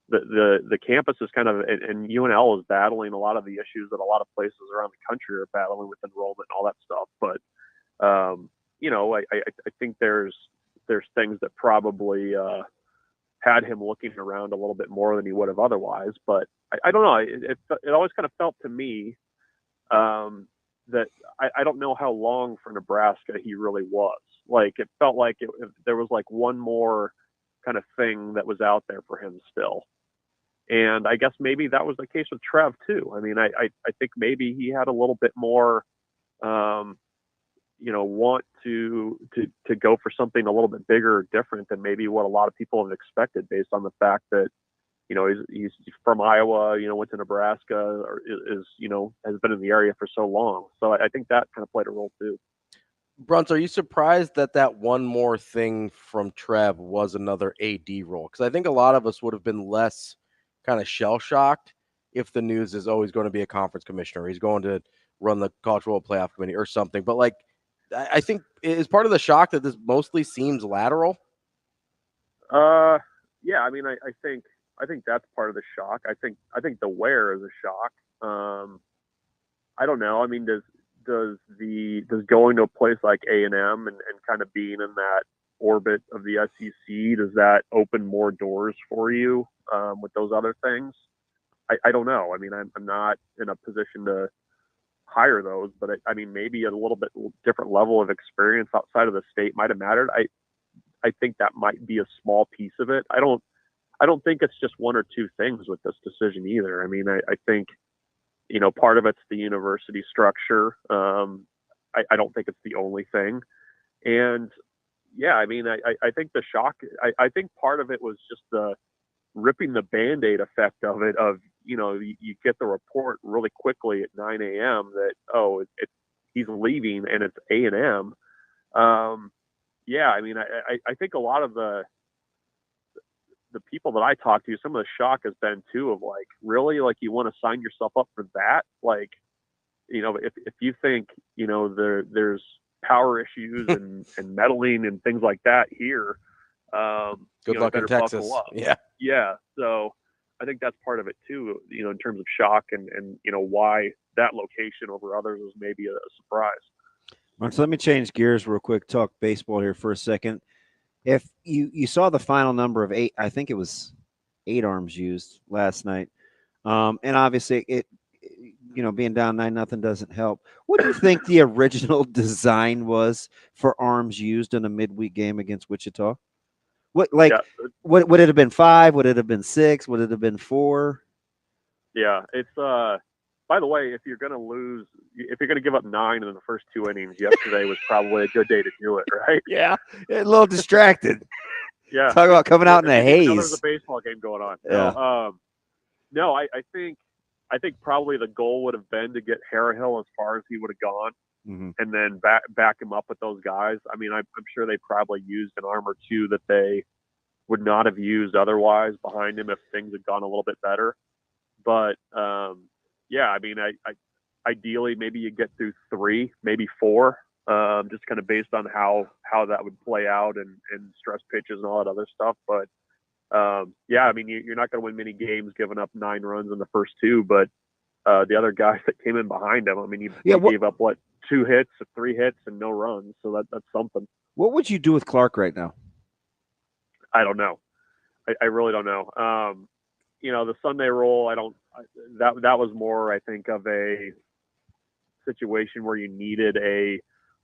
The campus is kind of, and UNL is battling a lot of the issues that a lot of places around the country are battling with enrollment and all that stuff. But, I think there's things that probably had him looking around a little bit more than he would have otherwise. But I don't know. It always kind of felt to me that I don't know how long for Nebraska he really was. Like, it felt like there was like one more kind of thing that was out there for him still. And I guess maybe that was the case with Trev too. I mean, I think maybe he had a little bit more, want to go for something a little bit bigger or different than maybe what a lot of people have expected based on the fact that, he's from Iowa, went to Nebraska, or has been in the area for so long. So I think that kind of played a role too. Bruntz, are you surprised that one more thing from Trev was another AD role? Because I think a lot of us would have been less kind of shell-shocked if the news is always going to be a conference commissioner. He's going to run the college football playoff committee or something. But, like, I think is part of the shock that this mostly seems lateral? Yeah, I mean, I think that's part of the shock. I think the where is a shock. I don't know. I mean, does going to a place like A&M and kind of being in that orbit of the SEC, does that open more doors for you with those other things? I don't know. I mean, I'm not in a position to hire those, but I mean, maybe a little bit different level of experience outside of the state might have mattered. I think that might be a small piece of it. I don't think it's just one or two things with this decision either. I mean, I think, part of it's the university structure. I don't think it's the only thing. And yeah, I mean, I think the shock, I think part of it was just the ripping the Band-Aid effect of it, of, you get the report really quickly at 9 a.m. that, he's leaving and it's A&M. Yeah, I mean, I think a lot of the people that I talk to, some of the shock has been too of like, really, like, you want to sign yourself up for that? Like, if you think, there's power issues and meddling and things like that here, good luck in Texas. Yeah. So I think that's part of it too, in terms of shock and why that location over others was maybe a surprise. So let me change gears real quick, talk baseball here for a second. If you saw the final number of 8, I think it was 8 arms used last night. And obviously it being down 9-0 doesn't help. What do you think the original design was for arms used in a midweek game against Wichita? Would it have been 5? Would it have been 6? Would it have been 4? Yeah, it's by the way, if you're going to give up 9 in the first 2 innings, yesterday was probably a good day to do it, right? Yeah, a little distracted. Yeah, talk about coming out in the haze. There's a baseball game going on. Yeah. No, I think probably the goal would have been to get Harrahill as far as he would have gone, and then back him up with those guys. I mean, I'm sure they probably used an arm or two that they would not have used otherwise behind him if things had gone a little bit better. But yeah, I mean, I ideally maybe you get through 3, maybe 4, just kind of based on how that would play out and stress pitches and all that other stuff. But yeah, I mean, you're not going to win many games giving up 9 runs in the first 2, but the other guys that came in behind him, I mean, he gave up 2 hits, 3 hits, and no runs. So that's something. What would you do with Clark right now? I don't know. I really don't know. The Sunday roll, that was more, I think, of a situation where you needed a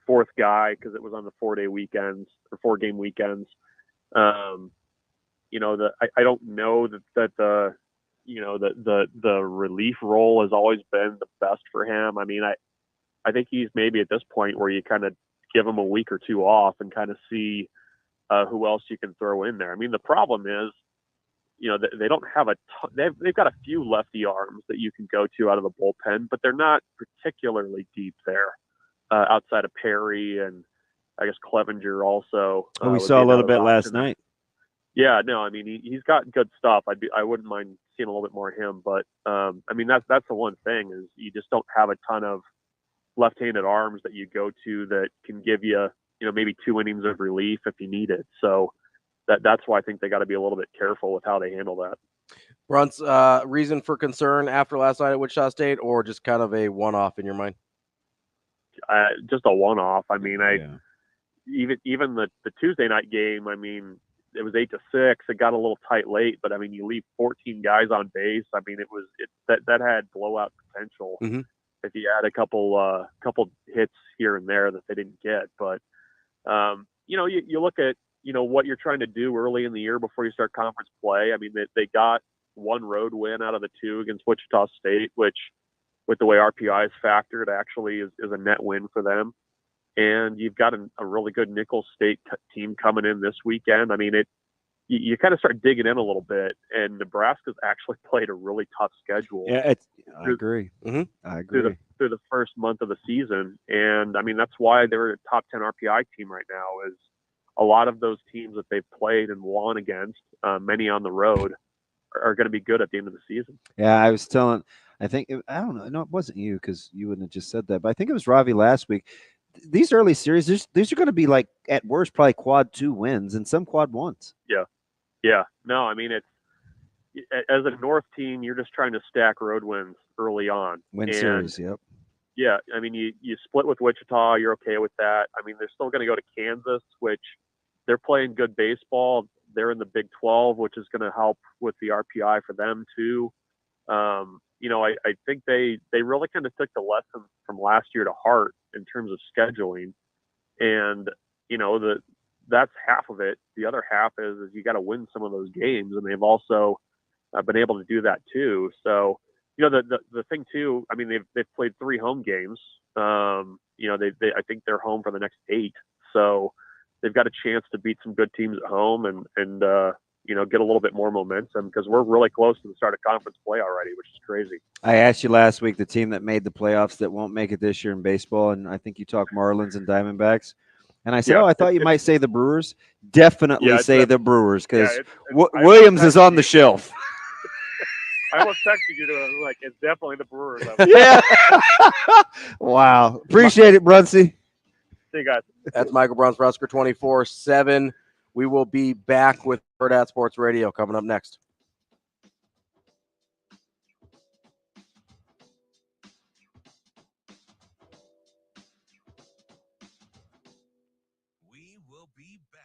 4th guy because it was on the 4-day weekends or 4-game weekends. I don't know that the relief role has always been the best for him. I mean, I think he's maybe at this point where you kind of give him a week or 2 off and kind of see who else you can throw in there. I mean, the problem is, they don't have they've got a few lefty arms that you can go to out of the bullpen, but they're not particularly deep there outside of Perry and I guess Clevenger also. We saw a little bit last night. Yeah, no, I mean, he's got good stuff. I wouldn't mind seeing a little bit more of him, but I mean, that's the one thing is you just don't have a ton of left-handed arms that you go to that can give you, maybe 2 innings of relief if you need it. So that's why I think they got to be a little bit careful with how they handle that. Bruntz, reason for concern after last night at Wichita State, or just kind of a one-off in your mind? Just a one-off. I mean, even the Tuesday night game, I mean, it was 8-6. It got a little tight late, but I mean, you leave 14 guys on base. I mean, that had blowout potential if you add a couple hits here and there that they didn't get. But you look at what you're trying to do early in the year before you start conference play. I mean, they got one road win out of the 2 against Wichita State, which, with the way RPI is factored, actually is a net win for them. And you've got a really good Nicholls State team coming in this weekend. I mean, you kind of start digging in a little bit, and Nebraska's actually played a really tough schedule. Yeah, I agree. I agree. Through the first month of the season. And I mean, that's why they're a top 10 RPI team right now, is a lot of those teams that they've played and won against, many on the road, are going to be good at the end of the season. Yeah, I was telling, I don't know. No, it wasn't you, because you wouldn't have just said that, but I think it was Ravi last week. These early series, these are going to be like, at worst, probably quad 2 wins and some quad 1s. Yeah. No, I mean, as a North team, you're just trying to stack road wins early on. Series, yep. Yeah, I mean, you split with Wichita, you're okay with that. I mean, they're still going to go to Kansas, which they're playing good baseball. They're in the Big 12, which is going to help with the RPI for them too. I think they really kind of took the lessons from last year to heart in terms of scheduling, and that's half of it. The other half is you got to win some of those games, and they've also been able to do that too. So, the thing too, I mean, they've played 3 home games. I think they're home for the next 8. So they've got a chance to beat some good teams at home and get a little bit more momentum, because we're really close to the start of conference play already, which is crazy. I asked you last week the team that made the playoffs that won't make it this year in baseball, and I think you talked Marlins and Diamondbacks. And I said, I thought you might say the Brewers. Definitely say the Brewers, because Williams is on the shelf. I almost texted you to it's definitely the Brewers. Yeah. Wow. Appreciate it, Bruntz. See you guys. That's Michael Bruntz, Husker 24/7. We will be back with Hurrdat Sports Radio coming up next. We will be back.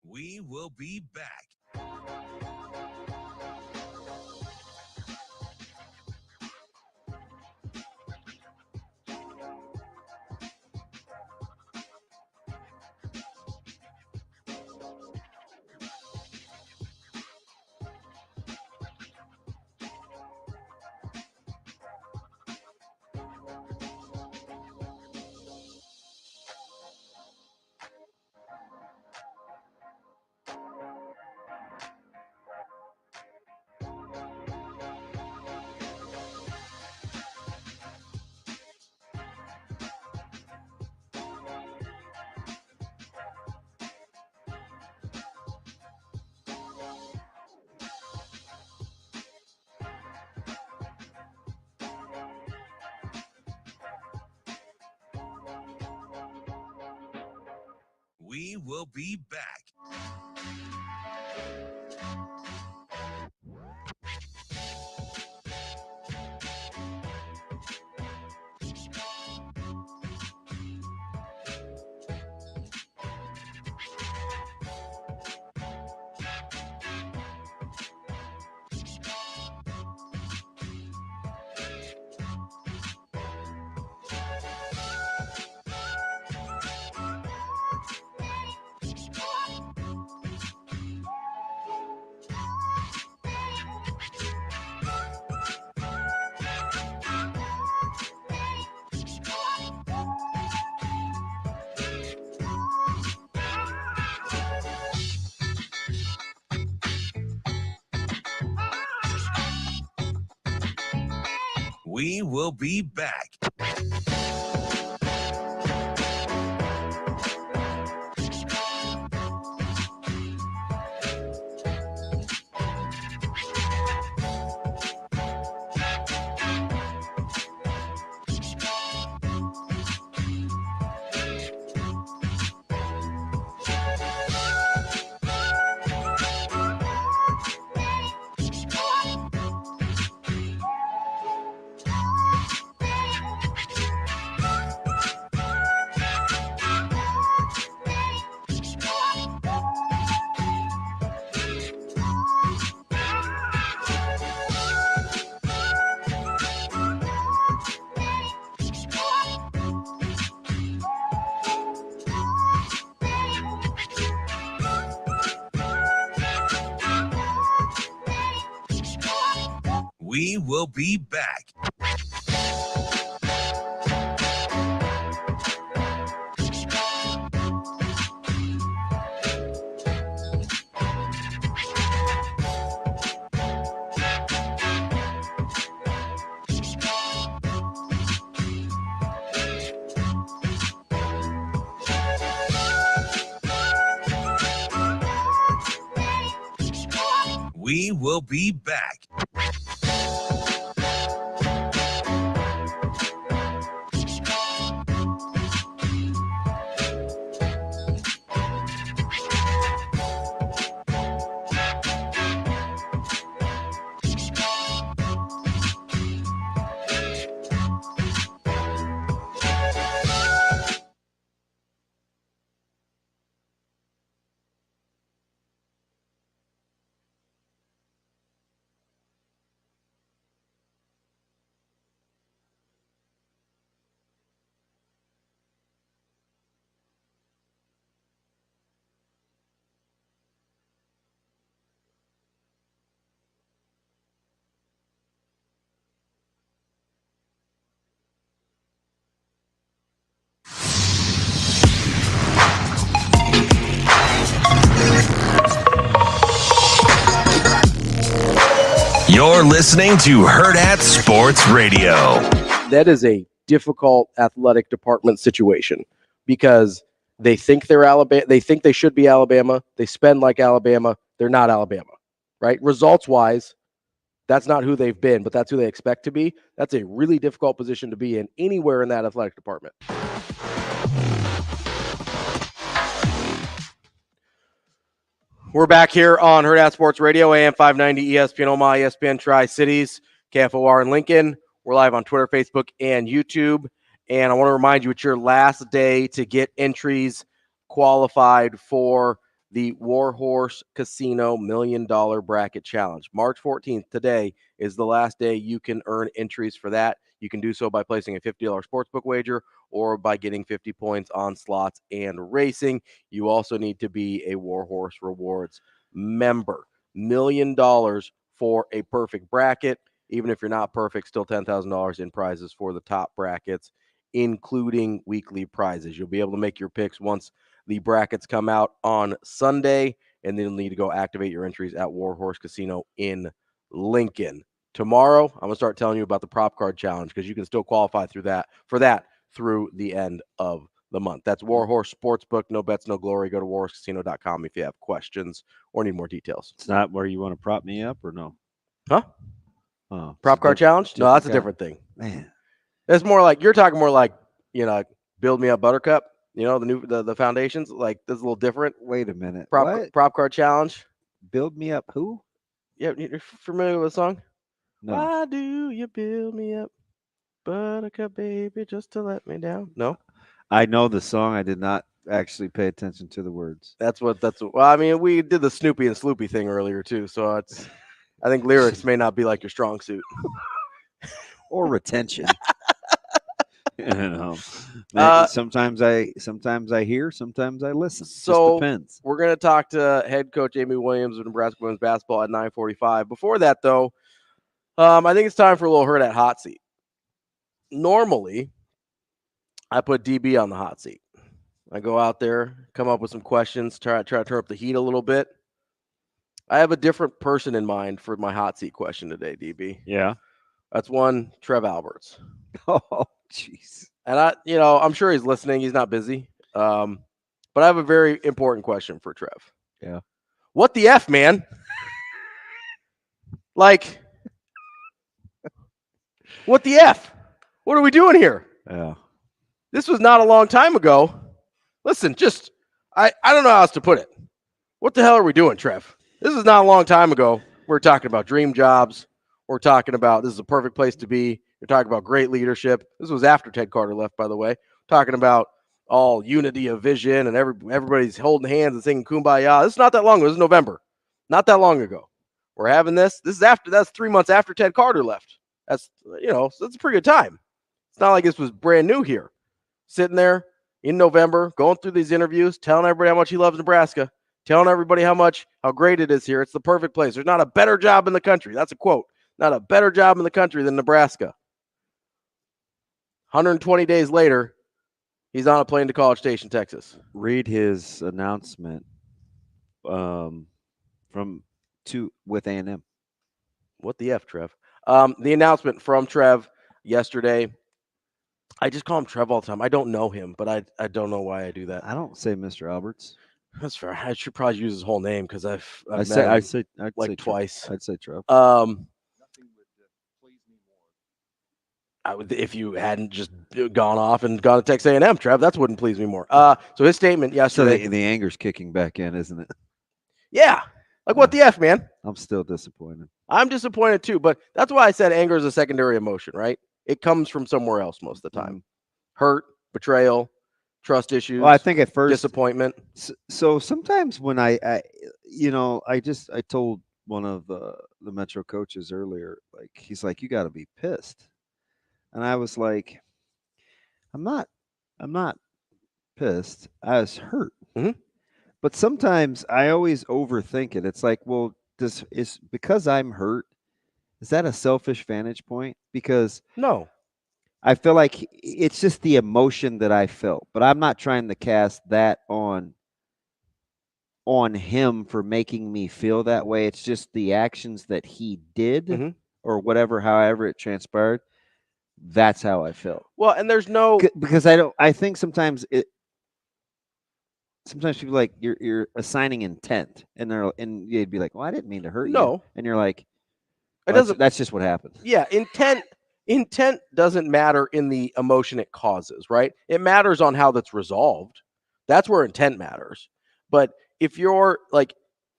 We will be back. We will be back. We will be back. We will be back. We will be back. You're listening to Hurrdat Sports Radio. That is a difficult athletic department situation because they think they're Alabama. They think they should be Alabama. They spend like Alabama. They're not Alabama, right? Results wise, that's not who they've been, but that's who they expect to be. That's a really difficult position to be in anywhere in that athletic department. We're back here on Hurrdat Sports Radio, AM 590, ESPN Omaha, ESPN Tri-Cities, KFOR in Lincoln. We're live on Twitter, Facebook, and YouTube. And I want to remind you, it's your last day to get entries qualified for the Warhorse Casino $1 Million Bracket Challenge. March 14th, today, is the last day you can earn entries for that. You can do so by placing a $50 sportsbook wager or by getting 50 points on slots and racing. You also need to be a Warhorse Rewards member. $1 million for a perfect bracket. Even if you're not perfect, still $10,000 in prizes for the top brackets, including weekly prizes. You'll be able to make your picks once the brackets come out on Sunday, and then you'll need to go activate your entries at Warhorse Casino in Lincoln. Tomorrow, I'm going to start telling you about the prop card challenge because you can still qualify for that through the end of the month. That's Warhorse Sportsbook. No bets, no glory. Go to warhorsecasino.com if you have questions or need more details. It's not where you want to prop me up or no? Huh? Oh, prop card challenge? No, that's a different thing. Man, it's more like you're talking more like, build me up Buttercup. The foundations, like this is a little different. Wait a minute. Prop card challenge. Build me up who? Yeah, you're familiar with the song? No. Why do you build me up, Buttercup baby, just to let me down? No. I know the song. I did not actually pay attention to the words. Well, I mean, we did the Snoopy and Sloopy thing earlier too, so I think lyrics may not be like your strong suit. Or retention. Sometimes I hear, sometimes I listen. So just depends. We're going to talk to head coach Amy Williams of Nebraska women's basketball at 9:45. Before that, though, I think it's time for a little Hurrdat hot seat. Normally, I put DB on the hot seat. I go out there, come up with some questions, try to turn up the heat a little bit. I have a different person in mind for my hot seat question today, DB. Yeah. That's one Trev Alberts. Oh, jeez. And I'm sure he's listening. He's not busy. But I have a very important question for Trev. Yeah. What the F, man? Like, what the F? What are we doing here? Yeah. This was not a long time ago. Listen, I don't know how else to put it. What the hell are we doing, Trev? This is not a long time ago. We're talking about dream jobs. We're talking about this is a perfect place to be. You're talking about great leadership. This was after Ted Carter left, by the way. Talking about all unity of vision and everybody's holding hands and singing Kumbaya. This is not that long ago. This is November. Not that long ago. We're having this. That's 3 months after Ted Carter left. That's so that's a pretty good time. It's not like this was brand new here. Sitting there in November, going through these interviews, telling everybody how much he loves Nebraska, telling everybody how great it is here. It's the perfect place. There's not a better job in the country. That's a quote. Not a better job in the country than Nebraska. 120 days later, he's on a plane to College Station, Texas. Read his announcement with A&M. What the F, Trev? The announcement from Trev yesterday. I just call him Trev all the time. I don't know him, but I don't know why I do that. I don't say Mr. Alberts. That's fair. I should probably use his whole name because I'd I'd say say twice. I'd say Trev. I would, if you hadn't just gone off and gone to Texas A&M, Trev, that wouldn't please me more. So his statement yesterday. So the anger's kicking back in, isn't it? Yeah. Like, what the F, man? I'm still disappointed. I'm disappointed too, but that's why I said anger is a secondary emotion, right? It comes from somewhere else most of the time. Hurt, betrayal, trust issues. Well, I think at first disappointment. So sometimes when I told one of the Metro coaches earlier, like, he's like, you got to be pissed. And I was like, I'm not pissed. I was hurt. Mm-hmm. But sometimes I always overthink it. It's like, well, is because I'm hurt, is that a selfish vantage point? Because no, I feel like it's just the emotion that I felt, but I'm not trying to cast that on him for making me feel that way. It's just the actions that he did or whatever, however it transpired. That's how I felt. Well, and there's no, because I think sometimes people like you're assigning intent, and you'd be like, well, I didn't mean to hurt you. And you're like, well, that's just what happened. Yeah, intent doesn't matter in the emotion it causes, right? It matters on how that's resolved. That's where intent matters. But if you're like,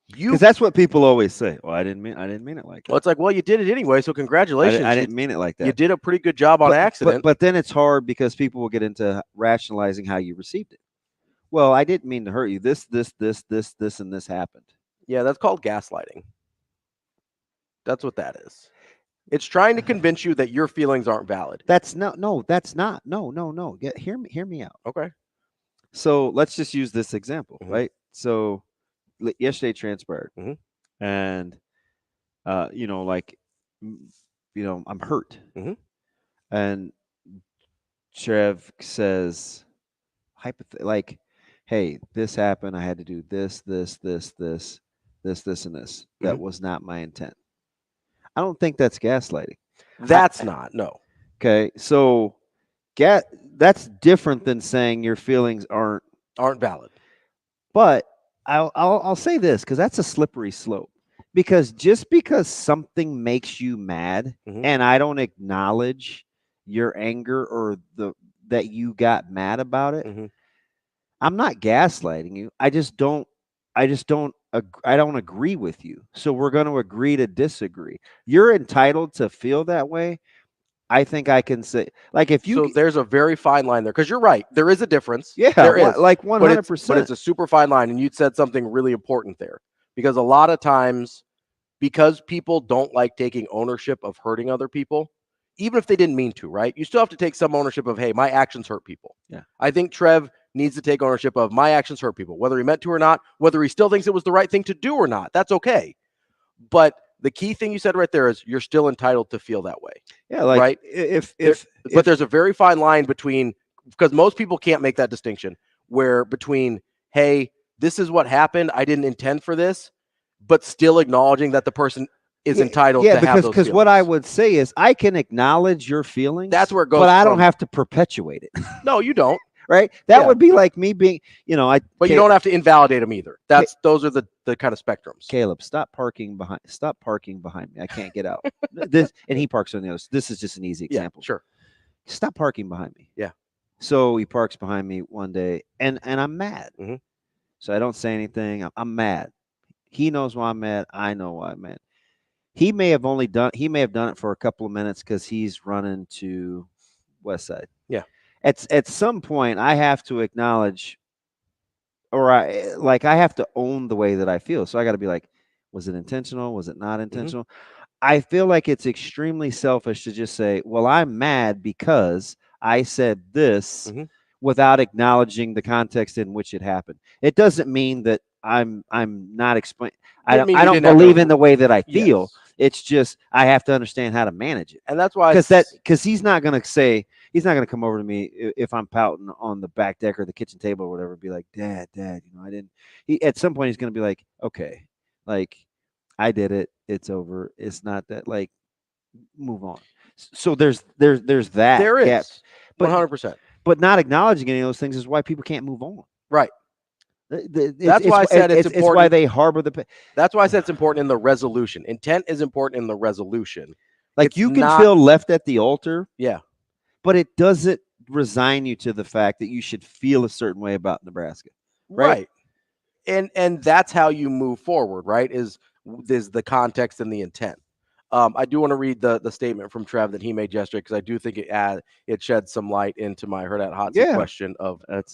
because that's what people always say. Well, I didn't mean it like that. Well, it's like, well, you did it anyway, so congratulations. I didn't mean it like that. You did a pretty good job on accident. But then it's hard because people will get into rationalizing how you received it. Well, I didn't mean to hurt you. This, and this happened. Yeah, that's called gaslighting. That's what that is. It's trying to convince you that your feelings aren't valid. That's not. No. Hear me out. Okay. So let's just use this example, right? So yesterday transpired, and I'm hurt, and Trev says, hey, this happened. I had to do this, and this. That was not my intent. I don't think that's gaslighting. That's not, no. Okay, so that's different than saying your feelings aren't valid. But I'll say this, because that's a slippery slope. Because just because something makes you mad, and I don't acknowledge your anger or that you got mad about it, I'm not gaslighting you. I don't agree with you. So we're going to agree to disagree. You're entitled to feel that way. I think I can say, like, if you. So there's a very fine line there, because you're right. There is a difference. Yeah, there is. Like 100%. But it's a super fine line, and you said something really important there. Because a lot of times, because people don't like taking ownership of hurting other people, even if they didn't mean to, right? You still have to take some ownership of, hey, my actions hurt people. Yeah. I think Trev needs to take ownership of my actions hurt people, whether he meant to or not, whether he still thinks it was the right thing to do or not. That's okay. But the key thing you said right there is you're still entitled to feel that way. Yeah, like, right? But there's a very fine line between, because most people can't make that distinction, where between, hey, this is what happened, I didn't intend for this, but still acknowledging that the person is entitled to have those because what I would say is I can acknowledge your feelings. That's where it goes. But I don't have to perpetuate it. No, you don't. Right? That would be like me being, But you don't have to invalidate them either. Those are the kind of spectrums. Caleb, stop parking behind me. I can't get out. And he parks on the other. This is just an easy example. Sure. Stop parking behind me. Yeah. So he parks behind me one day, and I'm mad. Mm-hmm. So I don't say anything. I'm mad. He knows why I'm mad. I know why I'm mad. He may have done it for a couple of minutes because he's running to West Side. Yeah. At some point, I have to acknowledge, or I have to own the way that I feel. So I got to be like, was it intentional? Was it not intentional? Mm-hmm. I feel like it's extremely selfish to just say, well, I'm mad because I said this without acknowledging the context in which it happened. It doesn't mean that I'm not explaining. I don't believe in the way that I feel. Yes. It's just I have to understand how to manage it. And that's why because he's not going to come over to me if I'm pouting on the back deck or the kitchen table or whatever, be like, Dad, I didn't. At some point he's going to be like, okay, like I did it. It's over. It's not that, like, move on. So there's that. There is gap. 100%. But not acknowledging any of those things is why people can't move on. Right. That's why I said it's important. It's why they harbor the. That's why I said it's important in the resolution. Intent is important in the resolution. Like you can feel left at the altar. Yeah. But it doesn't resign you to the fact that you should feel a certain way about Nebraska. Right. And that's how you move forward, right? Is the context and the intent. I do want to read the statement from Trev that he made yesterday because I do think it sheds some light into my Hurrdat hot seat question of what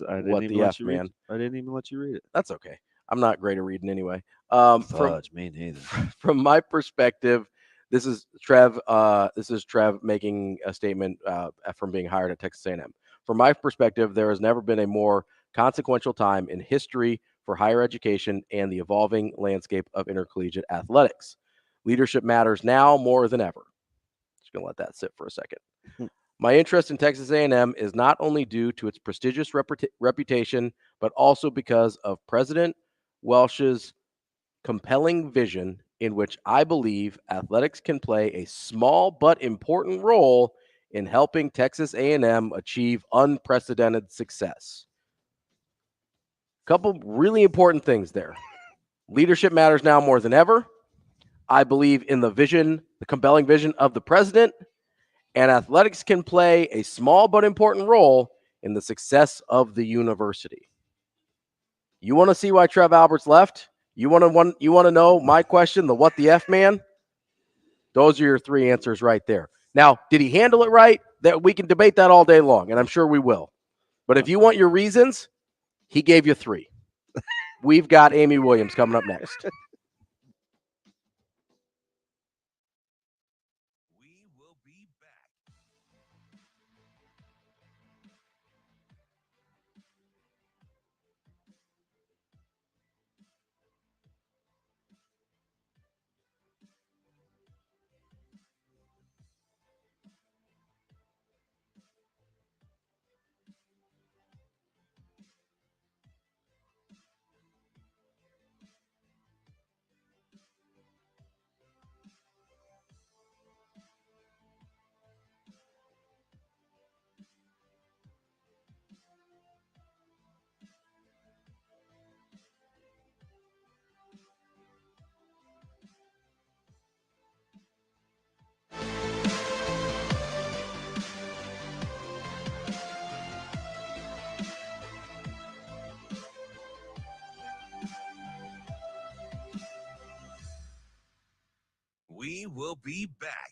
the F, man. I didn't even let you read it. That's okay. I'm not great at reading anyway. Me neither. From my perspective, this is Trev making a statement from being hired at Texas A&M. From my perspective, there has never been a more consequential time in history for higher education and the evolving landscape of intercollegiate athletics. Leadership matters now more than ever. Just going to let that sit for a second. My interest in Texas A&M is not only due to its prestigious reputation, but also because of President Welsh's compelling vision in which I believe athletics can play a small but important role in helping Texas A&M achieve unprecedented success. Couple really important things there. Leadership matters now more than ever. I believe in the vision, the compelling vision of the president, and athletics can play a small but important role in the success of the university. You want to see why Trev Alberts left? You want to know my question, the what the F man? Those are your three answers right there. Now, did he handle it right? That we can debate that all day long, and I'm sure we will. But if you want your reasons, he gave you three. We've got Amy Williams coming up next. We will be back.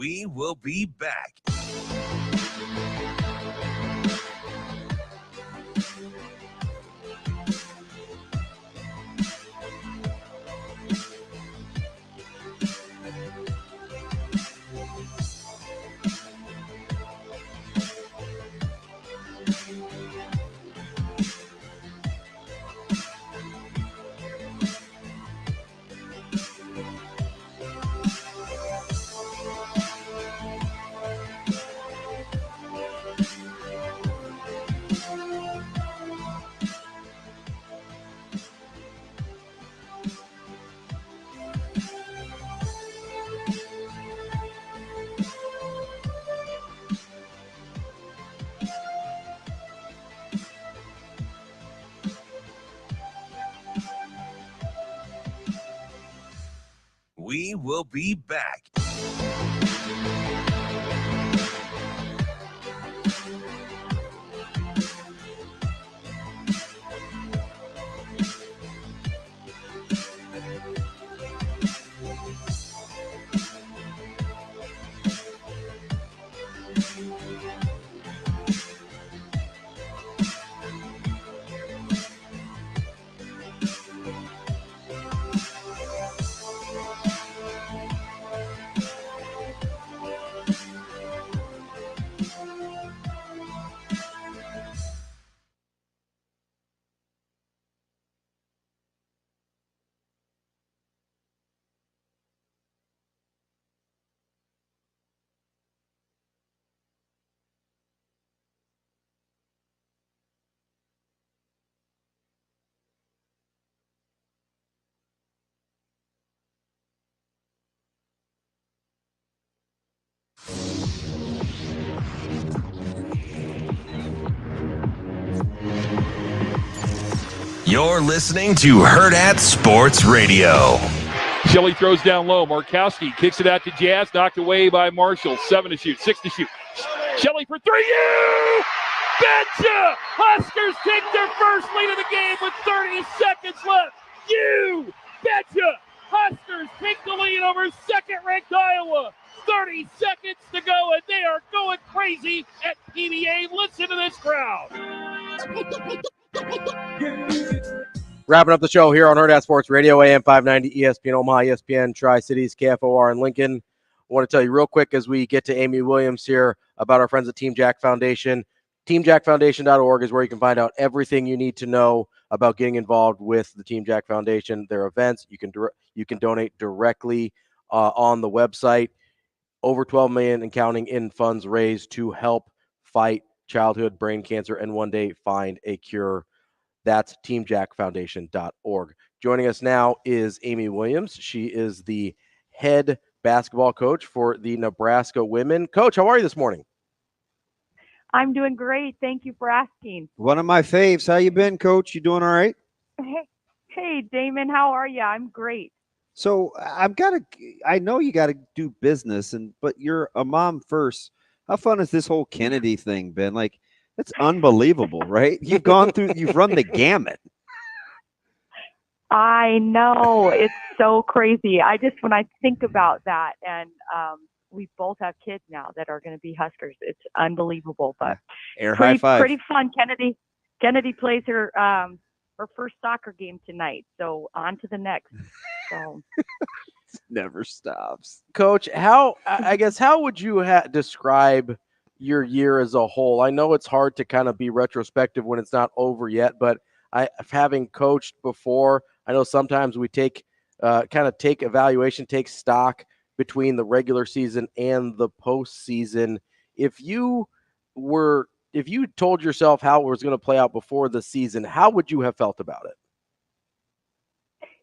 We will be back. We will be back. You're listening to Hurrdat Sports Radio. Shelley throws down low. Markowski kicks it out to Jazz. Knocked away by Marshall. 7 to shoot. 6 to shoot. Shelley for 3. You betcha! Huskers take their first lead of the game with 30 seconds left. You betcha! Huskers take the lead over second-ranked Iowa. 30 seconds to go, and they are going crazy at PBA. Listen to this crowd. Wrapping up the show here on Hurrdat Sports Radio, AM 590, ESPN Omaha, ESPN Tri-Cities, KFOR in Lincoln. I want to tell you real quick as we get to Amy Williams here about our friends at Team Jack Foundation. TeamJackFoundation.org is where you can find out everything you need to know about getting involved with the Team Jack Foundation, their events. You can donate directly on the website. Over $12 million and counting in funds raised to help fight childhood brain cancer and one day find a cure. That's TeamJackFoundation.org. Joining us now is Amy Williams. She is the head basketball coach for the Nebraska women. Coach, how are you this morning? I'm doing great. Thank you for asking. One of my faves. How you been, Coach? You doing all right? Hey, Damon, how are you? I'm great. So I know you got to do business, but you're a mom first. How fun has this whole Kennedy thing been? Like, it's unbelievable, right? You've run the gamut. I know. It's so crazy. When I think about that, and we both have kids now that are going to be Huskers. It's unbelievable, but high five. Pretty fun. Kennedy plays her first soccer game tonight, so on to the next. So never stops. Coach, how would you describe your year as a whole? I know it's hard to kind of be retrospective when it's not over yet, but having coached before, I know sometimes we take evaluation, take stock between the regular season and the postseason. If you told yourself how it was going to play out before the season, how would you have felt about it?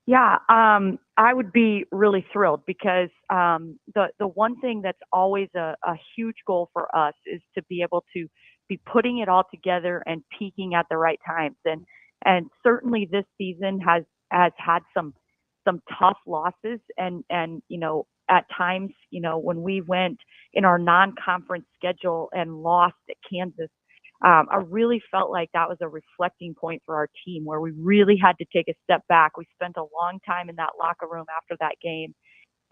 Yeah, I would be really thrilled because the one thing that's always a huge goal for us is to be able to be putting it all together and peaking at the right times. And certainly this season has had some tough losses and at times, when we went in our non-conference schedule and lost at Kansas, I really felt like that was a reflecting point for our team where we really had to take a step back. We spent a long time in that locker room after that game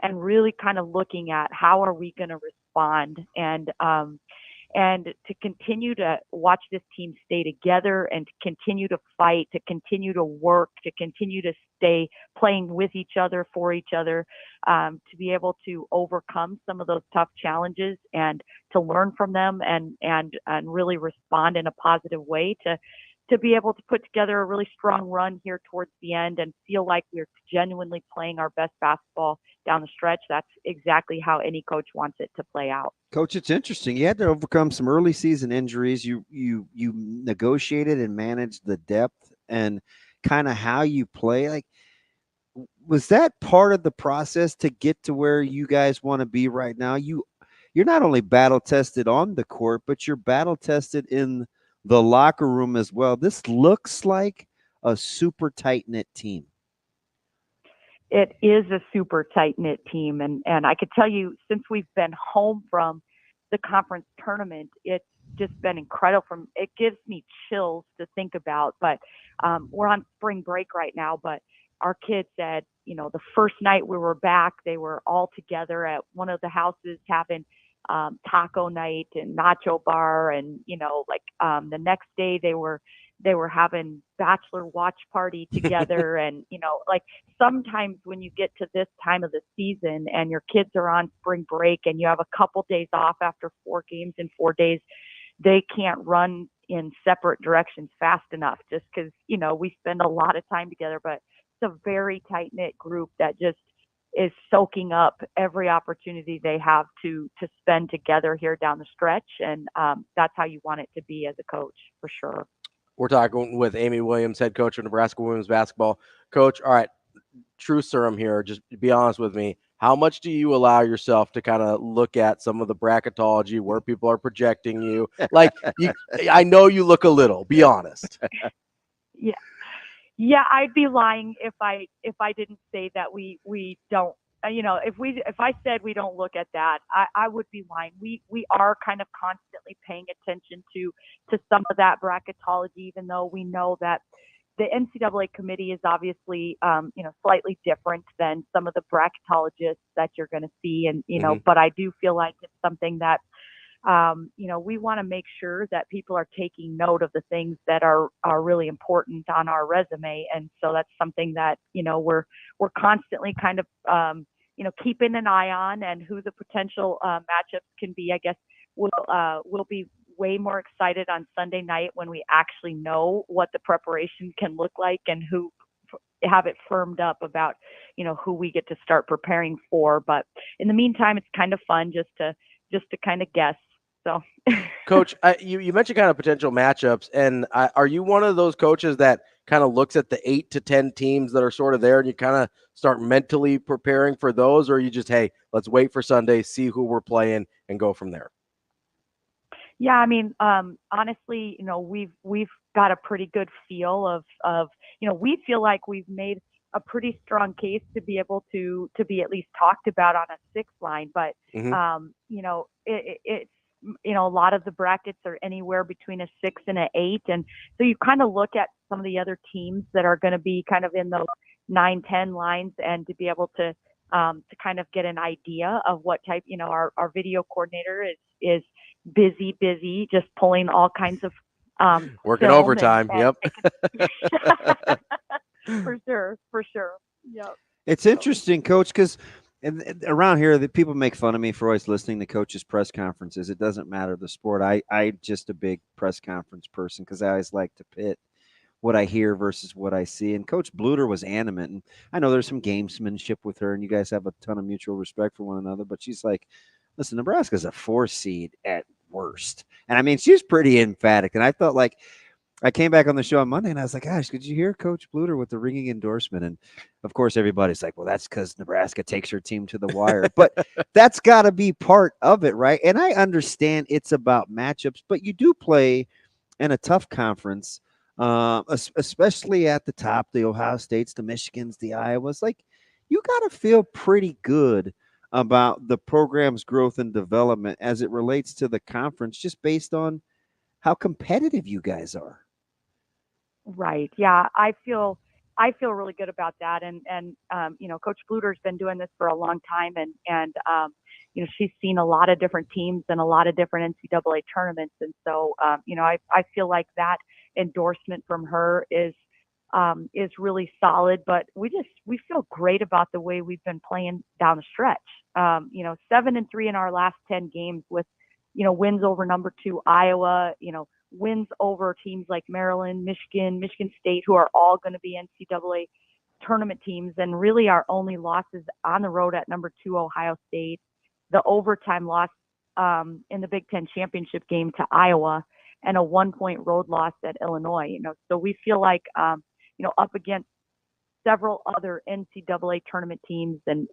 and really kind of looking at how are we going to respond, and to continue to watch this team stay together and to continue to fight, to continue to work, to continue to stay playing with each other, for each other, to be able to overcome some of those tough challenges and to learn from them and really respond in a positive way to be able to put together a really strong run here towards the end and feel like we're genuinely playing our best basketball down the stretch. That's exactly how any coach wants it to play out. Coach, it's interesting. You had to overcome some early season injuries. You negotiated and managed the depth and kind of how you play. Like, was that part of the process to get to where you guys want to be right now? You're not only battle tested on the court, but you're battle tested in the locker room as well. This looks like a super tight-knit team. It is a super tight-knit team. And I could tell you, since we've been home from the conference tournament, it's just been incredible. It gives me chills to think about. But we're on spring break right now. But our kids said, the first night we were back, they were all together at one of the houses having taco night and nacho bar, and the next day they were having bachelor watch party together. And sometimes when you get to this time of the season and your kids are on spring break and you have a couple days off after 4 games in 4 days, they can't run in separate directions fast enough, just because we spend a lot of time together. But it's a very tight-knit group that just is soaking up every opportunity they have to spend together here down the stretch. And that's how you want it to be as a coach, for sure. We're talking with Amy Williams, head coach of Nebraska women's basketball. Coach, all right, true serum here. Just be honest with me. How much do you allow yourself to kind of look at some of the bracketology, where people are projecting you? I know you look a little. Be honest. Yeah, I'd be lying if I didn't say that we don't. If I said we don't look at that, I would be lying. We are kind of constantly paying attention to some of that bracketology, even though we know that the NCAA committee is obviously slightly different than some of the bracketologists that you're going to see, and but I do feel like it's something that we want to make sure that people are taking note of the things that are really important on our resume. And so that's something that, we're constantly kind of, keeping an eye on, and who the potential matchups can be. I guess we'll be way more excited on Sunday night when we actually know what the preparation can look like and who have it firmed up about, who we get to start preparing for. But in the meantime, it's kind of fun just to kind of guess. So, Coach, you mentioned kind of potential matchups, and are you one of those coaches that kind of looks at the 8 to 10 teams that are sort of there, and you kind of start mentally preparing for those, or you just, hey, let's wait for Sunday, see who we're playing, and go from there? Yeah, I mean, honestly, we've got a pretty good feel of we feel like we've made a pretty strong case to be able to be at least talked about on a 6 line, but it's a lot of the brackets are anywhere between a 6 and an 8, and so you kind of look at some of the other teams that are going to be kind of in those 9-10 lines, and to be able to kind of get an idea of what type. Our video coordinator is busy just pulling all kinds of working overtime. Yep. For sure. Yep. It's interesting, Coach, because around here, the people make fun of me for always listening to coaches' press conferences. It doesn't matter the sport. I just a big press conference person, because I always like to pit what I hear versus what I see. And Coach Bluter was animate, and I know there's some gamesmanship with her, and you guys have a ton of mutual respect for one another. But she's like, "Listen, Nebraska's a 4 seed at worst," and I mean, she's pretty emphatic. And I felt like, I came back on the show on Monday and I was like, gosh, did you hear Coach Bluter with the ringing endorsement? And of course, everybody's like, well, that's because Nebraska takes her team to the wire. But that's got to be part of it, right? And I understand it's about matchups, but you do play in a tough conference, especially at the top, the Ohio States, the Michigans, the Iowas. Like, you got to feel pretty good about the program's growth and development as it relates to the conference, just based on how competitive you guys are. Right. Yeah. I feel I feel really good about that. And Coach Bluter's been doing this for a long time, and she's seen a lot of different teams and a lot of different NCAA tournaments. And so, I feel like that endorsement from her is really solid, but we feel great about the way we've been playing down the stretch. 7-3 in our last 10 games with, wins over number 2 Iowa, wins over teams like Maryland, Michigan State, who are all going to be NCAA tournament teams. And really our only losses on the road at number 2 Ohio State, the overtime loss in the Big Ten championship game to Iowa, and a 1-point road loss at Illinois. So we feel like, up against several other NCAA tournament teams and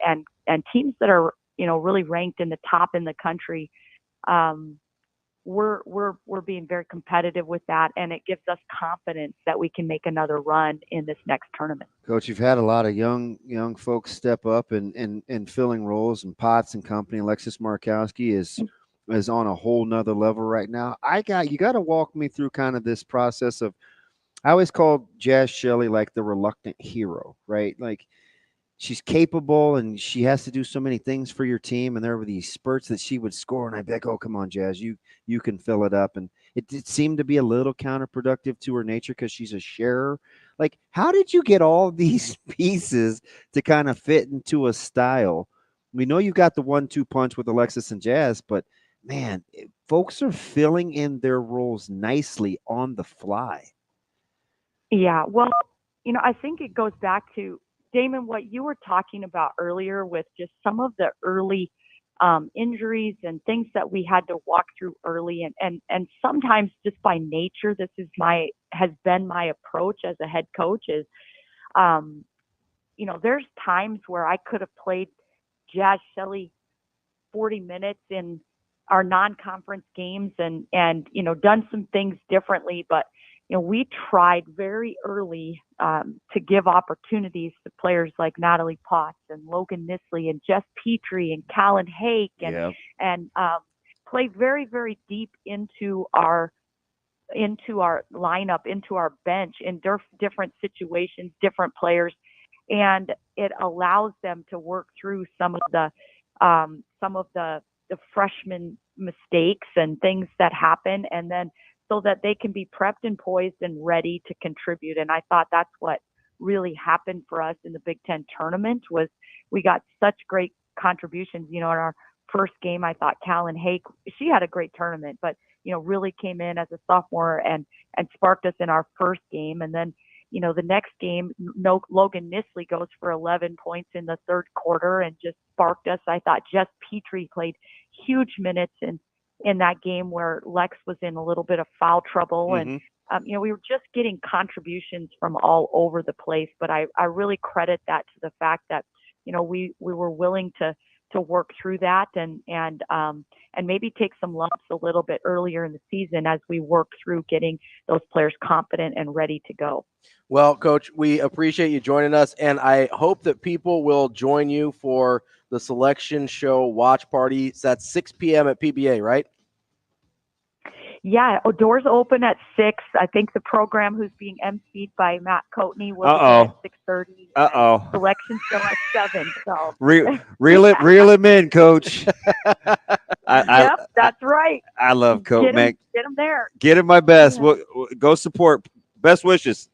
teams that are, really ranked in the top in the country, we're being very competitive with that, and it gives us confidence that we can make another run in this next tournament. Coach, you've had a lot of young folks step up and filling roles, and Potts and company. Alexis Markowski is on a whole nother level right now. You got to walk me through kind of this process of, I always call Jazz Shelley like the reluctant hero, right? Like, she's capable and she has to do so many things for your team. And there were these spurts that she would score, and I'd be like, oh, come on, Jazz, you can fill it up. And it seemed to be a little counterproductive to her nature because she's a sharer. Like, how did you get all these pieces to kind of fit into a style? We know you've got the 1-2 punch with Alexis and Jazz, but man, folks are filling in their roles nicely on the fly. Yeah, well, I think it goes back to, Damon, what you were talking about earlier with just some of the early injuries and things that we had to walk through early. And sometimes just by nature, this has been my approach as a head coach is, there's times where I could have played Jazz Shelley 40 minutes in our non-conference games and done some things differently, but we tried very early to give opportunities to players like Natalie Potts and Logan Nisley and Jess Petrie and Callan Hake and play very, very deep into our lineup, into our bench in different situations, different players, and it allows them to work through some of the freshman mistakes and things that happen, and then so that they can be prepped and poised and ready to contribute. And I thought that's what really happened for us in the Big Ten tournament was we got such great contributions. In our first game, I thought Callan Hake, she had a great tournament, but, really came in as a sophomore and sparked us in our first game. And then, the next game, Logan Nisley goes for 11 points in the third quarter and just sparked us. I thought Jess Petrie played huge minutes in that game where Lex was in a little bit of foul trouble. And, we were just getting contributions from all over the place. But I really credit that to the fact that, we were willing to work through that and maybe take some lumps a little bit earlier in the season as we work through getting those players confident and ready to go. Well, Coach, we appreciate you joining us, and I hope that people will join you for the selection show watch party. So that's 6 p.m. at PBA, right? Yeah, doors open at 6. I think the program, who's being emceed by Matt Coatney, will be at 6:30. Selection show at 7. So reel him in, Coach. Yep, that's right. I love Coach, man. Get him there. Get him my best. We'll go support. Best wishes.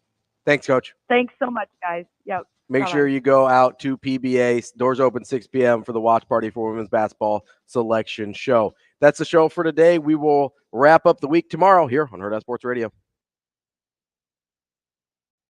Thanks, Coach. Thanks so much, guys. Yep. Make sure you go out to PBA. Doors open 6 p.m. for the watch party for women's basketball selection show. That's the show for today. We will wrap up the week tomorrow here on Hurrdat Sports Radio.